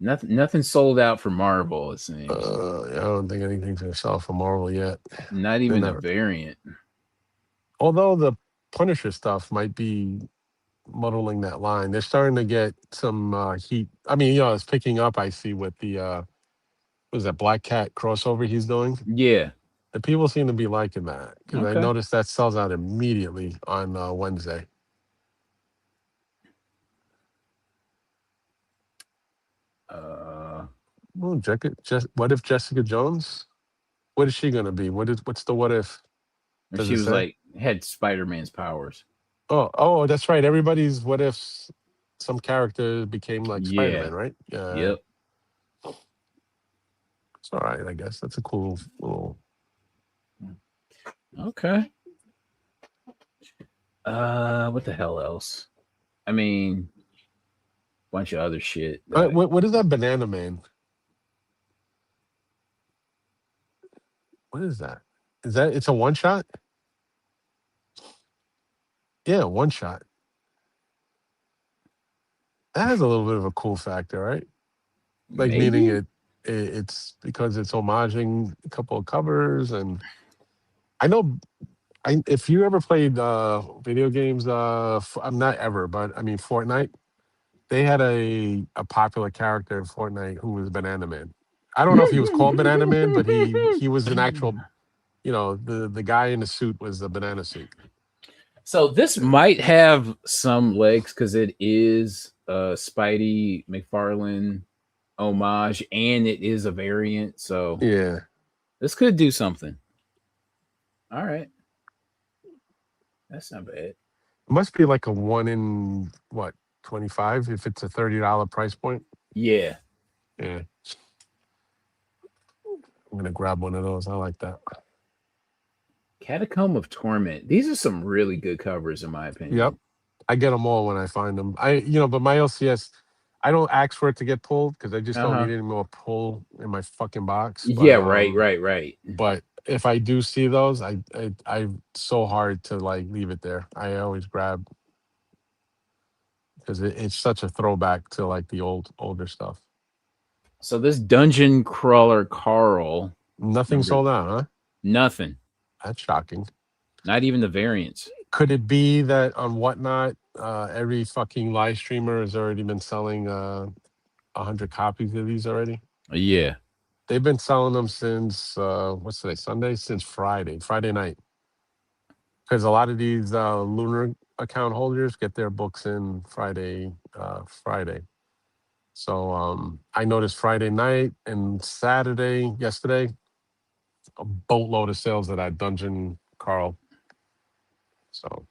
Nothing sold out for Marvel, it seems. I don't think anything's going to sell for Marvel yet. Not even a variant. Although the Punisher stuff might be muddling that line. They're starting to get some heat. I mean, it's picking up, I see, with the what is that Black Cat crossover he's doing? Yeah. The people seem to be liking that because I noticed that sells out immediately on Wednesday. Well, what if Jessica Jones? What is she gonna be? What's the what if? Does she was say? Like had Spider-Man's powers. Oh, that's right. Everybody's what if some character became like Spider-Man, right? Yeah. Yep. It's all right, I guess. That's a cool little. Okay. What the hell else? I mean, bunch of other shit. What is that Banana Man? What is that? It's a one shot? Yeah, one shot. That has a little bit of a cool factor, right? Like meaning it's because it's homaging a couple of covers, and I know if you ever played video games, I'm not ever, but I mean Fortnite, they had a popular character in Fortnite who was Banana Man. I don't know if he was called Banana Man, but he was an actual, the guy in the suit was the banana suit. So this might have some legs because it is Spidey McFarlane homage, and it is a variant. So yeah, this could do something. All right, that's not bad. It must be like a 1 in 25 if it's a $30 price point. Yeah. I'm gonna grab one of those. I like that. Catacomb of Torment. These are some really good covers, in my opinion. Yep, I get them all when I find them. But my LCS, I don't ask for it to get pulled because I just don't need any more pull in my fucking box. But, right. But if I do see those, I so hard to like leave it there. I always grab because it's such a throwback to like the older stuff. So this Dungeon Crawler Carl, nothing sold out, huh? Nothing. That's shocking. Not even the variants. Could it be that on Whatnot, every fucking live streamer has already been selling 100 copies of these already? Yeah. They've been selling them since, what's today, Sunday? Since Friday night. Because a lot of these Lunar account holders get their books in Friday. So I noticed Friday night and yesterday, a boatload of sales of that Dungeon Carl. So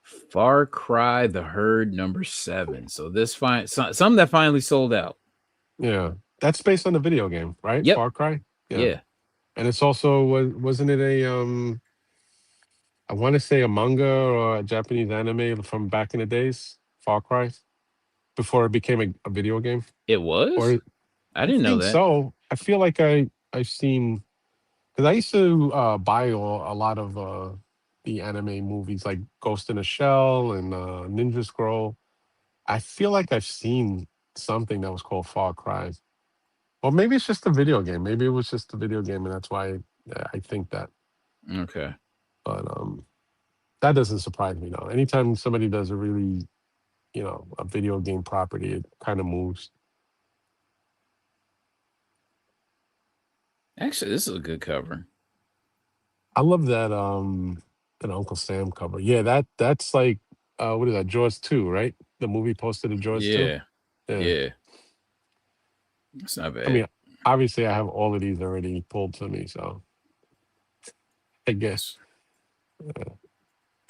Far Cry the Herd #7. So this some that finally sold out. Yeah, that's based on the video game, right? Yep. Far Cry. Yeah. And it's also wasn't it a I want to say a manga or a Japanese anime from back in the days, Far Cry, before it became a video game. It was. I didn't know that. So I feel like I've seen because I used to buy a lot of the anime movies like Ghost in a Shell and Ninja Scroll. I feel like I've seen something that was called Far Cry. Or maybe it's just a video game. Maybe it was just a video game, and that's why I think that. Okay. But that doesn't surprise me though. Anytime somebody does a really, a video game property, it kind of moves. Actually, this is a good cover. I love that an Uncle Sam cover. Yeah, that's like what is that? Jaws 2, right? The movie posted of Jaws 2. Yeah. It's not bad. I mean, obviously I have all of these already pulled to me, so I guess.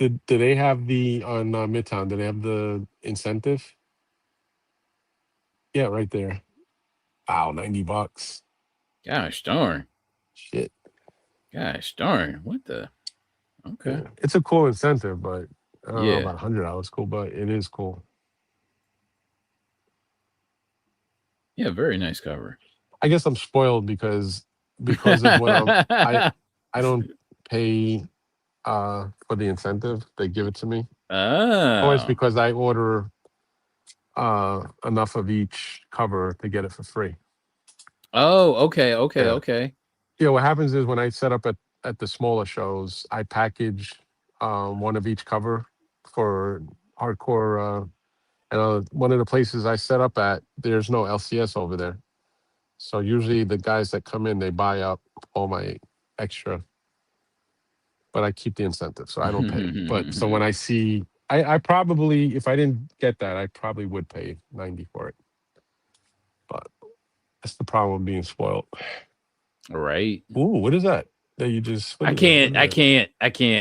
do they have the on Midtown? Do they have the incentive? Yeah, right there. Wow, $90. Gosh darn. Shit. Gosh darn. What the? Okay. Yeah. It's a cool incentive, but I don't know Yeah. about $100 cool, but it is cool. Yeah, very nice cover. I guess I'm spoiled because of what I don't pay for the incentive. They give it to me. Or it's Oh. because I order enough of each cover to get it for free. Oh, okay, okay, Yeah. okay. Yeah, what happens is when I set up at the smaller shows, I package one of each cover for hardcore. And one of the places I set up at, there's no LCS over there. So usually the guys that come in, they buy up all my extra. But I keep the incentive, so I don't pay. But so when I see, I probably, if I didn't get that, I probably would pay 90 for it. But that's the problem with being spoiled. Right. Ooh, what is that? That you just? I can't.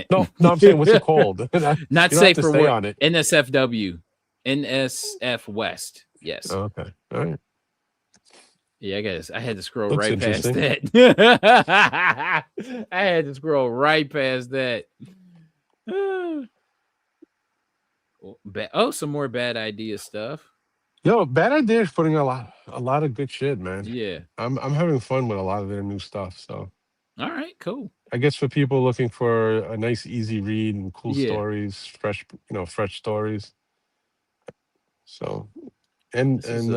No, I'm saying, what's it called? Not You safe don't have to for stay work. on it. NSFW. NSF West. Yes. Oh, okay. All right. Yeah, I guess I had to scroll Looks right past interesting. that. I had to scroll right past that. Oh, some more bad idea stuff. Yo, Bad Idea is putting a lot of good shit, man. Yeah. I'm having fun with a lot of their new stuff. So All right, cool. I guess for people looking for a nice, easy read and cool Yeah. stories, fresh stories. So, and This is,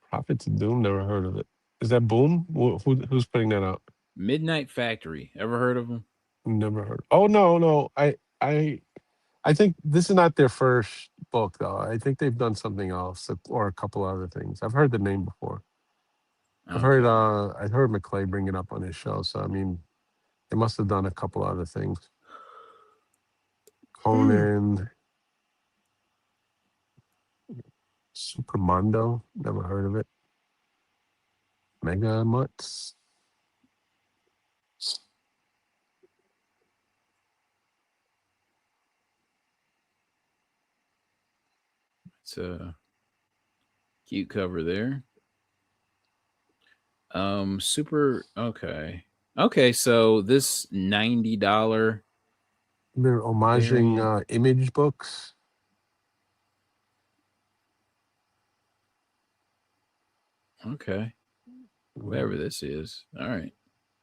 Prophets of Doom, never heard of it. Is that Boom? Who's putting that out? Midnight Factory. Ever heard of them? Never heard. Oh no. I think this is not their first book though. I think they've done something else or a couple other things. I've heard the name before. I've heard McClay bring it up on his show. So I mean, they must have done a couple other things. Conan, Supermondo, never heard of it. Mega Mutts. It's a cute cover there. Super. Okay. So this $90. They're homaging Image books. Okay. Whatever this is. All right.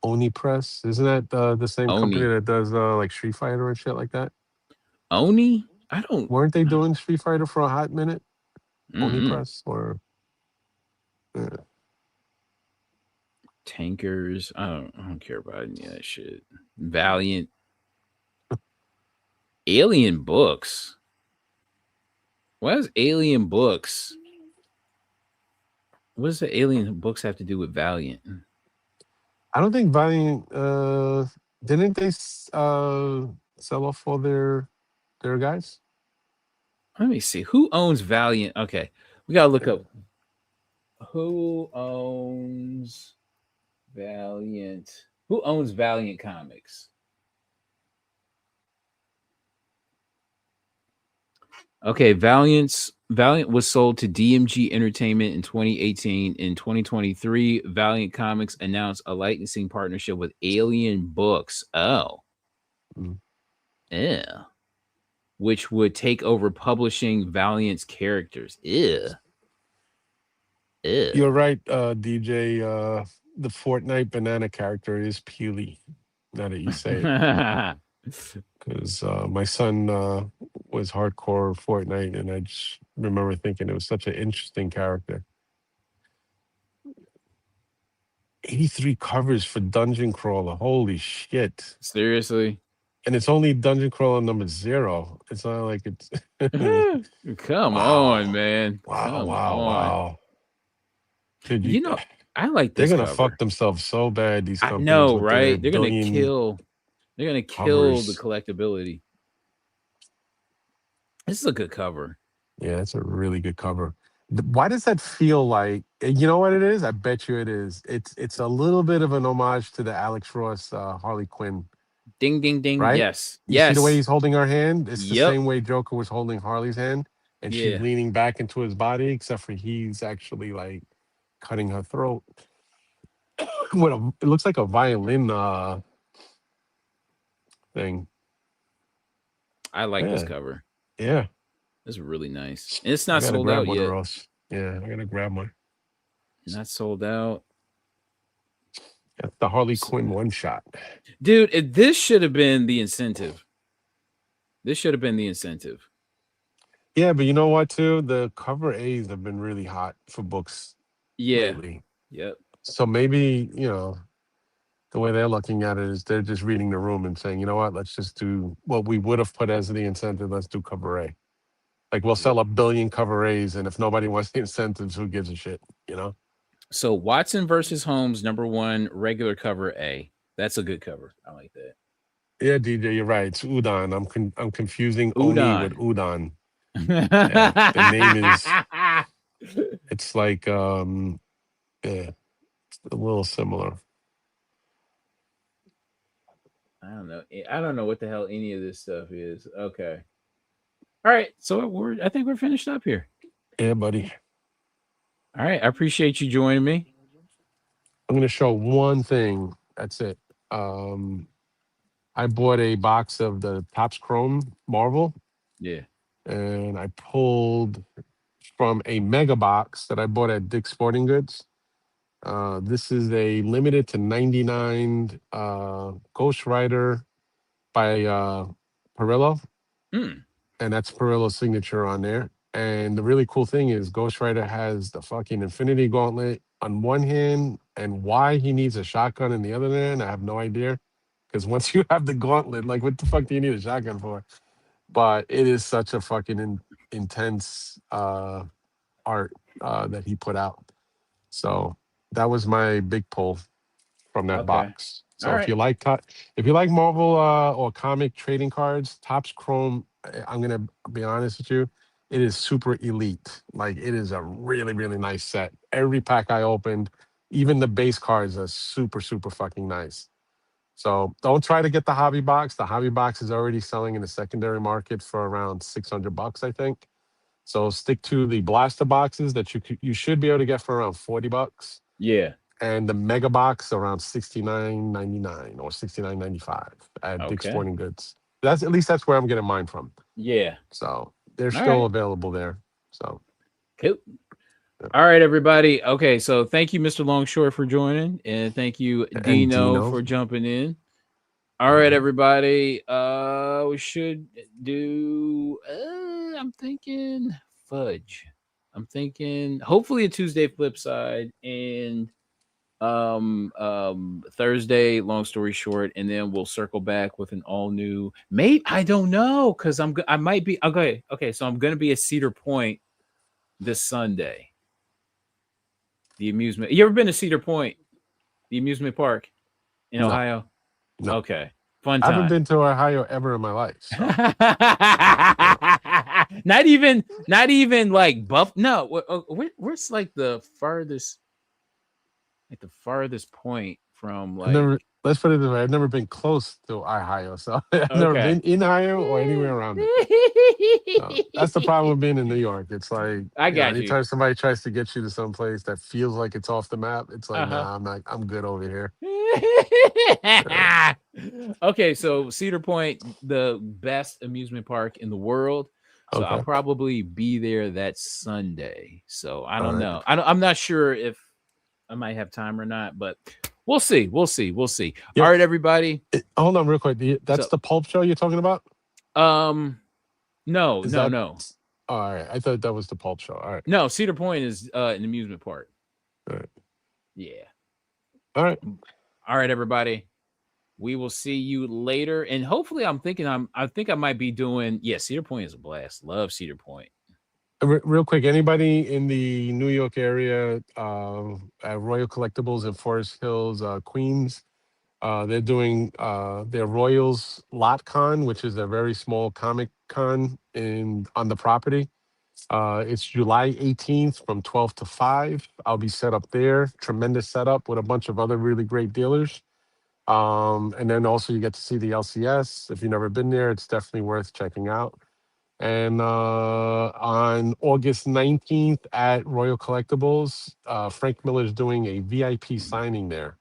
Oni Press. Isn't that the same company that does like Street Fighter and shit like that? Oni? Weren't they doing Street Fighter for a hot minute? Oni Press or Tankers. I don't care about any of that shit. Valiant. Alien Books. Why does Alien Books? What does the Alien Books have to do with Valiant? I don't think Valiant didn't they sell off all their guys? Let me see. Who owns Valiant? Okay. We gotta look up who owns Valiant. Who owns Valiant Comics? Okay, Valiant was sold to DMG Entertainment in 2018. In 2023, Valiant Comics announced a licensing partnership with Alien Books. Oh. Yeah. Which would take over publishing Valiant's characters. Ew. You're right, DJ. The Fortnite banana character is Peely. Now that you say it. Because my son was hardcore Fortnite, and I just remember thinking it was such an interesting character. 83 covers for Dungeon Crawler. Holy shit. Seriously? And it's only Dungeon Crawler number 0. It's not like it's... Come on, man. Wow. Dude, you know, I like this. They're going to fuck themselves so bad, these companies. I know, right? They're going to kill... They're going to kill the collectability. This is a good cover. Yeah, it's a really good cover. Why does that feel like, you know what it is? I bet you it is. It's a little bit of an homage to the Alex Ross Harley Quinn Ding, ding, ding. Right? Yes. You see the way he's holding her hand? It's the Yep. same way Joker was holding Harley's hand, and she's leaning back into his body, except for he's actually like cutting her throat. It looks like a violin thing. I like this cover. Yeah. It's really nice. And it's not sold out yet. Yeah, I gotta grab one. Not sold out. That's the Harley Quinn one shot. Dude, this should have been the incentive. Yeah, but you know what, too? The cover A's have been really hot for books lately. Yep. So maybe, the way they're looking at it is they're just reading the room and saying, you know what, let's just do what we would have put as the incentive. Let's do cover A. Like, we'll sell 1 billion cover A's, and if nobody wants the incentives, who gives a shit, So Watson versus Holmes, #1, regular cover A. That's a good cover. I like that. Yeah, DJ, you're right. It's Udon. I'm confusing Oni with Udon. The name is. It's like it's a little similar. I don't know what the hell any of this stuff is. Okay. All right. So I think we're finished up here. Yeah, buddy. All right. I appreciate you joining me. I'm going to show one thing. That's it. I bought a box of the Topps Chrome Marvel. Yeah. And I pulled from a mega box that I bought at Dick's Sporting Goods. This is a limited to 99 Ghost Rider by Perillo. And that's Perillo's signature on there. And the really cool thing is Ghost Rider has the fucking Infinity Gauntlet on one hand, and why he needs a shotgun in the other hand, I have no idea. Because once you have the gauntlet, like, what the fuck do you need a shotgun for? But it is such a fucking intense art that he put out. So that was my big pull from that box. So if you like Marvel or comic trading cards, Topps Chrome, I'm gonna be honest with you, it is super elite. Like, it is a really, really nice set. Every pack I opened, even the base cards are super, super fucking nice. So don't try to get the hobby box. The hobby box is already selling in the secondary market for around $600, I think. So stick to the blaster boxes that you should be able to get for around $40. Yeah. And the mega box around $69.99 or $69.95 at Dick's Sporting Goods. That's where I'm getting mine from. Yeah. So they're still available there. So cool. All right, everybody. Okay, so thank you, Mr. Longshore, for joining, and thank you, Dino, for jumping in. All right, everybody. We should do. I'm thinking fudge. I'm thinking hopefully a Tuesday flip side and Thursday. Long story short, and then we'll circle back with an all new. Maybe I don't know because I might be okay. So I'm gonna be at Cedar Point this Sunday. The amusement. You ever been to Cedar Point, the amusement park in Ohio? No. Okay. Fun time. I haven't been to Ohio ever in my life. So. not even like Buff. No, where's like the farthest point from like. Let's put it this way. I've never been close to Ohio, so I've never been in Ohio or anywhere around it. So that's the problem with being in New York. It's like anytime somebody tries to get you to some place that feels like it's off the map, it's like, nah, I'm good over here. Okay, so Cedar Point, the best amusement park in the world. So I'll probably be there that Sunday. So I don't know. I'm not sure if I might have time or not, but we'll see. Yep. All right, everybody. Hold on real quick. That's the Pulp show you're talking about? No. All right. I thought that was the Pulp show. All right. No, Cedar Point is an amusement park. All right. Yeah. All right. All right, everybody. We will see you later. And hopefully I think I might be doing, Cedar Point is a blast. Love Cedar Point. Real quick, anybody in the New York area at Royal Collectibles in Forest Hills, Queens, they're doing their Royals Lot Con, which is a very small comic con on the property. It's July 18th from 12 to 5. I'll be set up there. Tremendous setup with a bunch of other really great dealers. And then also you get to see the LCS. If you've never been there, it's definitely worth checking out. And on August 19th at Royal Collectibles, Frank Miller is doing a VIP signing there.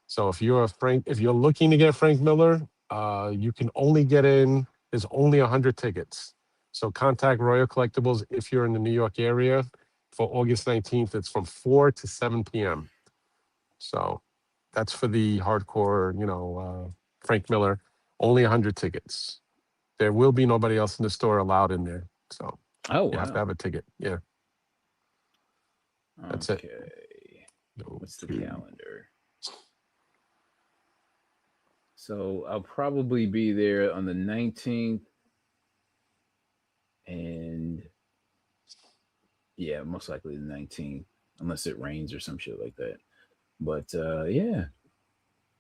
So if you're looking to get Frank Miller, you can only get in. There's only 100 tickets. So contact Royal Collectibles if you're in the New York area for August 19th. It's from 4 to 7 p.m. So that's for the hardcore, Frank Miller. Only 100 tickets. There will be nobody else in the store allowed in there. So you have to have a ticket. Yeah. That's it. What's the calendar? So I'll probably be there on the 19th. And yeah, most likely the 19th, unless it rains or some shit like that. But yeah,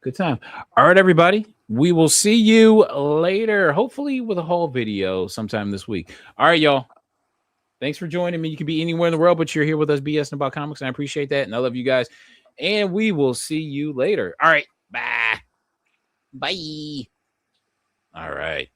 good time. All right, everybody. We will see you later, hopefully with a haul video sometime this week. All right, y'all. Thanks for joining me. You can be anywhere in the world, but you're here with us BSing about comics, and I appreciate that. And I love you guys. And we will see you later. All right. Bye. Bye. All right.